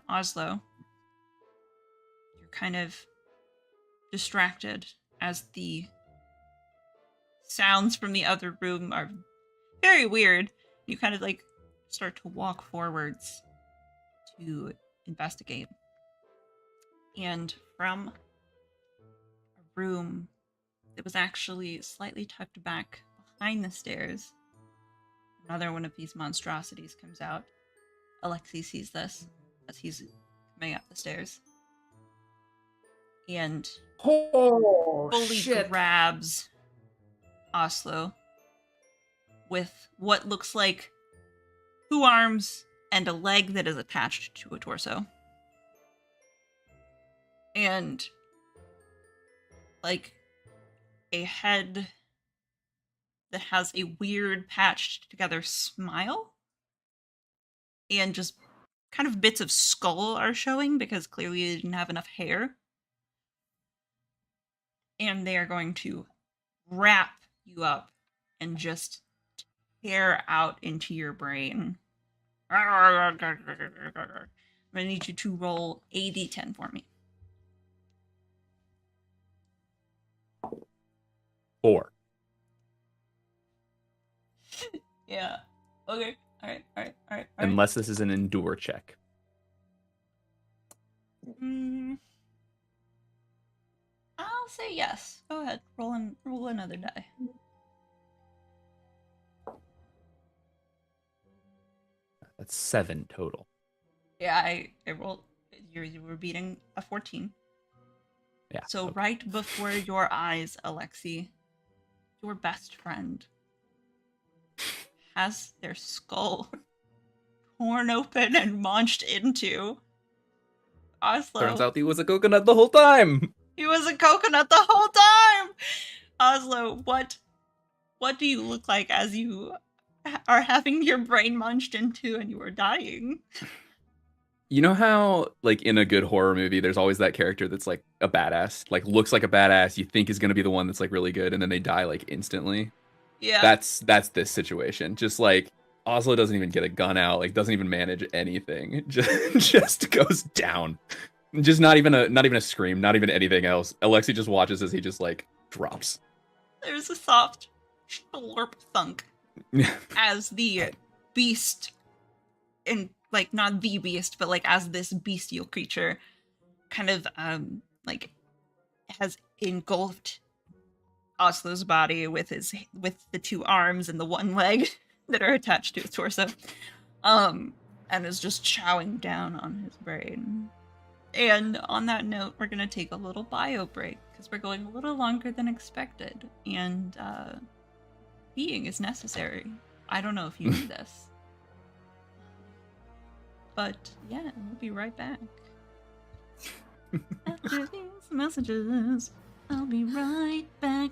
Oslo, you're kind of distracted as the sounds from the other room are very weird. You kind of like start to walk forwards to investigate. And from a room that was actually slightly tucked back behind the stairs, another one of these monstrosities comes out. Alexei sees this as he's coming up the stairs. And fully grabs Oslo with what looks like 2 arms and a leg that is attached to a torso. And like a head that has a weird patched together smile. And just kind of bits of skull are showing because clearly they didn't have enough hair. And they are going to wrap you up and just tear out into your brain. I'm gonna need you to roll a d10 for me. 4. Yeah. Okay. All right. Unless this is an endure check. I'll say yes. Go ahead. Roll another die. That's 7 total. Yeah, I rolled. You were beating a 14. Yeah. So okay. right before your eyes, Alexei, your best friend has their skull torn open and launched into Oslo. Turns out he was a coconut the whole time. He was a coconut the whole time. Oslo, what do you look like as you are having your brain munched into and you are dying? You know how, like, in a good horror movie, there's always that character that's, like, a badass? Like, looks like a badass, you think is gonna be the one that's, like, really good, and then they die, like, instantly? Yeah. That's this situation. Just, like, Oslo doesn't even get a gun out, like, doesn't even manage anything. Just goes down. Just not even a scream, not even anything else. Alexei just watches as he just, like, drops. There's a soft slurp thunk as the beast, and like not the beast, but like as this bestial creature kind of like has engulfed Oslo's body with the 2 arms and the 1 leg that are attached to his torso, and is just chowing down on his brain. And on that note, we're gonna take a little bio break because we're going a little longer than expected, and peeing is necessary. I don't know if you knew this. But yeah, we'll be right back. After these messages, I'll be right back.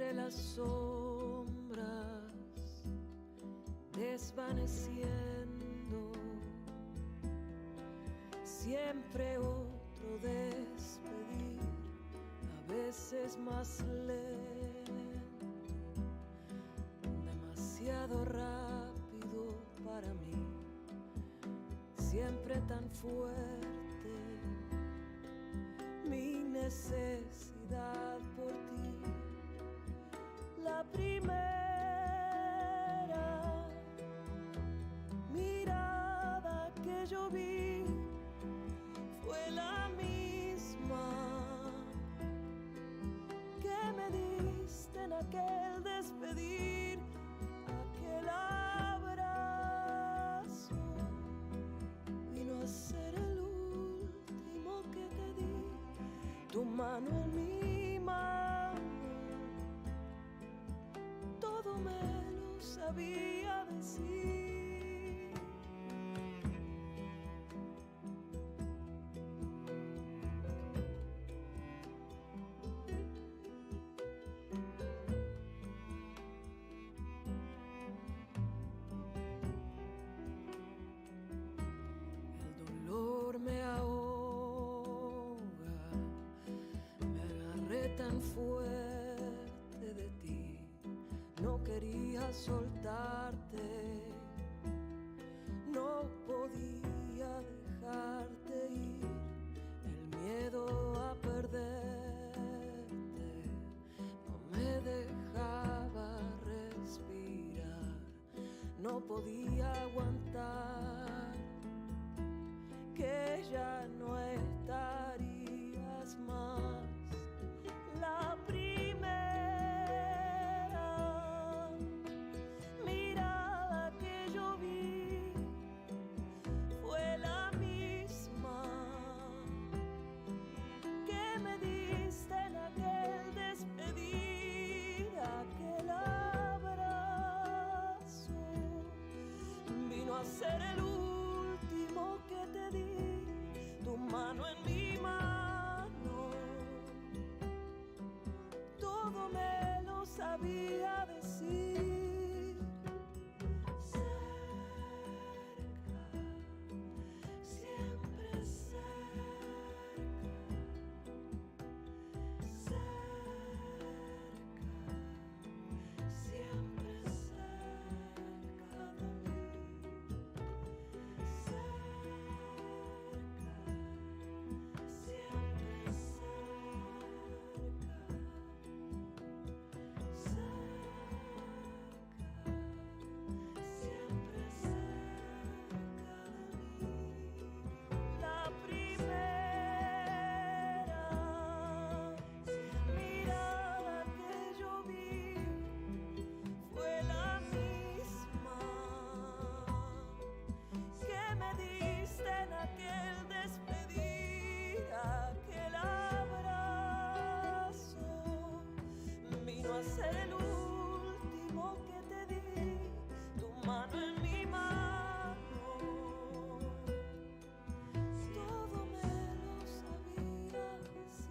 entre las sombras, desvaneciendo, siempre otro despedir, a veces más lento, demasiado rápido para mí, siempre tan fuerte mi necesidad por ti. La primera mirada que yo vi fue la misma que me diste en aquel despedir, aquel abrazo vino a ser el último que te di, tu mano en mi mano, todo me lo sabía decir. El dolor me ahoga, me agarré tan fuerte de ti, no quería soltarte, no podía dejarte ir, el miedo a perderte no me dejaba respirar, no podía aguantar que ya no estarías más. La primera mirada que yo vi fue la misma que me diste en aquel despedir, aquel abrazo vino a ser el último que te di, tu mano en mi mano, todo me lo sabía decir. Cerca, siempre cerca, cerca, siempre cerca de mí. Cerca, siempre cerca, siempre cerca de mí. La primera mirada que yo vi fue la misma que me diste en aquel despedir, aquel abrazo vino a ser el último que te di, tu mano en mi mano, todo me lo sabía decir.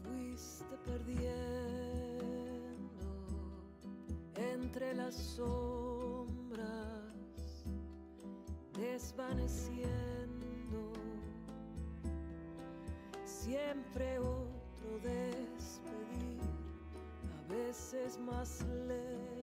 Fuiste perdiendo entre las sombras, desvaneciendo, siempre otro despedir, a veces más lejos.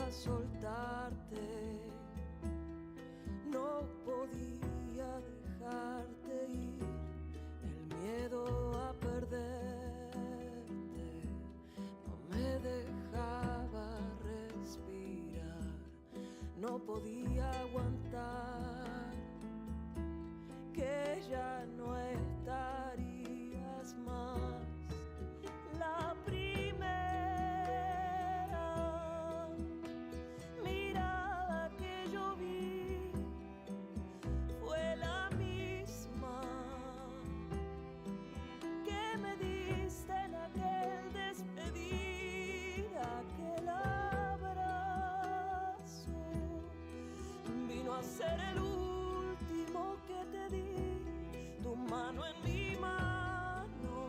quería soltarte, no podía dejarte ir, el miedo a perderte no me dejaba respirar, no podía aguantar que ya no estarías más. La primera mirada que yo vi fue la misma que me diste en aquel despedir, aquel abrazo vino a ser el último que te di, tu mano en mi mano,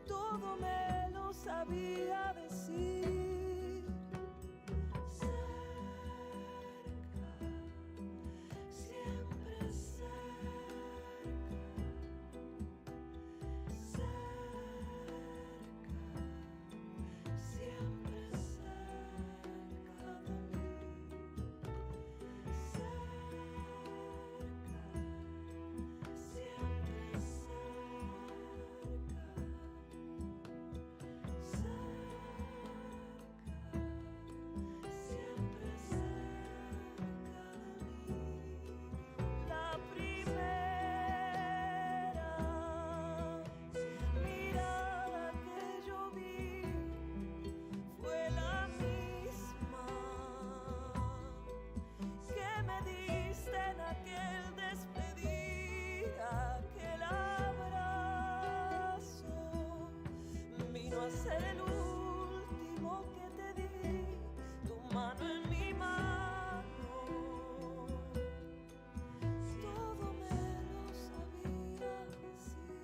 todo me lo sabía decir. Cerca, siempre cerca, cerca, siempre cerca de mí. Cerca, siempre cerca, siempre cerca de mí. La primera mirada que yo vi fue la misma que me diste en aquel despedir, aquel abrazo vino a ser el último que te di, tu mano en mi mano, todo me lo sabía decir.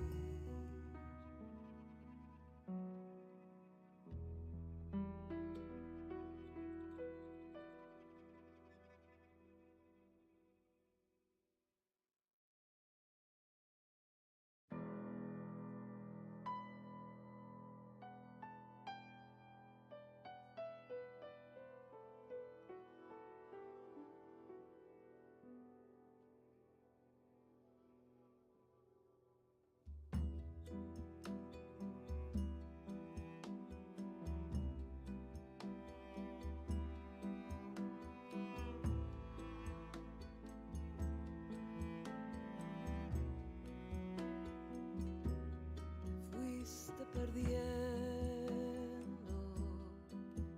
Fuiste perdiendo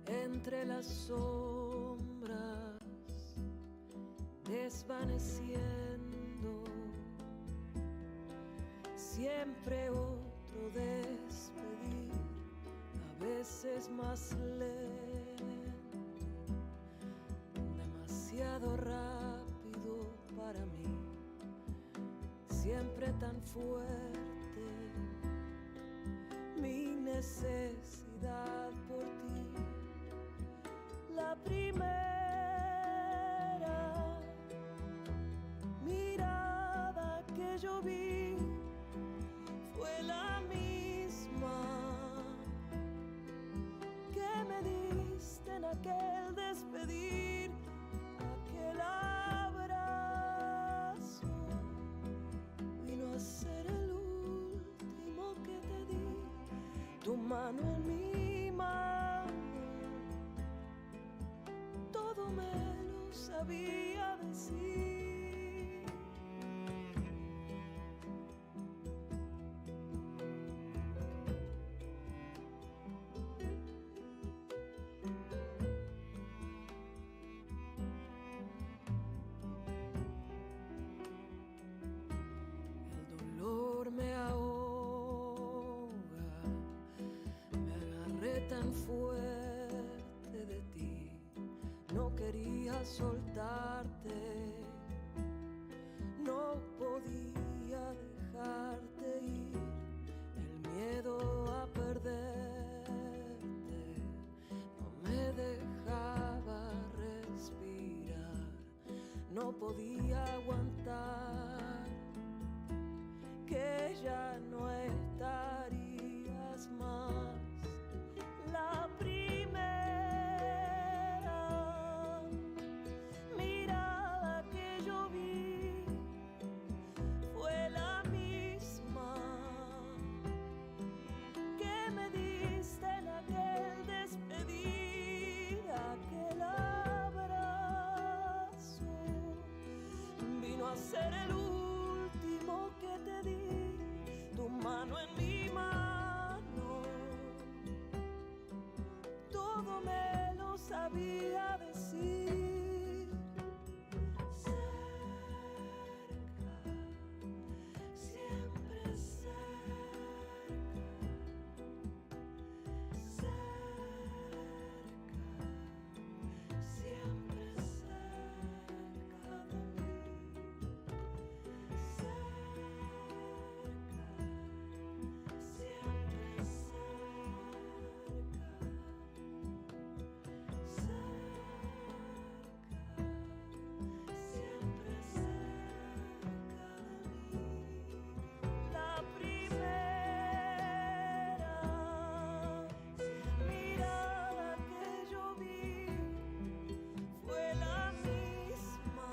entre las sombras, desvaneciendo, siempre otro despedir, a veces más lento, demasiado rápido para mí, siempre tan fuerte mi necesidad por ti. La primera mirada que yo vi fue la misma que me diste en aquel despedir, aquel abrazo vino a ser el último que te di, tu mano en mi mano, todo me lo sabía decir. El dolor me ahoga, me agarré tan fuerte de ti, no quería soltarte, no podía dejarte ir, el miedo a perderte no me dejaba respirar, no podía aguantar que ya no estarías más. La primera sabía decir. Cerca, siempre cerca, siempre cerca de mí. Siempre la primera mirada que yo vi fue la misma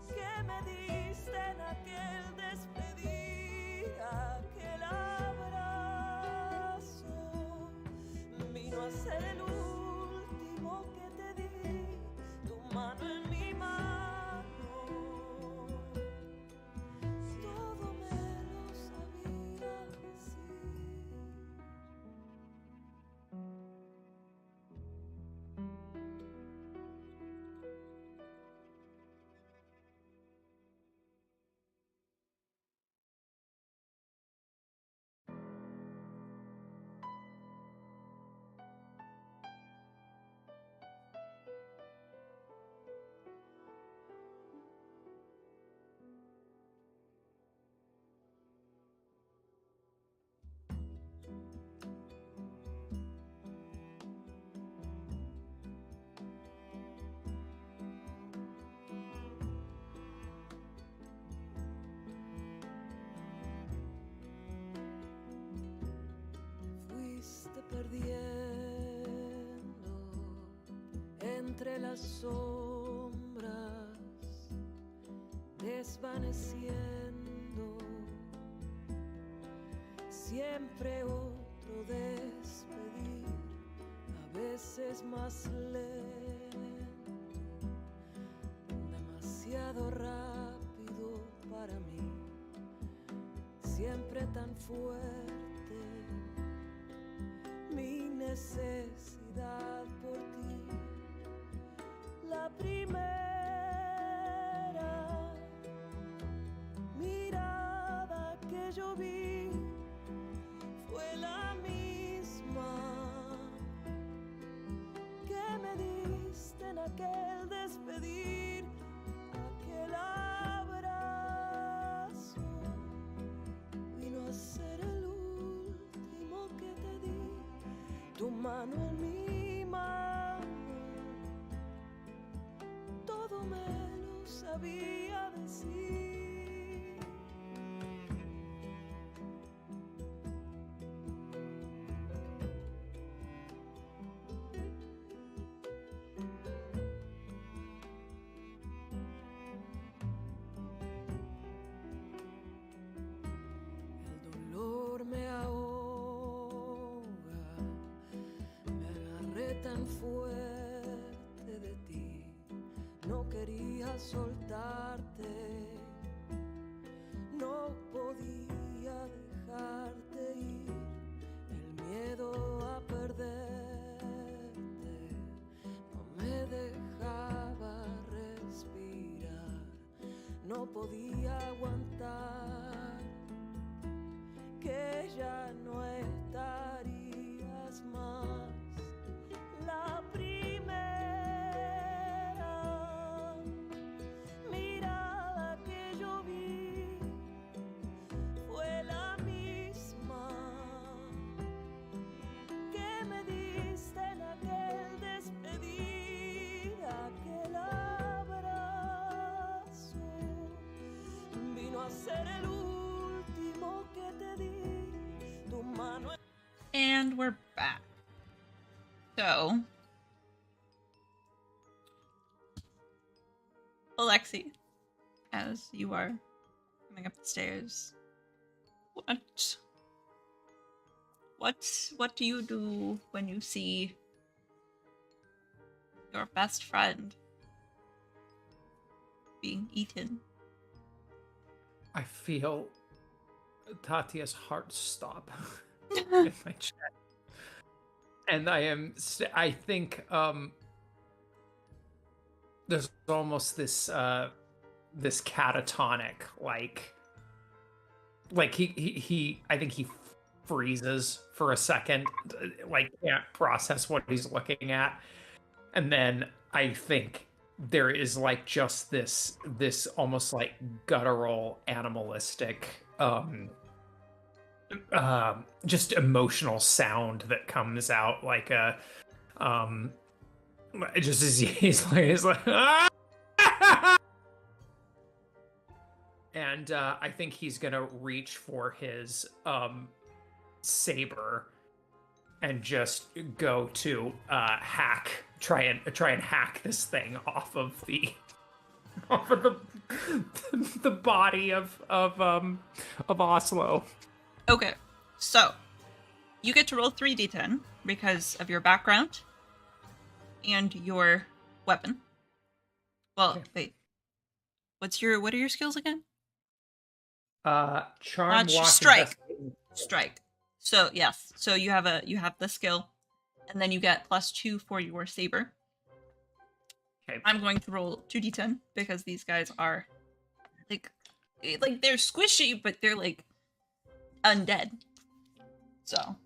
que me diste en aquel despedir, aquel abrazo vino a ser el último que te di, tu mano en mi mano, todo me lo sabía decir. Fuiste perdiendo entre las sombras, desvaneciendo, siempre otro despedir, a veces más lento, demasiado rápido para mí, siempre tan fuerte mi necesidad por ti. La primera mirada que yo vi fue la misma que me diste en aquel despedir, aquel abrazo vino a ser el último que te di, tu mano en mi mano, todo me lo sabía decir. El dolor me ahoga, me agarré tan fuerte de ti, no quería soltarte, no podía dejarte ir, el miedo a perderte no me dejaba respirar, no podía aguantar que ya no estarías más. La primera mirada que yo vi fue la misma que me diste en aquel despedir, aquel abrazo vino a ser el último que te di, tu mano. And we're back. So, Alexi, as you are coming up the stairs, what do you do when you see your best friend being eaten? I feel Tatia's heart stop in my chest. and I think there's almost this this catatonic like he I think he freezes for a second, like can't process what he's looking at, and then I think there is like just this almost like guttural animalistic just emotional sound that comes out like a just as he's like "Ah!" and I think he's gonna reach for his saber and just go to try and hack this thing off of the the body of Oslo. Okay, so you get to roll 3d10 because of your background and your weapon. Well, Okay. wait. What are your skills again? Charm, walk, strike. investigate. Strike. So yes, so you have the skill, and then you get +2 for your saber. Okay. I'm going to roll 2d10 because these guys are like they're squishy, but they're like undead. So.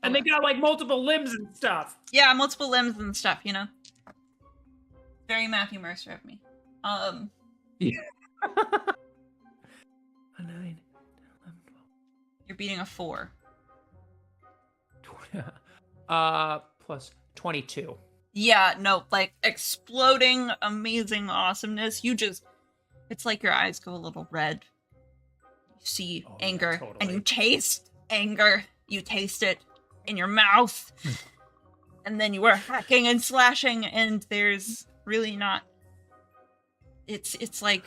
And they got like multiple limbs and stuff. Yeah, multiple limbs and stuff, you know. Very Matthew Mercer of me. Yeah. A 9, 11, 12. You're beating a 4. Plus 22. Yeah, no, like exploding amazing awesomeness. It's like your eyes go a little red. You see anger, totally. and you taste anger. You taste it in your mouth. And then you are hacking and slashing, and there's really not... It's like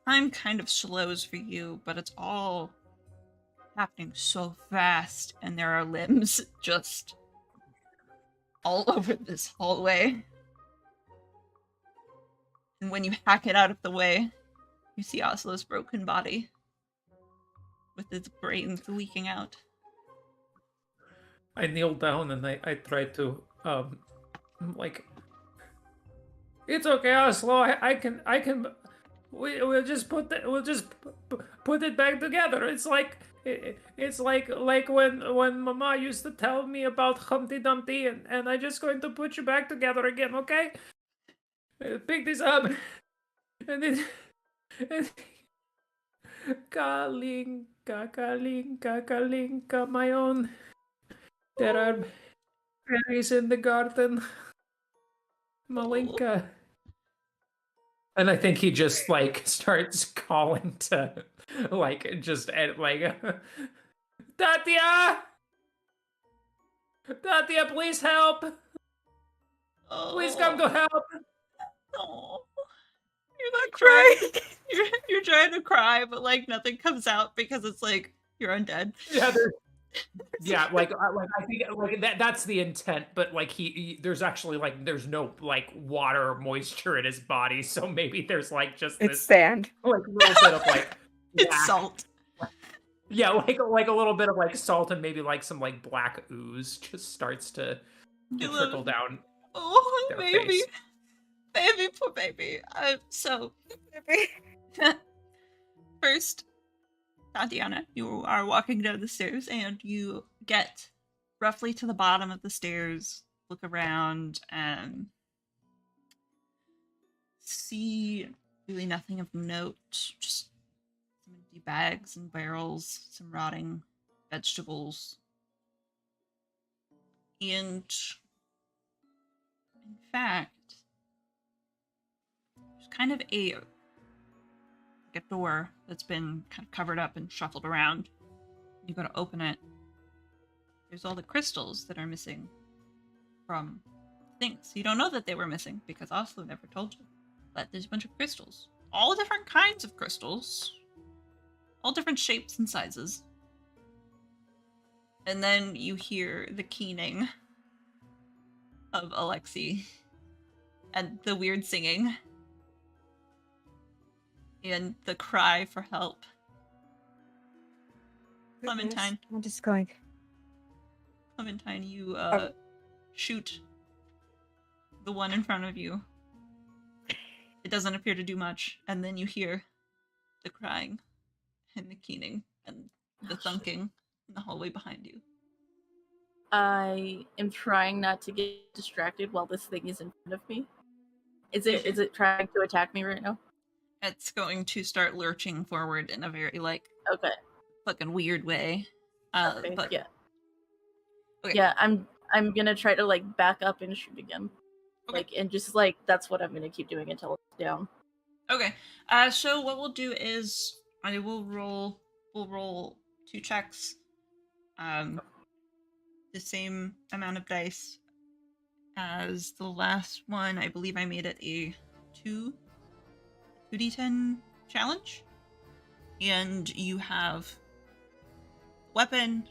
time kind of slows for you, but it's all happening so fast, and there are limbs just all over this hallway. And when you hack it out of the way, you see Oslo's broken body with its brains leaking out. I kneel down and I try to like it's okay, Oslo. I can we'll just put it back together. It's like when Mama used to tell me about Humpty Dumpty, and I just going to put you back together again, okay? Pick this up, and then Kalinka, my own. There are berries in the garden. Malinka. And I think he just like starts calling to like just like Tatia! Tatia, please help! Please come to help! Oh, you're not crying. You're trying to cry, but like nothing comes out because it's like you're undead. Yeah, yeah, like I think like that's the intent, but like he there's actually like there's no like water or moisture in his body, so maybe there's like just It's this sand. like little bit of like It's salt. Yeah, like a little bit of like salt and maybe like some like black ooze just starts to trickle down. Oh, their baby. face. Baby, poor baby. So, first, Tatiana, you are walking down the stairs and you get roughly to the bottom of the stairs, look around, and see really nothing of note. Just some empty bags and barrels, some rotting vegetables. And, in fact, there's kind of a door that's been kind of covered up and shuffled around. You go to open it. There's all the crystals that are missing from things. You don't know that they were missing because Oslo never told you. But there's a bunch of crystals. All different kinds of crystals. All different shapes and sizes. And then you hear the keening of Alexei and the weird singing. And the cry for help. Clementine. I'm just going. Clementine, you Oh. shoot the one in front of you. It doesn't appear to do much, and then you hear the crying and the keening and the thunking in the hallway behind you. I am trying not to get distracted while this thing is in front of me. Is it trying to attack me right now? It's going to start lurching forward in a very Okay. fucking weird way. Okay. But Yeah. Okay. Yeah, I'm gonna try to back up and shoot again. Okay. And just that's what I'm gonna keep doing until it's down. Okay. So what we'll do is we'll roll 2 checks. The same amount of dice as the last one. I believe I made it a 2d10 challenge. And you have weapon,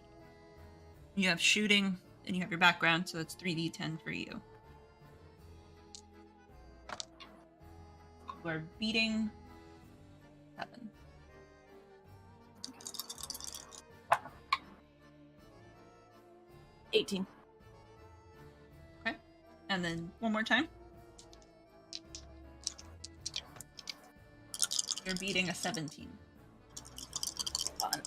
you have shooting, and you have your background, so that's 3d10 for you. You are beating 7. $18. Okay. And then one more time. You're beating a 17. Fun.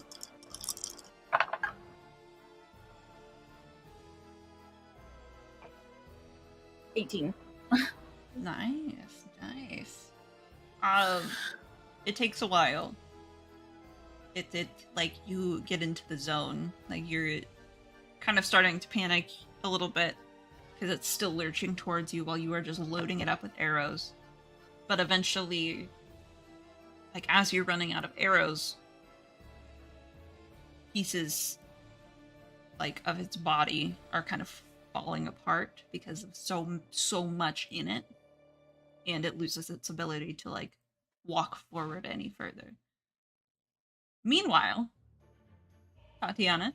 $18. Nice. It takes a while. It you get into the zone. You're kind of starting to panic a little bit because it's still lurching towards you while you are just loading it up with arrows. But eventually, as you're running out of arrows, pieces of its body are kind of falling apart because of so much in it, and it loses its ability to walk forward any further. Meanwhile, Tatiana,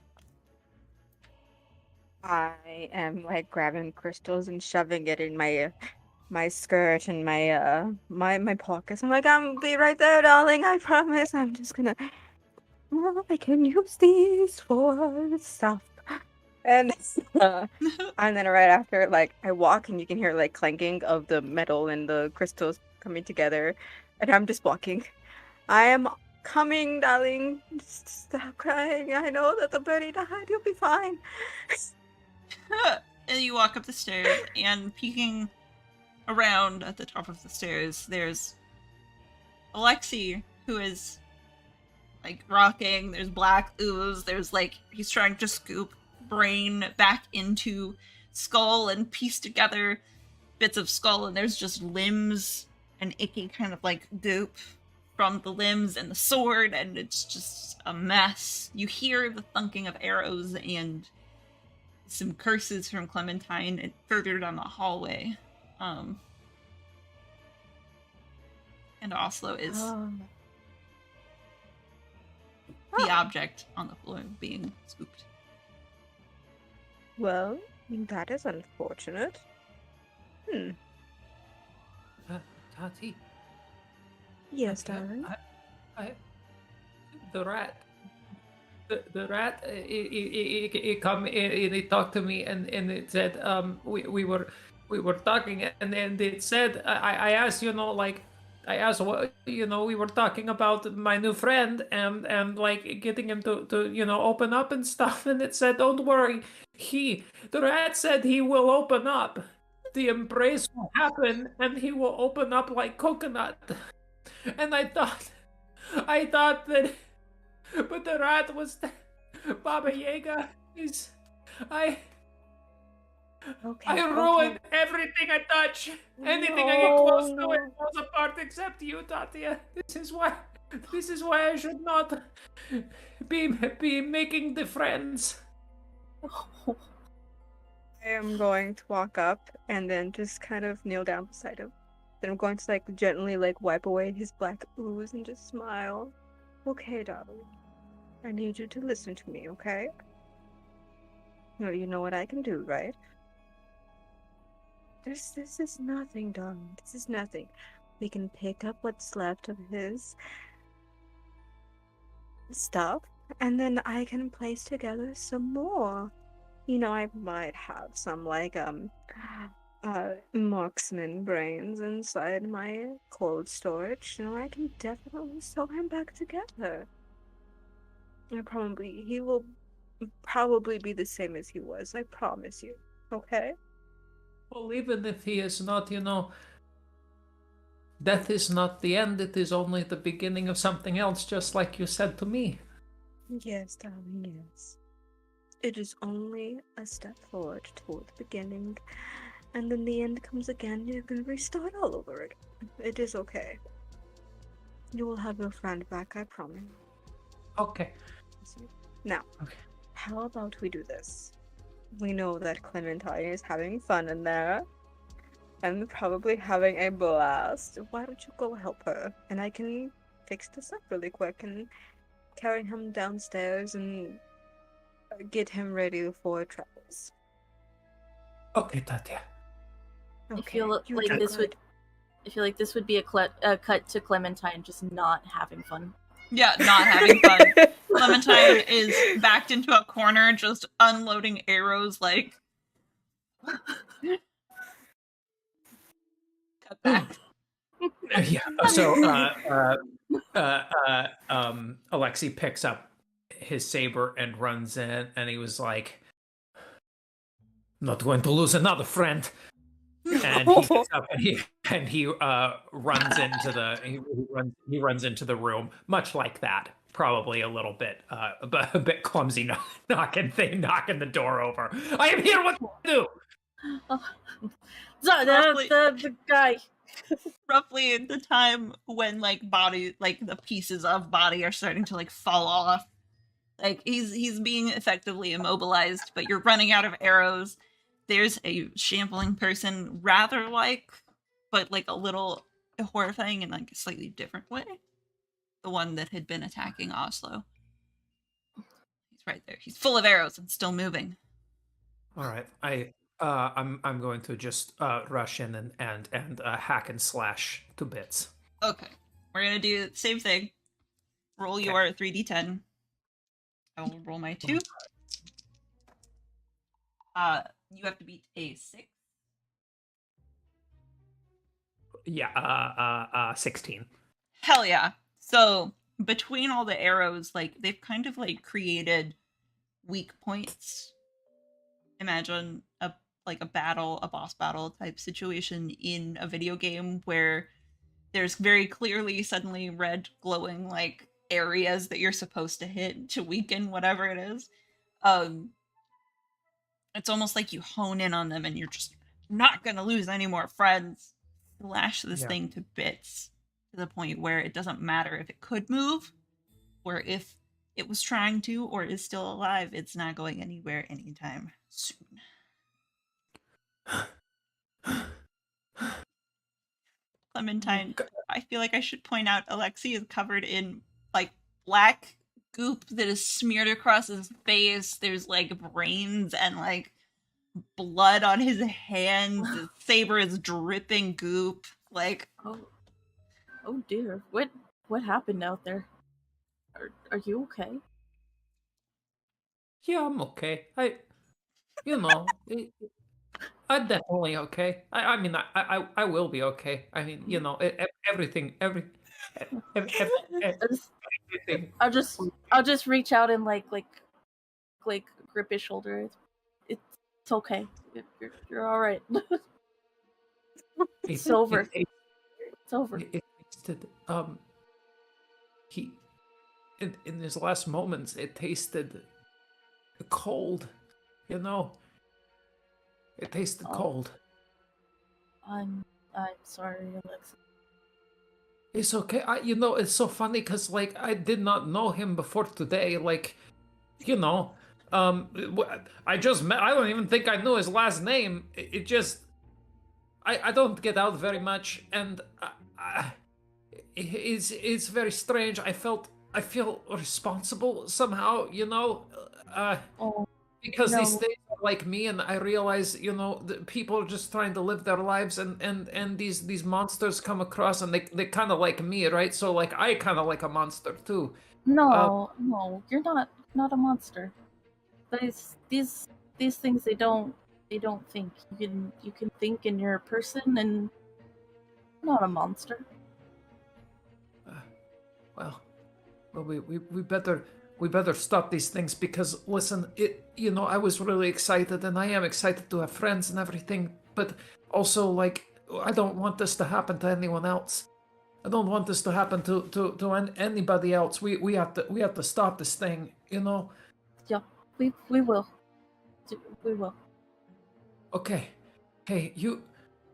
I am grabbing crystals and shoving it in my skirt and my pockets. I'm I'll be right there, darling. I promise. I'm just gonna. Oh, I can use these for stuff. And and then right after, I walk and you can hear clanking of the metal and the crystals coming together, and I'm just walking. I am coming, darling. Just stop crying. I know that the birdie died. You'll be fine. and you walk up the stairs, and peeking around at the top of the stairs, there's Alexi, who is rocking. There's black ooze. There's he's trying to scoop brain back into skull and piece together bits of skull, and there's just limbs and icky kind of goop from the limbs and the sword, and it's just a mess. You hear the thunking of arrows and some curses from Clementine and further down the hallway. And Oslo is the object on the floor being scooped. Well, that is unfortunate. Tati. Yes, Tati, darling. The rat. The rat. It come and it talked to me and it said we were talking and it said I asked I asked what we were talking about my new friend and getting him to open up and stuff, and it said don't worry, the rat said he will open up, the embrace will happen and he will open up like coconut. And I thought that, but the rat was Baba Yaga. I ruined everything I touch. Anything I get close to it falls apart except you, Tatia. This is why I should not be making the friends. I am going to walk up and then just kind of kneel down beside him. Then I'm going to gently wipe away his black ooze and just smile. Okay, darling. I need you to listen to me, okay? You know what I can do, right? This is nothing, darling. This is nothing. We can pick up what's left of his stuff, and then I can place together some more. I might have some marksman brains inside my cold storage. I can definitely sew him back together. He will probably be the same as he was, I promise you. Okay? Well, even if he is not, death is not the end, it is only the beginning of something else, just like you said to me. Yes, darling, yes. It is only a step forward toward the beginning, and then the end comes again. You can restart all over again. It is okay. You will have your friend back, I promise. Okay. Now, Okay. how about we do this? We know that Clementine is having fun in there, and probably having a blast. Why don't you go help her? And I can fix this up really quick and carry him downstairs and get him ready for travels. Okay, Tatya. Okay, I feel you like do this good. would be a cut to Clementine just not having fun. Yeah, not having fun. Clementine is backed into a corner, just unloading arrows like. Cut back. Yeah. So, Alexei picks up his saber and runs in, and he was like, "Not going to lose another friend." And he gets up and he runs into he runs into the room, much like that. Probably a little bit, a bit clumsy, knocking the door over. I am here. What to do? So the guy. Roughly at the time when the pieces of body are starting to fall off. He's being effectively immobilized, but you're running out of arrows. There's a shambling person, rather but a little horrifying in a slightly different way. The one that had been attacking Oslo. He's right there. He's full of arrows and still moving. All right, I'm going to just rush in and hack and slash to bits. Okay, we're gonna do the same thing. Roll your 3d10. I will roll my 2. You have to beat a 6. Yeah, 16. Hell yeah. So between all the arrows, they've kind of created weak points. Imagine a boss battle type situation in a video game where there's very clearly suddenly red glowing areas that you're supposed to hit to weaken whatever it is. It's almost like you hone in on them and you're just not gonna lose any more friends. Slash this thing to bits to the point where it doesn't matter if it could move or if it was trying to or is still alive. It's not going anywhere anytime soon. Clementine, I feel like I should point out Alexei is covered in black goop that is smeared across his face. There's brains and blood on his hands. His saber is dripping goop. Oh dear. What happened out there? Are you okay? Yeah, I'm okay. I'm definitely okay. I mean, I will be okay. I mean, everything. I'll just reach out and grip his shoulder. It's okay. You're all right. It's over. It's over. It tasted he in his last moments it tasted cold, It tasted cold. I'm sorry, Alexa. It's okay. It's so funny because I did not know him before today. I just met. I don't even think I knew his last name. It just. I don't get out very much, and it's very strange. I feel responsible somehow. Because these things are like me, and I realize, that people are just trying to live their lives, and these monsters come across, and they kind of like me, right? So I kind of like a monster too. No, you're not a monster. These these things they don't think. You can think and you're a person and not a monster. Well, we better stop these things because listen, I was really excited and I am excited to have friends and everything, but also like I don't want this to happen to anyone else. I don't want this to happen to anybody else. We have to stop this thing, Yeah, we will. We will. Okay. Hey, you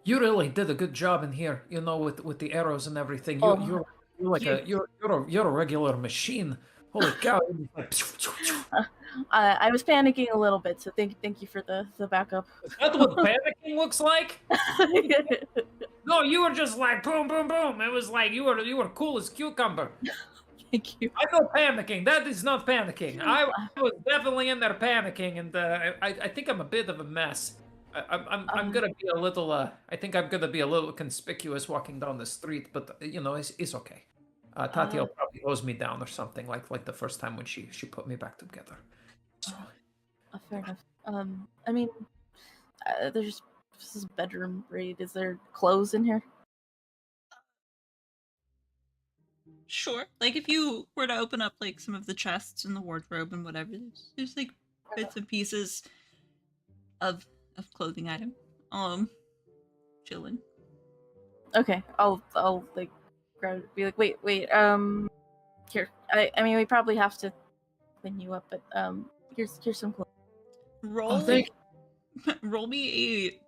really did a good job in here, with the arrows and everything. You're like you're a regular machine. Holy cow. I was panicking a little bit, so thank you for the backup. Is that what panicking looks like? No, you were just like boom, boom, boom. It was like you were cool as cucumber. Thank you. I know panicking. That is not panicking. I was definitely in there panicking, and I think I'm a bit of a mess. I'm gonna be a little. I think I'm gonna be a little conspicuous walking down the street, but it's okay. Tatiel probably owes me down or something like the first time when she put me back together. So. Fair enough. I mean, this is a bedroom raid. Is there clothes in here? Sure. Like if you were to open up like some of the chests and the wardrobe and whatever, there's like bits and pieces of clothing item. Chilling. Okay, I'll like grab it, be like, wait, here. I mean, we probably have to clean you up, but here's some clothes. Roll. Roll me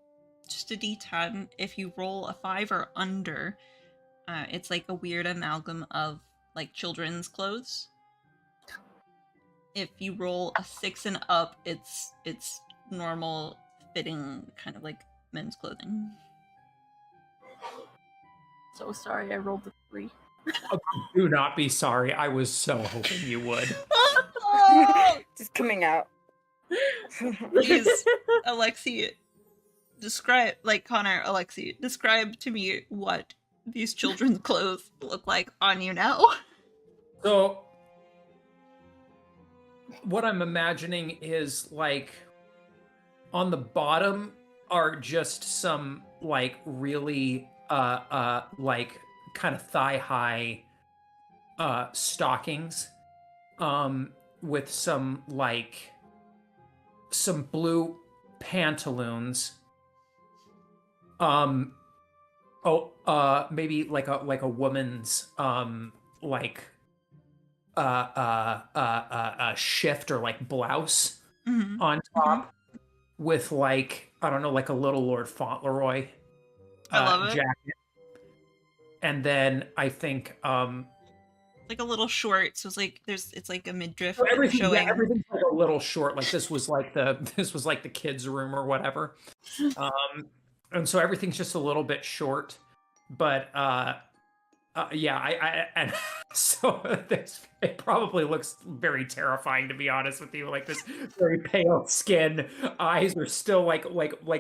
just a d10. If you roll a 5 or under, it's like a weird amalgam of like children's clothes. If you roll a 6 and up, it's normal fitting kind of like men's clothing. So sorry, I rolled a 3. Do not be sorry. I was so hoping you would. Just coming out. Please, Alexi, describe to me what these children's clothes look like on you now. So, what I'm imagining is like on the bottom are just some like really like kind of thigh high stockings with some blue pantaloons, maybe like a woman's a shift or like blouse on top with like I don't know, like a little Lord Fauntleroy I love it. jacket, and then I think like a little short, so it's like a midriff everything's showing. like a little short. Like this was like the kids' room or whatever, and so everything's just a little bit short. But yeah, and so it probably looks very terrifying, to be honest with you. Like this very pale skin, eyes are still like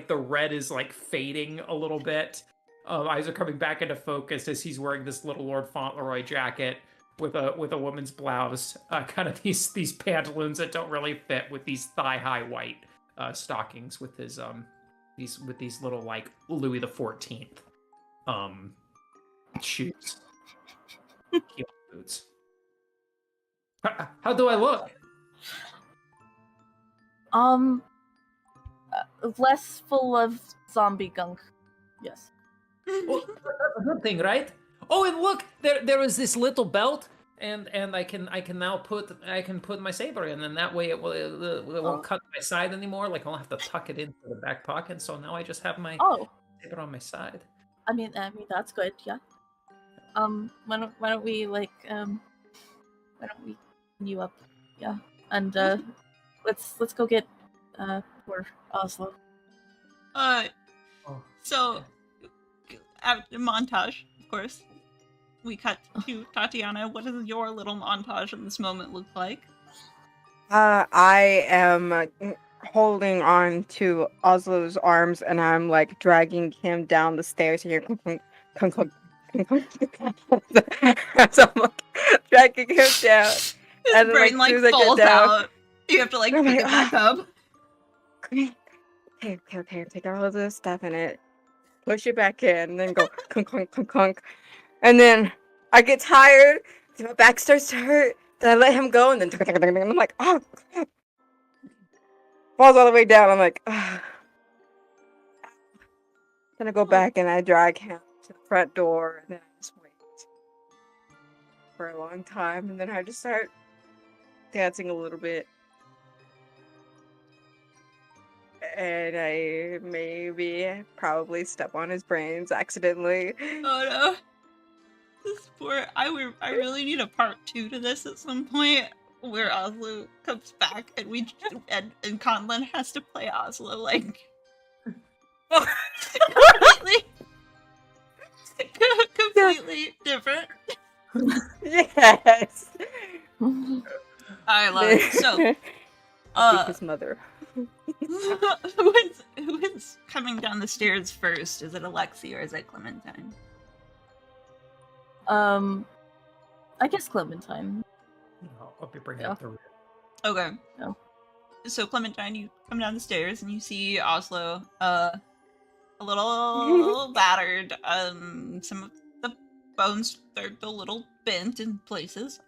the red is like fading a little bit. Eyes are coming back into focus as he's wearing this little Lord Fauntleroy jacket with a woman's blouse, kind of these pantaloons that don't really fit with these thigh high white stockings with his these little like Louis XIV shoes. Heel boots. How do I look? Less full of zombie gunk. Yes. Well, that's a good thing, right? Oh, and look, there is this little belt, and I can now put my saber in, and that way it won't cut my side anymore. Like I'll have to tuck it into the back pocket. So now I just have my saber on my side. I mean that's good. Yeah. Why don't we clean you up? Yeah, and let's go get for Oslo. So after montage, of course, we cut to Tatiana. What does your little montage in this moment look like? I am holding on to Oslo's arms and I'm like dragging him down the stairs here. So I'm like dragging him down. His and brain like, falls down, out. You have to like pick it back up. Okay. Take all of this stuff in it, push it back in, and then go clunk, clunk, clunk, clunk. And then I get tired, then my back starts to hurt, then I let him go, and then I'm like, oh, crap. Falls all the way down. I'm like, ah. Then I go back and I drag him to the front door, and then I just wait for a long time, and then I just start dancing a little bit. And I probably step on his brains accidentally. Oh no. This poor I really need a part 2 to this at some point where Oslo comes back and and Conlon has to play Oslo like completely completely different. Yes. I love it. So I'll be his mother. who is coming down the stairs first? Is it Alexi or is it Clementine? I guess Clementine. I'll be bringing up the rear. Okay. Yeah. So Clementine, you come down the stairs and you see Oslo, a little battered. Some of the bones are a little bent in places.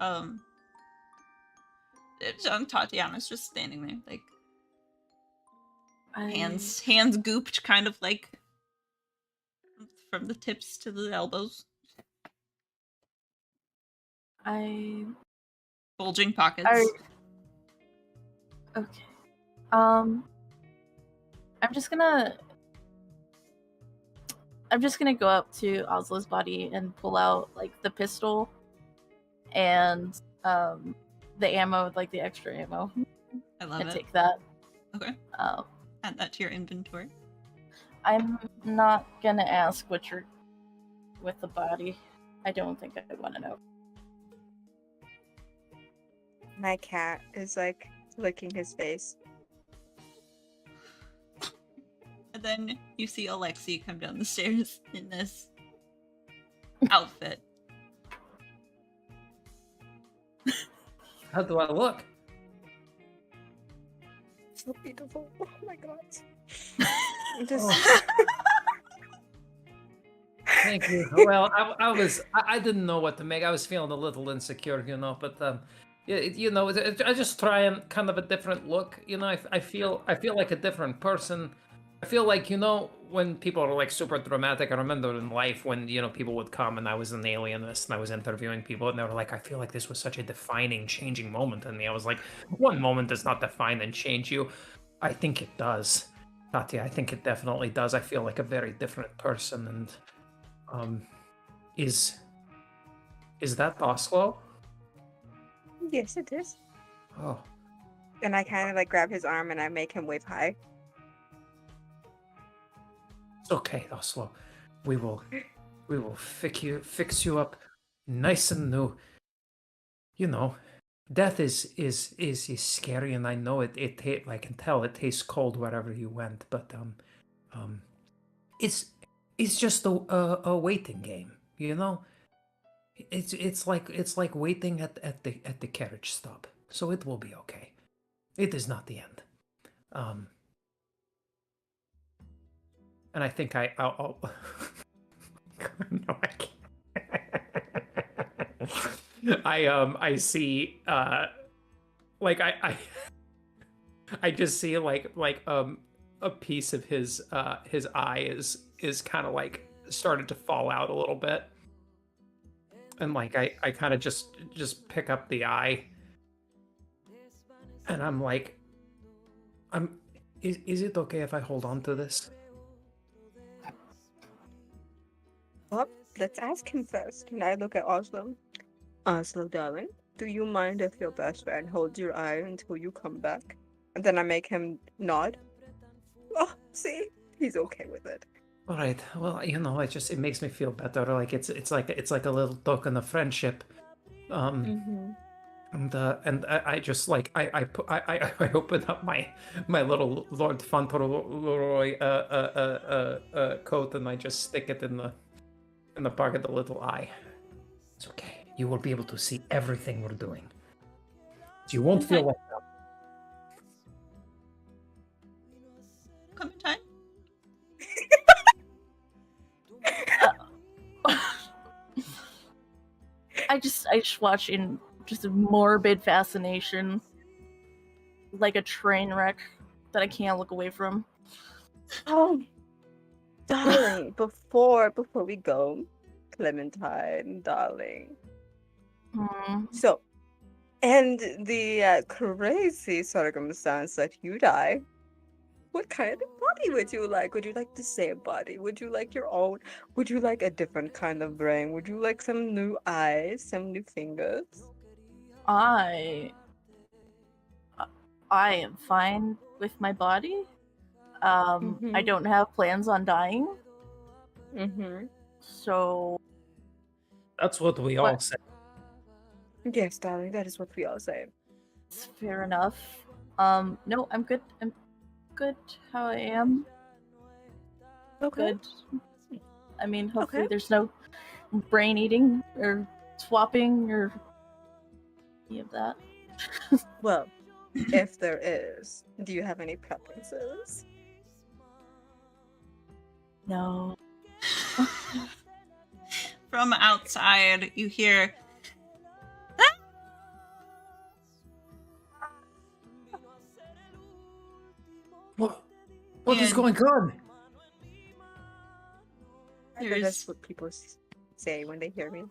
Tatiana's just standing there, like hands gooped, kind of like from the tips to the elbows. Bulging pockets. Okay. I'm just gonna go up to Oslo's body and pull out like the pistol and the ammo, like the extra ammo. I love and it. take that. Okay. Add that to your inventory. I'm not gonna ask what you're with the body. I don't think I want to know. My cat is like licking his face. And then you see Alexi come down the stairs in this outfit. How do I look? So beautiful. Oh my god. Just... Oh. Thank you. Well, I didn't know what to make. I was feeling a little insecure, but I just try and kind of a different look. I feel like a different person. I feel like, when people are like super dramatic, I remember in life when, people would come and I was an alienist and I was interviewing people and they were like, I feel like this was such a defining, changing moment in me. I was like, one moment does not define and change you. I think it does. Katya, I think it definitely does. I feel like a very different person. And is that Oslo? Yes, it is. Oh. And I kind of like grab his arm and I make him wave high. It's okay, Oslo. We will fix you up nice and new. Death is scary, and I know it. I can tell it tastes cold wherever you went, but it's just a waiting game. It's like waiting at the carriage stop. So it will be okay. It is not the end. And I think I'll no, I can't. I see I just see like a piece of his eye is kind of like started to fall out a little bit. And like I kind of just pick up the eye and I'm like is it okay if I hold on to this? Well, let's ask him first. And I look at Oslo. Oslo, darling, do you mind if your best friend holds your eye until you come back? And then I make him nod. Oh, see? He's okay with it. All right. Well, it makes me feel better. Like it's like a little token of friendship. And I just like I open up my little Lord Fauntleroy coat and I just stick it in the pocket of the little eye. It's okay. You will be able to see everything we're doing. You won't feel like that. Clementine? I just watch in just a morbid fascination, like a train wreck that I can't look away from. Oh, darling, before we go, Clementine, darling. So, and the crazy circumstance that you die, what kind of body would you like? Would you like the same body? Would you like your own? Would you like a different kind of brain? Would you like some new eyes, some new fingers? I am fine with my body. I don't have plans on dying. Mm-hmm. So That's what we all say. Yes, darling, that is what we all say. it's fair enough. No, I'm good. I'm good how I am. Okay. Good. I mean, hopefully Okay. there's no brain eating or swapping or any of that. Well, if there is, do you have any preferences? No. From outside, you hear, What is And- going on? I think There's- that's what people say when they hear me.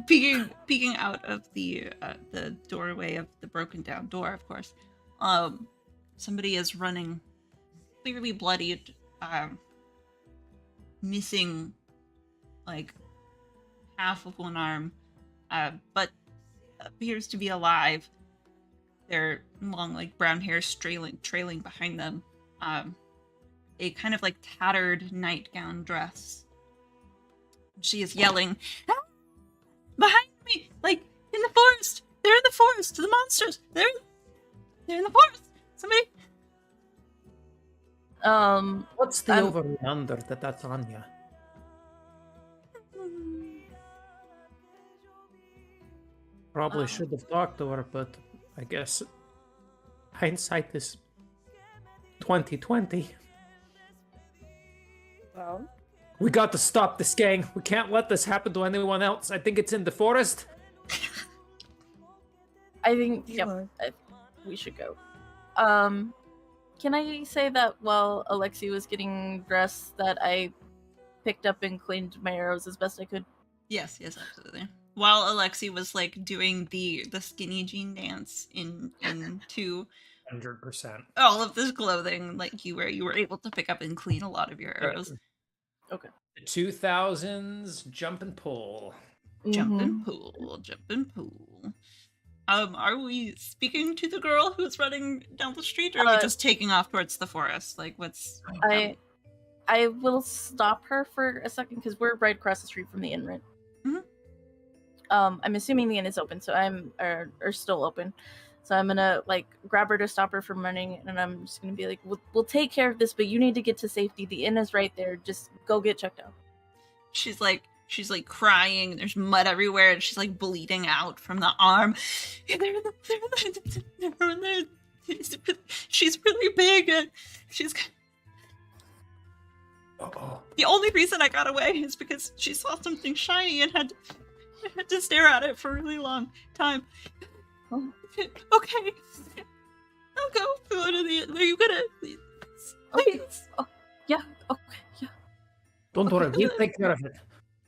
peeking out of the doorway of the broken down door, of course. Somebody is running, clearly bloodied, missing like half of one arm, but appears to be alive. Their long, like brown hair trailing behind them. A kind of like tattered nightgown dress. She is yelling, "Ah! Behind me! Like, in the forest! They're in the forest! The monsters! They're in the forest! Somebody!" What's the over and under that's on you? Probably should have talked to her, but I guess hindsight is 2020. Well, We got to stop this, gang. We can't let this happen to anyone else. I think it's in the forest. I think you yep, are. we should go. Can I say that while Alexi was getting dressed that I picked up and cleaned my arrows as best I could? Yes, absolutely. While Alexi was like doing the skinny jean dance into 100%. all of this clothing, like you were able to pick up and clean a lot of your arrows. Okay. The 2000s jump and pull. Jump Mhm. and pool, jump and pool. Are we speaking to the girl who's running down the street, or are we just taking off towards the forest? Like, what's? I will stop her for a second because we're right across the street from the inn, right? Mhm. I'm assuming the inn is open, so or still open. So I'm gonna like grab her to stop her from running, and I'm just gonna be like, "We'll take care of this, but you need to get to safety. The inn is right there. Just go get checked out." She's like crying, and there's mud everywhere, and she's like bleeding out from the arm. She's really big, and she's. Uh-oh. The only reason I got away is because she saw something shiny and had to stare at it for a really long time. Oh. Okay, I'll go to the. Are you gonna? Please. Okay. Oh, yeah. Okay. Yeah. Don't worry, we'll take care of it.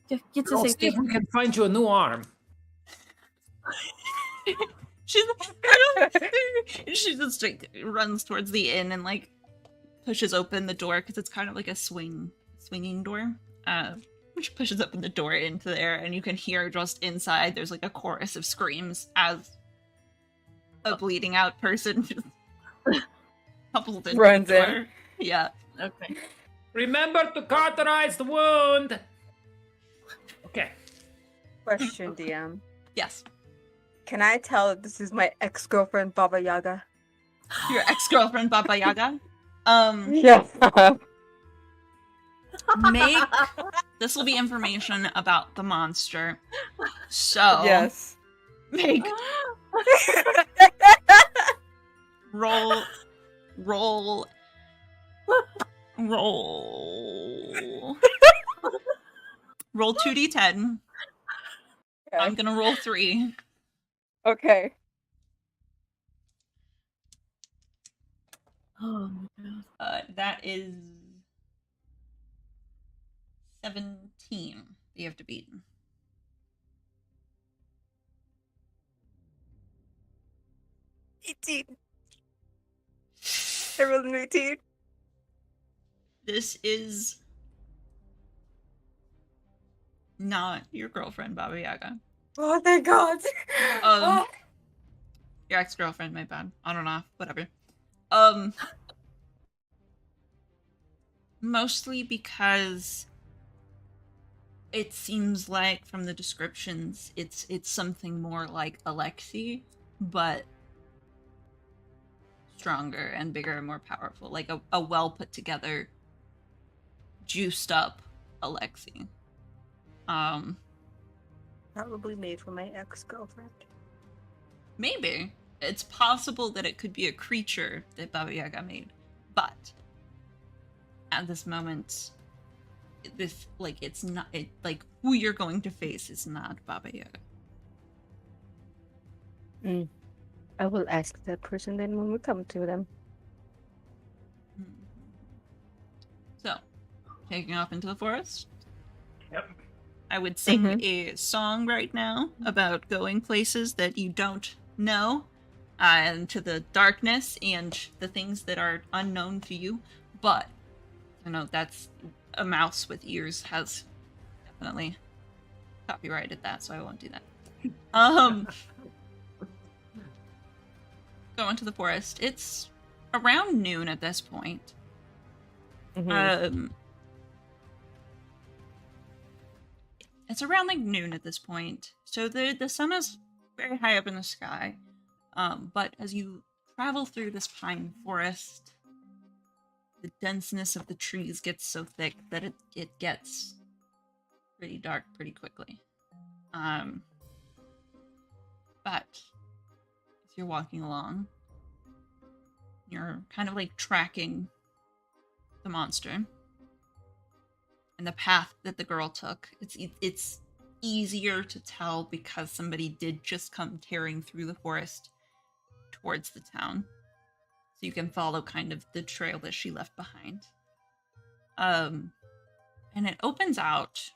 Yeah. Get to We'll see safety. if we can find you a new arm. She's she just like runs towards the inn and like pushes open the door because it's kind of like a swinging door. She pushes open the door into there, and you can hear just inside. There's like a chorus of screams as a bleeding out person just couples into Runs the door. in. Yeah. Okay. Remember to cauterize the wound. Okay. Question, DM. Yes. Can I tell that this is my ex-girlfriend, Baba Yaga? Your ex-girlfriend Baba Yaga. Yes. Make this will be information about the monster. So Yes. make roll Roll. Roll 2d10. Okay. I'm gonna roll 3. Okay. Oh my god. That is 17 that you have to beat. 18. I rolled an 18. This is not your girlfriend, Baba Yaga. Oh, thank God. Oh. Your ex-girlfriend, my bad. I don't know. Whatever. Mostly because it seems like from the descriptions it's something more like Alexi, but stronger and bigger and more powerful. Like a well put together, juiced up Alexi. Probably made for my ex-girlfriend. Maybe. It's possible that it could be a creature that Baba Yaga made. But at this moment, this it's not who you're going to face is not Baba Yaga. I will ask that person then when we come to them. So, taking off into the forest. Yep. I would sing a song right now about going places that you don't know, into the darkness and the things that are unknown to you. But I know that's a mouse with ears has definitely copyrighted that, so I won't do that. Go into the forest. It's around noon at this point. It's around noon at this point, so the sun is very high up in the sky. But as you travel through this pine forest, the denseness of the trees gets so thick that it gets pretty dark pretty quickly. But as you're walking along, you're kind of tracking the monster. And the path that the girl took, it's easier to tell because somebody did just come tearing through the forest towards the town. So you can follow kind of the trail that she left behind. And it opens out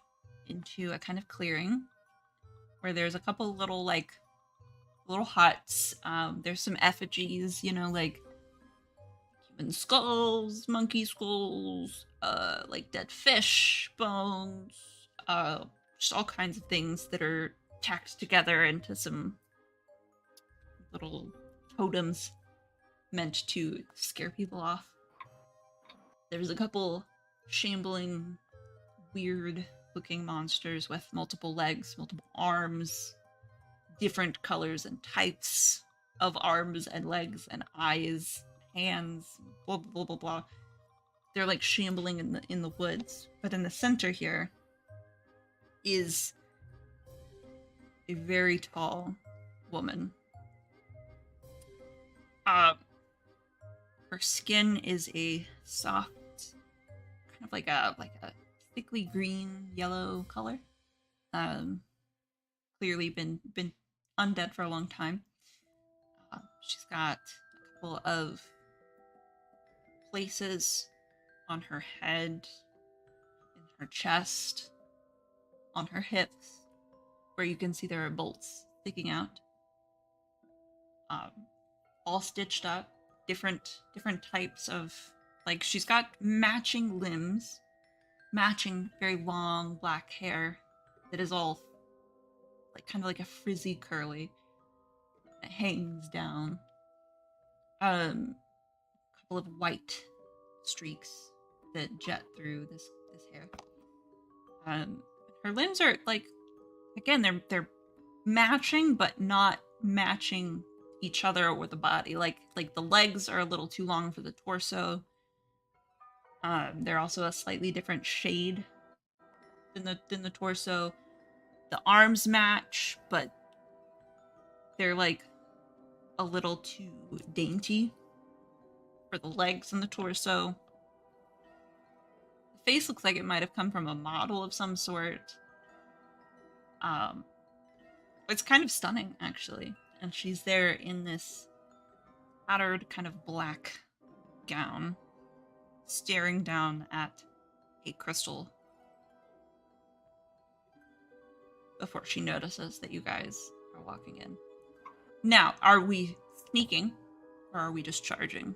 into a kind of clearing where there's a couple little huts. There's some effigies, human skulls, monkey skulls, dead fish bones, just all kinds of things that are tacked together into some little totems meant to scare people off. There's a couple shambling, weird looking monsters with multiple legs, multiple arms, different colors and types of arms and legs and eyes, hands, blah blah blah blah. They're shambling in the woods, but in the center here is a very tall woman. Her skin is a soft, kind of like a thickly green yellow color. Clearly been undead for a long time. She's got a couple of places on her head, in her chest, on her hips, where you can see there are bolts sticking out. All stitched up, different types of, she's got matching limbs, matching very long black hair that is all kind of like a frizzy curly that hangs down. A couple of white streaks that jet through this hair. Her limbs are again, they're matching but not matching each other or the body. Like the legs are a little too long for the torso. They're also a slightly different shade than the torso. The arms match, but they're a little too dainty for the legs and the torso. face looks like it might have come from a model of some sort. It's kind of stunning, actually. And she's there in this tattered kind of black gown, staring down at a crystal before she notices that you guys are walking in. Now, are we sneaking or are we just charging?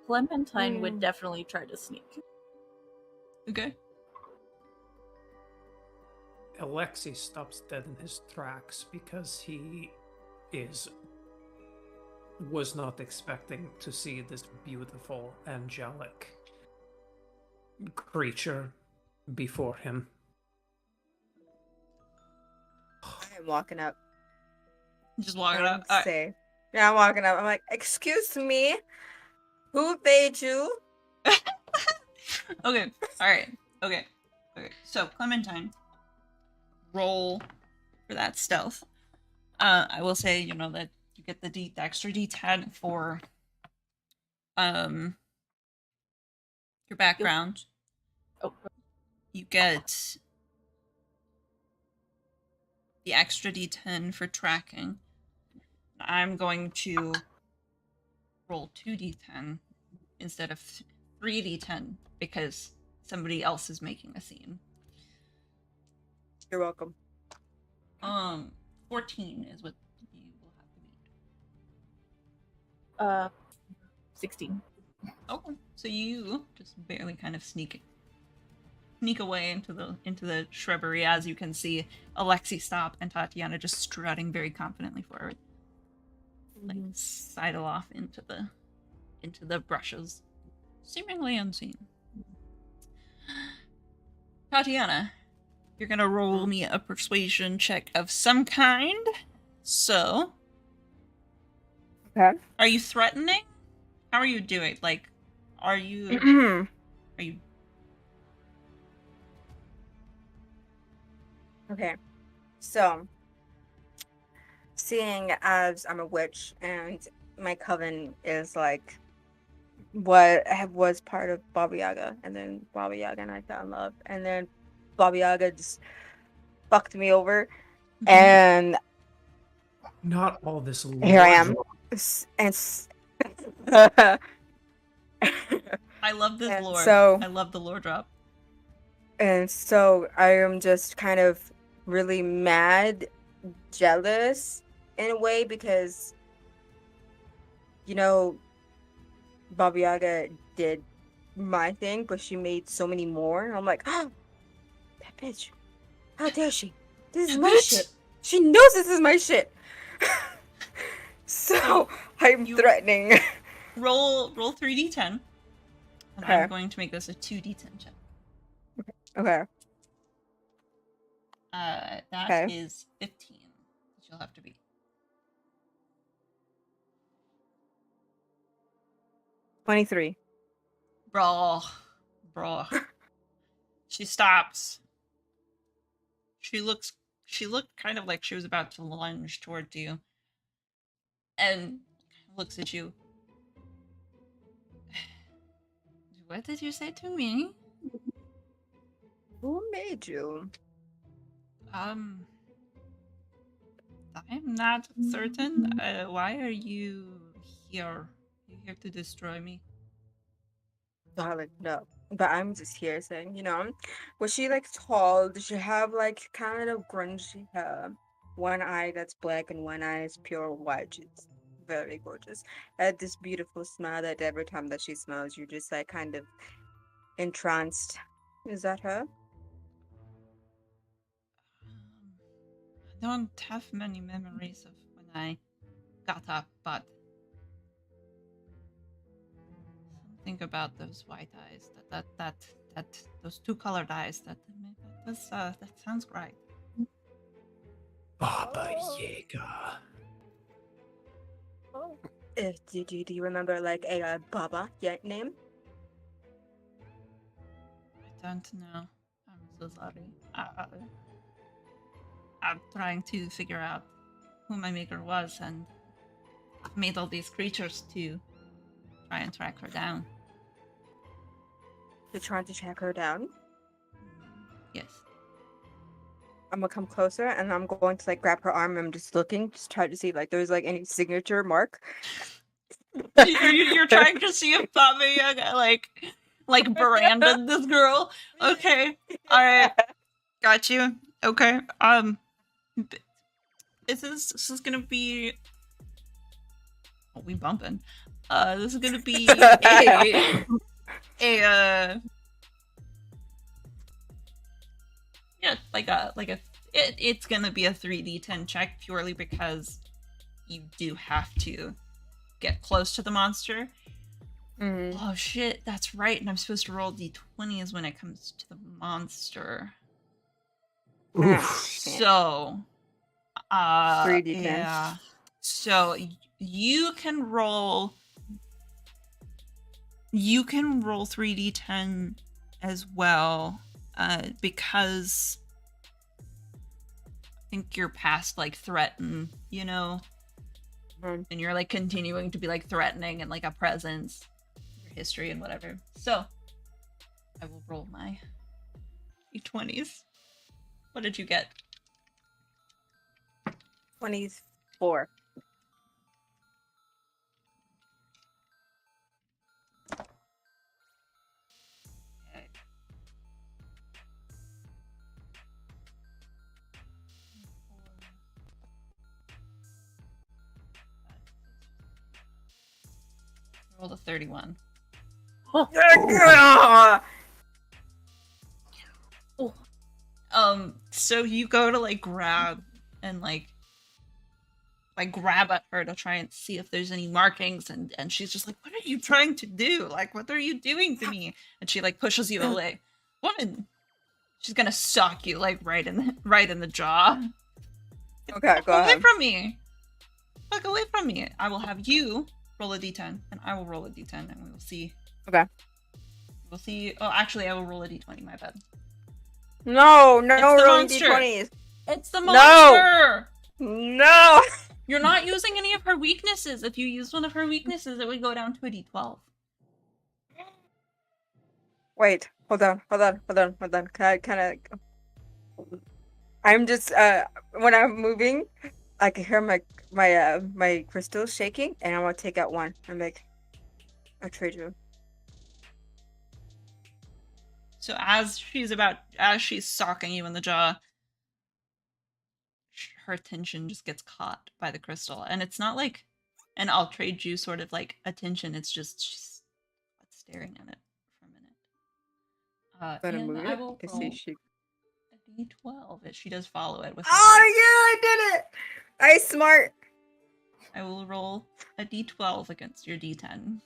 Clementine would definitely try to sneak. Okay. Alexei stops dead in his tracks because he was not expecting to see this beautiful angelic creature before him. I am walking up. Just walking I'm up. All right. say, yeah, I'm walking up. I'm like, excuse me, who paid you? Okay. All right. Okay. Okay. So Clementine, roll for that stealth. I will say, you know, that you get the extra D10 for your background. Oh, You get the extra D10 for tracking. I'm going to roll 2D10 instead of 3D10 because somebody else is making a scene. You're welcome. 14 is what you will have to beat. 16. Okay, so you just barely kind of sneak away into the shrubbery, as you can see Alexei stop and Tatiana just strutting very confidently forward, like sidle off into the brushes, seemingly unseen. Tatiana, you're gonna roll me a persuasion check of some kind. So, Okay. are you threatening? How are you doing? Like, are you? Okay. So, seeing as I'm a witch and my coven is like what was part of Baba Yaga, and then Baba Yaga and I fell in love, and then Baba Yaga just fucked me over, and Not all this lore. here I am. And I love this And lore. so- I love the lore drop. And so I am just kind of really mad, jealous in a way, because, you know, Baba Yaga did my thing, but she made so many more. And I'm like, oh, that bitch. How dare she? This is my shit. She knows this is my shit. So I'm threatening. Roll 3d10. And Okay. I'm going to make this a 2d10 check. Okay. That is 15. Which you'll have to beat. 23. Bro. She stops. She looked kind of like she was about to lunge towards you. And looks at you. What did you say to me? Who made you? I'm not certain. Why are you here? You here to destroy me? Darling, no. But I'm just here saying, you know, was she like tall? Does she have like kind of grungy hair? One eye that's black and one eye is pure white. She's very gorgeous. Had this beautiful smile that every time that she smiles, you're just like kind of entranced. Is that her? I don't have many memories of when I got up, but something about those white eyes, that those two colored eyes, that sounds right. Baba Yaga. Do you remember like a Baba yet name? I don't know. I'm so sorry. I'm trying to figure out who my maker was, and I've made all these creatures to try and track her down. You're trying to track her down. Yes. I'm gonna come closer and I'm going to like grab her arm. I'm just looking, just try to see like there's like any signature mark. You're trying to see if Baba Yaga like Miranda this girl. Okay. Alright. Got you. Okay. This is gonna be we bumping. This is gonna be it's gonna be a 3d10 check purely because you do have to get close to the monster. Oh shit, that's right, and I'm supposed to roll d20s when it comes to the monster. So 3d10. yeah. So you can roll 3d10 as well, because I think you're past like threaten, you know, and you're like continuing to be like threatening and like a presence, your history and whatever. So I will roll my d20s. What did you get? 24. Okay. Rolled a 31. So you go to like grab and like grab at her to try and see if there's any markings, and she's just like, what are you trying to do? Like, what are you doing to me? And she like pushes you away. Woman, she's gonna sock you like right in the jaw. Okay, go Away ahead. from me. Fuck away from me. I will have you roll a d10 and I will roll a d10 and we will see. Okay. We'll see. Oh, actually I will roll a d20, my bad. No, It's no the rolling monster. d20s. It's the monster! No! You're not using any of her weaknesses. If you used one of her weaknesses, it would go down to a d12. Wait, hold on. I'm just when I'm moving, I can hear my crystals shaking, and I want to take out one and make a trade room. So as she's socking you in the jaw, her attention just gets caught by the crystal, and it's not like an I'll trade you sort of like attention. It's just she's staring at it for a minute. Let her And move I it. will To roll see she. a d12 if she does follow it with. Oh yeah, I did it! I smart. I will roll a d12 against your d10.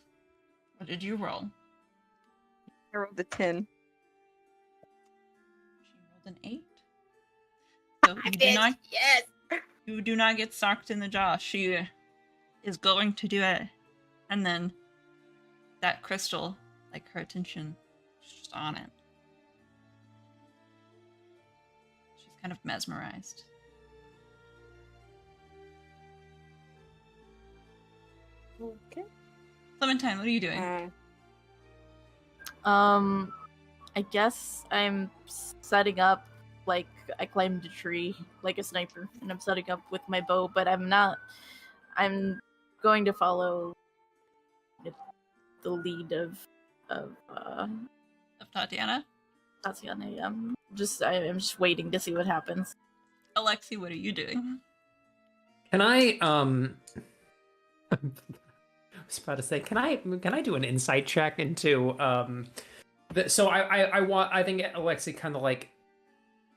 What did you roll? I rolled a 10. She rolled an 8. So you do not get socked in the jaw. She is going to do it, and then that crystal, like her attention, is just on it. She's kind of mesmerized. Okay. Clementine, what are you doing? I guess I'm setting up, like, I climbed a tree like a sniper, and I'm setting up with my bow, but I'm going to follow the lead of Tatiana? Tatiana. I'm just waiting to see what happens. Alexi, what are you doing? Can I I was about to say, can I do an insight check into so I think Alexi kind of like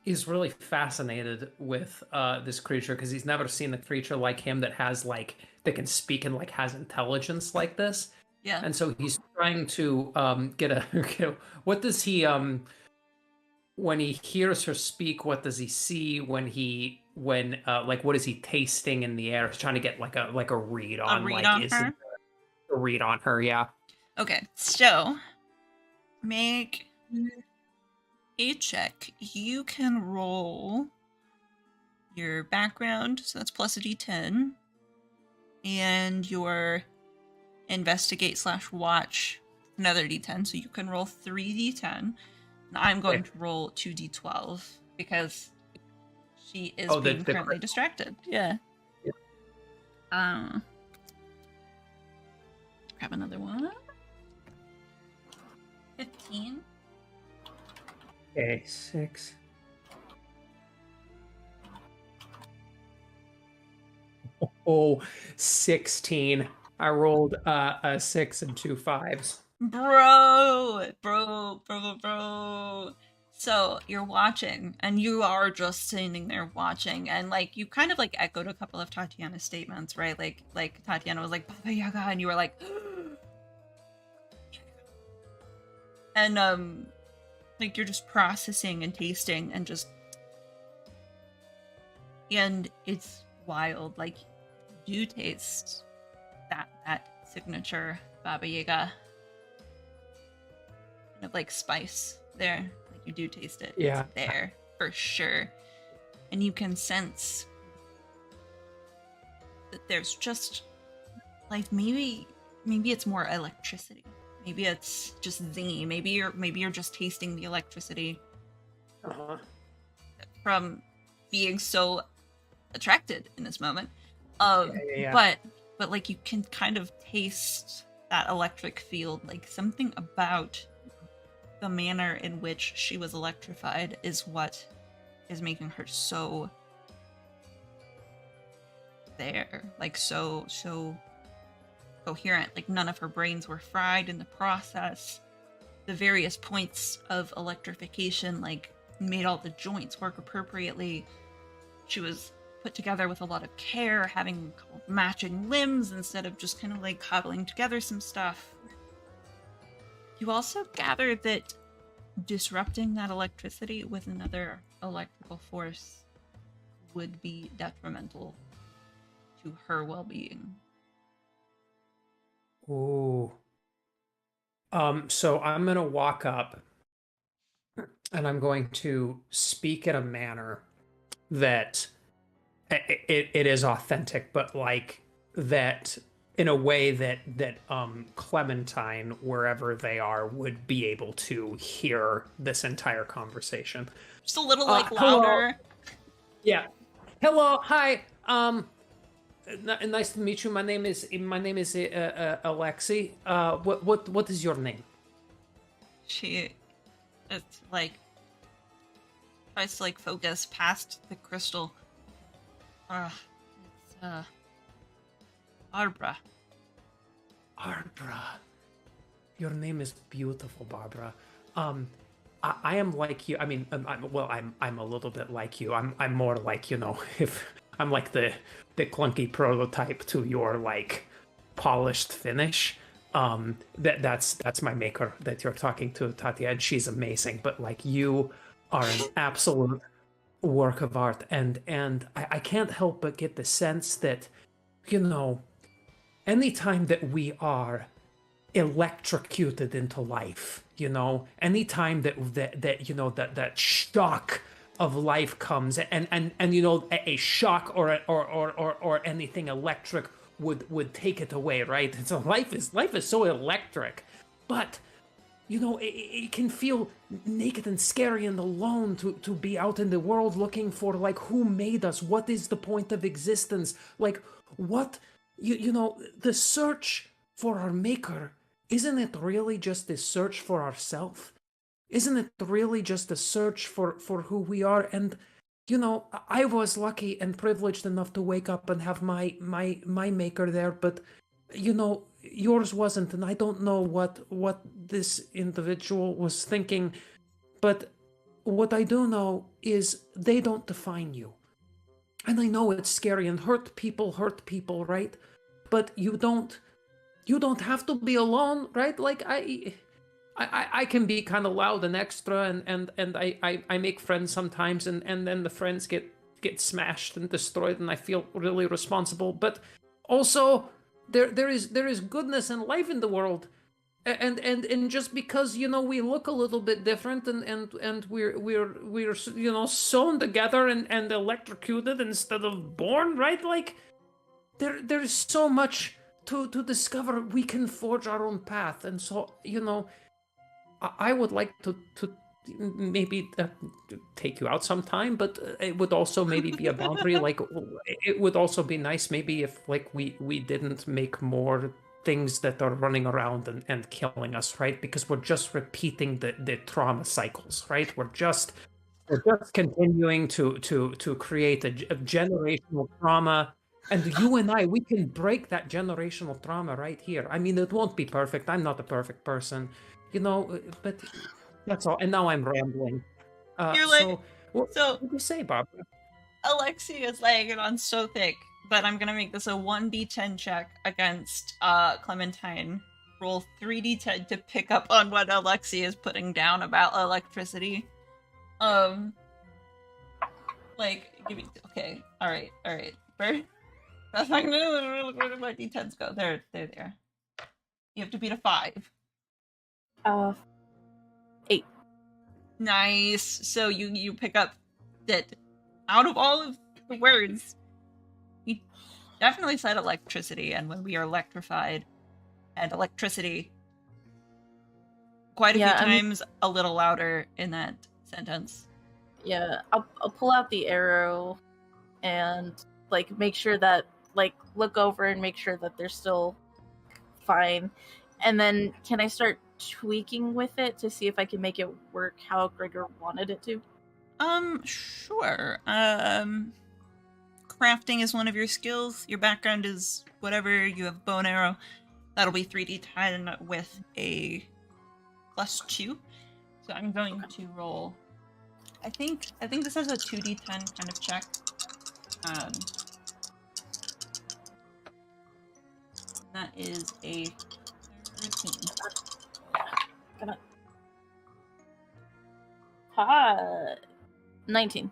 is really fascinated with this creature because he's never seen a creature like him that has like that can speak and like has intelligence like this. Yeah. And so he's trying to get what does he when he hears her speak, what does he see when what is he tasting in the air? He's trying to get like a read on her? A read on her, yeah. Okay, so make a check. You can roll your background, so that's plus a d10, and your investigate/watch another d10, so you can roll 3d10. And I'm going to roll 2d12 because she is being currently distracted. Yeah. Grab another one. 15. Okay, 6. Oh, 16. I rolled a 6 and 2 5s. Bro. So you're watching, and you are just standing there watching, and like you kind of like echoed a couple of Tatiana's statements, right? Like Tatiana was like Baba Yaga, and you were like, and like you're just processing and tasting and just, and it's wild. Like you do taste that signature Baba Yaga kind of like spice there. Like you do taste it. Yeah. It's there for sure. And you can sense that there's just like maybe it's more electricity. Maybe it's just zingy. Maybe you're just tasting the electricity from being so attracted in this moment. But like you can kind of taste that electric field, like something about the manner in which she was electrified is what is making her so there, like so coherent. Like none of her brains were fried in the process. The various points of electrification like made all the joints work appropriately. She was put together with a lot of care, having matching limbs instead of just kind of like cobbling together some stuff. You also gather that disrupting that electricity with another electrical force would be detrimental to her well-being. Ooh. So I'm gonna walk up and I'm going to speak in a manner that it is authentic, but like that in a way that Clementine, wherever they are, would be able to hear this entire conversation. Just a little like louder. Hello. Yeah. Hello. Hi. Nice to meet you. My name is Alexi. What is your name? It's like tries to like focus past the crystal. It's Barbara. Barbara. Your name is beautiful, Barbara. I am like you. I mean, I'm a little bit like you. I'm more like, you know, if I'm like the clunky prototype to your like polished finish. That's my maker that you're talking to, Tatia, and she's amazing. But like you are an absolute work of art, and I can't help but get the sense that, you know, anytime that we are electrocuted into life, you know, anytime that you know that shock of life comes, and you know, a shock or anything electric would take it away, right? And so life is so electric, but you know, it can feel naked and scary and alone to be out in the world looking for like who made us, what is the point of existence, like what you know, the search for our maker, isn't it really just the search for ourselves? Isn't it really just a search for who we are? And you know, I was lucky and privileged enough to wake up and have my maker there, but you know, yours wasn't, and I don't know what this individual was thinking, but what I do know is they don't define you. And I know it's scary and hurt people, right? But you don't have to be alone, right? Like I can be kind of loud and extra, and I make friends sometimes, and then the friends get smashed and destroyed, and I feel really responsible. But also there is goodness and life in the world, and just because, you know, we look a little bit different, and we're you know, sewn together and electrocuted instead of born, right? Like there's so much to discover we can forge our own path. And so, I would like to maybe take you out sometime, but it would also maybe be a boundary. Like, it would also be nice maybe if like we didn't make more things that are running around and killing us, right? Because we're just repeating the trauma cycles, right? We're just continuing to create a generational trauma. And you and I, we can break that generational trauma right here. I mean, it won't be perfect. I'm not a perfect person, but that's all. And now I'm rambling. You're like, what so did you say, Barbara? Alexi is laying it on so thick, but I'm gonna make this a 1d10 check against Clementine. Roll 3d10 to pick up on what Alexi is putting down about electricity. Give me. Okay, all right. Where did my d10s go? There. You have to beat a 5. 8. Nice. So you pick up that out of all of the words, you definitely said electricity, and when we are electrified, and electricity quite a few times a little louder in that sentence. Yeah, I'll pull out the arrow and like make sure that look over and make sure that they're still fine. And then can I start tweaking with it to see if I can make it work how Gregor wanted it to? Sure. Crafting is one of your skills. Your background is whatever. You have bow and arrow. That'll be 3d10 with a +2. So I'm going to roll. I think this is a 2d10 kind of check. That is a 13. Come on. 19.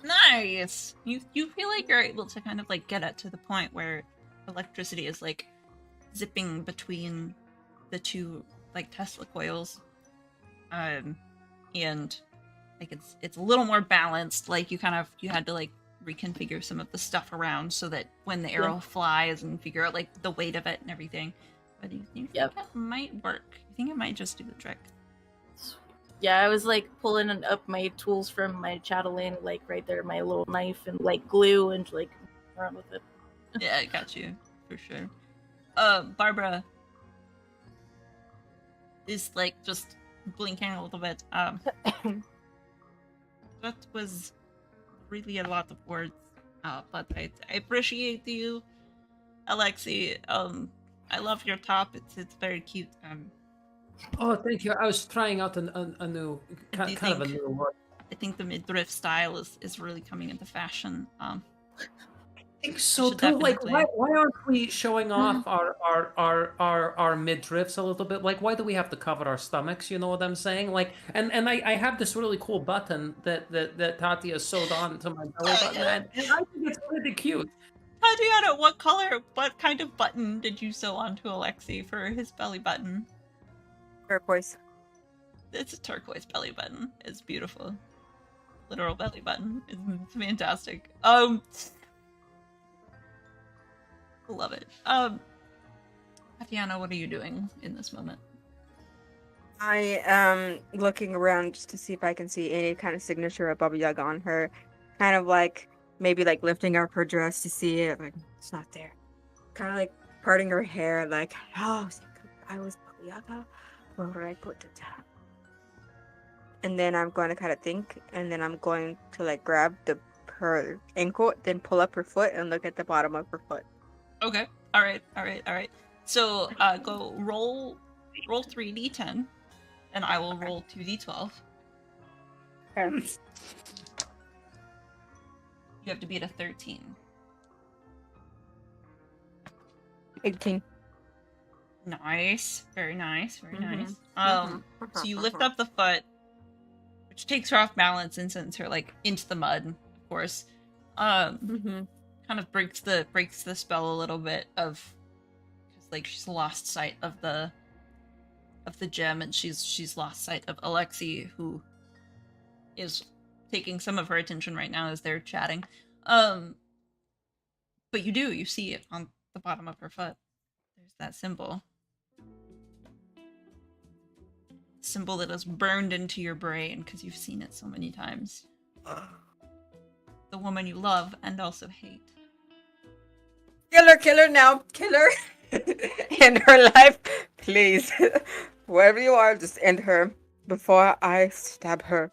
Nice! You feel like you're able to kind of like get it to the point where electricity is like zipping between the two like Tesla coils. And like it's a little more balanced. Like you had to like reconfigure some of the stuff around so that when the arrow flies and figure out like the weight of it and everything. But you think that might work? You think it might just do the trick? Yeah, I was like pulling up my tools from my chatelaine, like right there, my little knife and like glue and like around with it. Yeah, I got you for sure. Barbara is like just blinking a little bit. That was really a lot of words, but I appreciate you, Alexi. I love your top. It's very cute. Oh, thank you. I was trying out a new kind of a new word. I think the midriff style is really coming into fashion. I think so too. Like, why aren't we showing off our midriffs a little bit? Like, why do we have to cover our stomachs? You know what I'm saying? Like, and I have this really cool button that Tatia sewed on to my belly button, and I think it's pretty cute. Tatiana, what kind of button did you sew onto Alexi for his belly button? Turquoise. It's a turquoise belly button. It's beautiful. Literal belly button. It's fantastic. Love it. Tatiana, what are you doing in this moment? I am looking around just to see if I can see any kind of signature of Baba Yaga on her. Kind of like maybe like lifting up her dress to see it. Like it's not there. Kind of like parting her hair. Like, oh, I was Baba Yaga. Where would I put the top? And then I'm going to kind of think, and then I'm going to like grab her ankle, then pull up her foot and look at the bottom of her foot. Okay. All right. So, go roll 3d10, and I will roll 2d12. Okay. You have to beat a 13. 18. Nice. Very nice. So you lift up the foot, which takes her off balance and sends her like into the mud, of course. Kind of breaks the spell a little bit of, because like she's lost sight of the gem, and she's lost sight of Alexi, who is taking some of her attention right now as they're chatting. But you see it on the bottom of her foot. There's that symbol. Symbol that is burned into your brain because you've seen it so many times. The woman you love and also hate. Kill her now. Kill her. End her life. Please. Wherever you are, just end her before I stab her.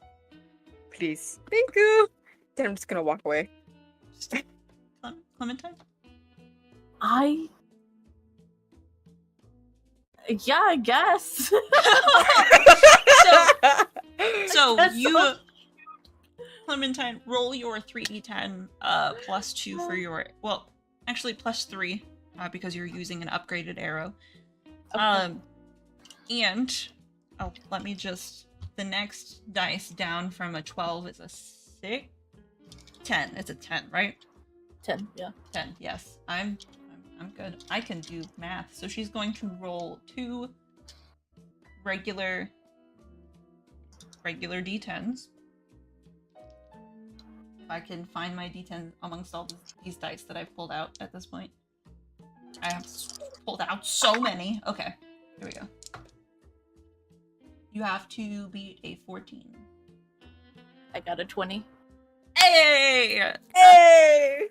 Please. Thank you. Then I'm just gonna walk away. Clementine? Yeah, I guess. So That's you, so- Clementine, roll your 3d10 plus 2 for your, well, actually plus 3 because you're using an upgraded arrow. Okay. And let me just, the next dice down from a 12 is a 6. 10. It's a 10, right? 10, yeah. 10. Yes. I'm good. I can do math. So she's going to roll 2 regular d10s. If I can find my d10 amongst all these dice that I've pulled out at this point. I have pulled out so many. Okay. Here we go. You have to beat a 14. I got a 20. Hey! Hey!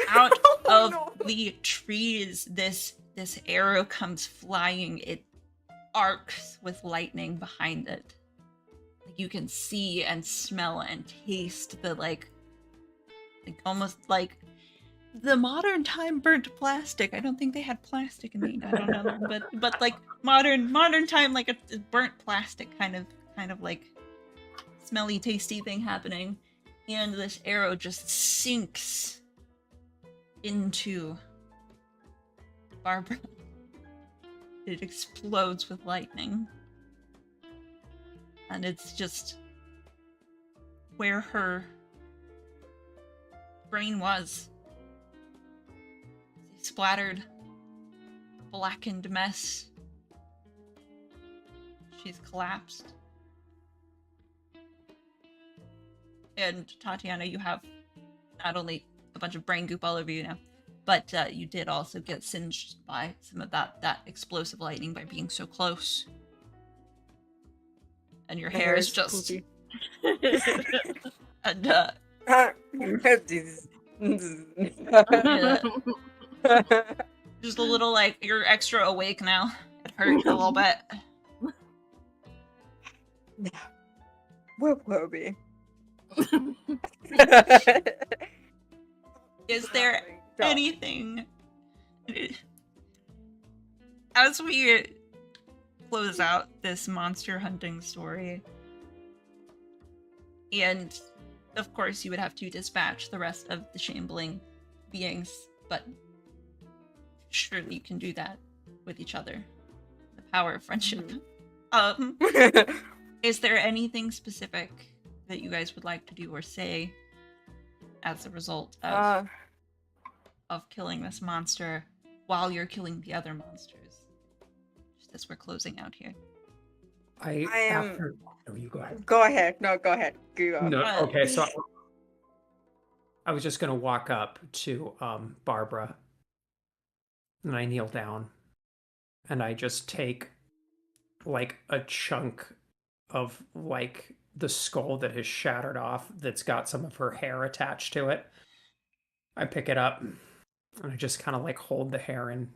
Out Oh, of no. the trees, this arrow comes flying. It arcs with lightning behind it. You can see and smell and taste the like almost like the modern time burnt plastic. I don't think they had plastic in the I don't know, but like modern time like a burnt plastic kind of like smelly tasty thing happening, and this arrow just sinks into Barbara. It explodes with lightning. And it's just where her brain was. A splattered, blackened mess. She's collapsed. And Tatiana, you have not only a bunch of brain goop all over you now, but you did also get singed by some of that explosive lightning by being so close. And your hair is just poopy. and Jesus. just a little like you're extra awake now. It hurt a little bit. Where were we? Is there anything as we close out this monster hunting story? And of course you would have to dispatch the rest of the shambling beings, but surely you can do that with each other. The power of friendship. Is there anything specific that you guys would like to do or say as a result of killing this monster while you're killing the other monsters? Just as we're closing out here. I am- after oh, you go ahead. Go ahead. No, go ahead. Go. No, okay, so I was just gonna walk up to Barbara, and I kneel down, and I just take like a chunk of like the skull that has shattered off, that's got some of her hair attached to it. I pick it up, and I just kind of like hold the hair in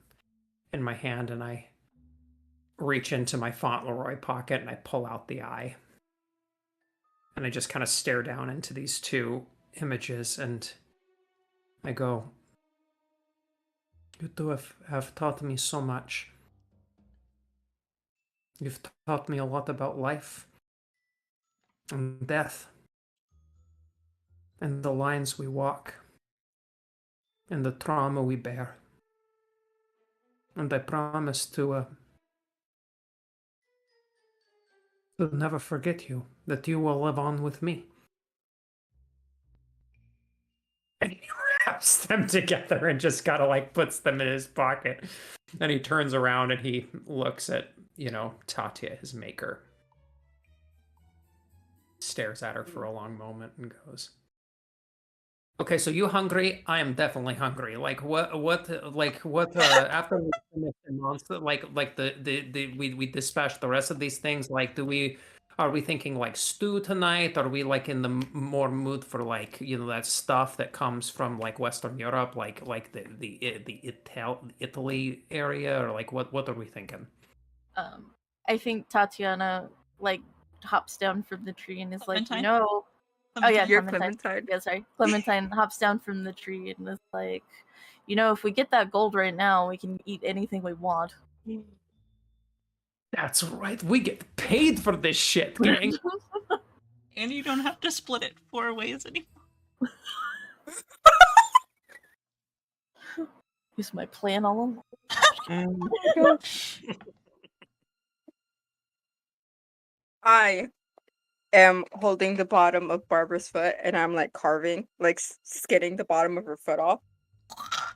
my hand, and I reach into my Fauntleroy pocket and I pull out the eye. And I just kind of stare down into these two images, and I go, "You two have taught me so much. You've taught me a lot about life and death and the lines we walk and the trauma we bear. And I promise to never forget you, that you will live on with me." And he wraps them together and just kind of like puts them in his pocket. And he turns around and he looks at, Tatia, his maker. Stares at her for a long moment and goes, Okay, so you hungry? I am definitely hungry. Like after we finish the monster, we dispatch the rest of these things, like are we thinking like stew tonight? Are we like in the more mood for like, that stuff that comes from like Western Europe, like Italy area, or like what are we thinking? I think Tatiana like hops down from the tree and is like, Clementine? oh yeah, You're Clementine. Clementine. Yeah, sorry. Clementine hops down from the tree and is like, if we get that gold right now, we can eat anything we want. That's right. We get paid for this shit, gang. And you don't have to split it 4 ways anymore. Is my plan all along? I am holding the bottom of Barbara's foot, and I'm like carving, like skinning the bottom of her foot off.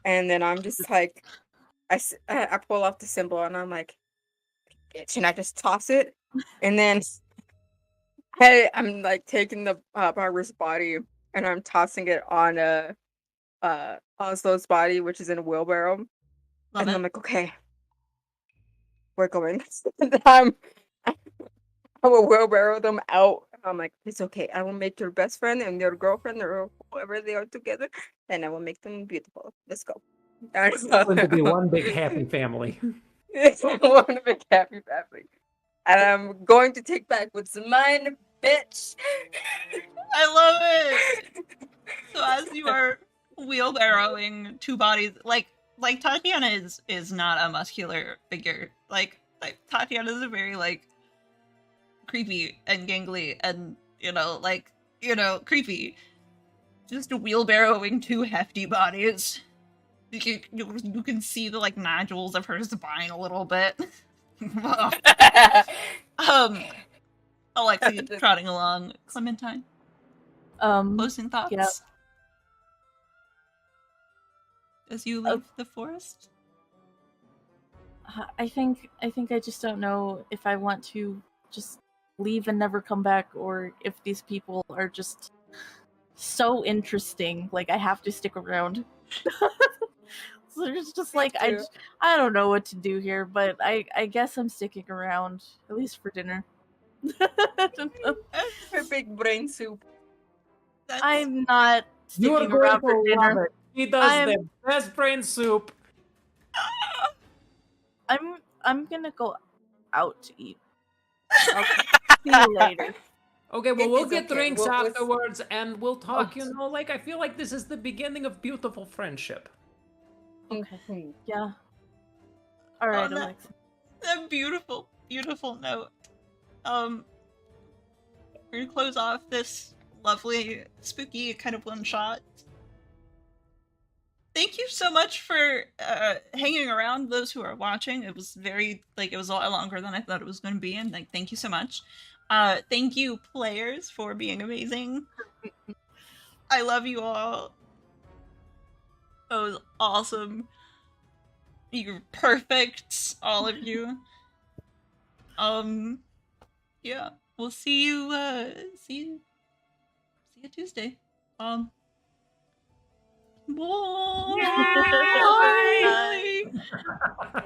And then I'm just like, I pull off the symbol, and I'm like, bitch, and I just toss it. And then I'm like taking the Barbara's body, and I'm tossing it on Oslo's body, which is in a wheelbarrow. Love And it. I'm like, okay, we're going. And I will wheelbarrow them out. I'm like, it's okay. I will make your best friend and your girlfriend or whoever they are together, and I will make them beautiful. Let's go. It's going to be one big happy family. It's one big happy family. And I'm going to take back what's mine, bitch. I love it. So as you are wheelbarrowing 2 bodies, like Tatiana is not a muscular figure. Like Tatiana is a very like creepy and gangly and creepy. Just wheelbarrowing 2 hefty bodies. You can see the like nodules of her spine a little bit. Alexi trotting along. Clementine, closing thoughts? Yeah. As you leave the forest? I think I just don't know if I want to just leave and never come back, or if these people are just so interesting, like I have to stick around. So it's just like I don't know what to do here, but I guess I'm sticking around, at least for dinner. Her big brain soup. I'm not You are sticking going around for to dinner. love it. He does the best brain soup. I'm gonna go out to eat. Okay. See you later. Okay, well, we'll It's get okay. drinks We'll- afterwards, and we'll talk. I feel like this is the beginning of beautiful friendship. Okay. Yeah. All right, Alexa. That beautiful, beautiful note. We're gonna close off this lovely, spooky kind of one shot. Thank you so much for hanging around, those who are watching. It was it was a lot longer than I thought it was going to be, and thank you so much. Thank you, players, for being amazing. I love you all. It was awesome. You're perfect, all of you. Yeah, we'll see you Tuesday. Bye. Bye.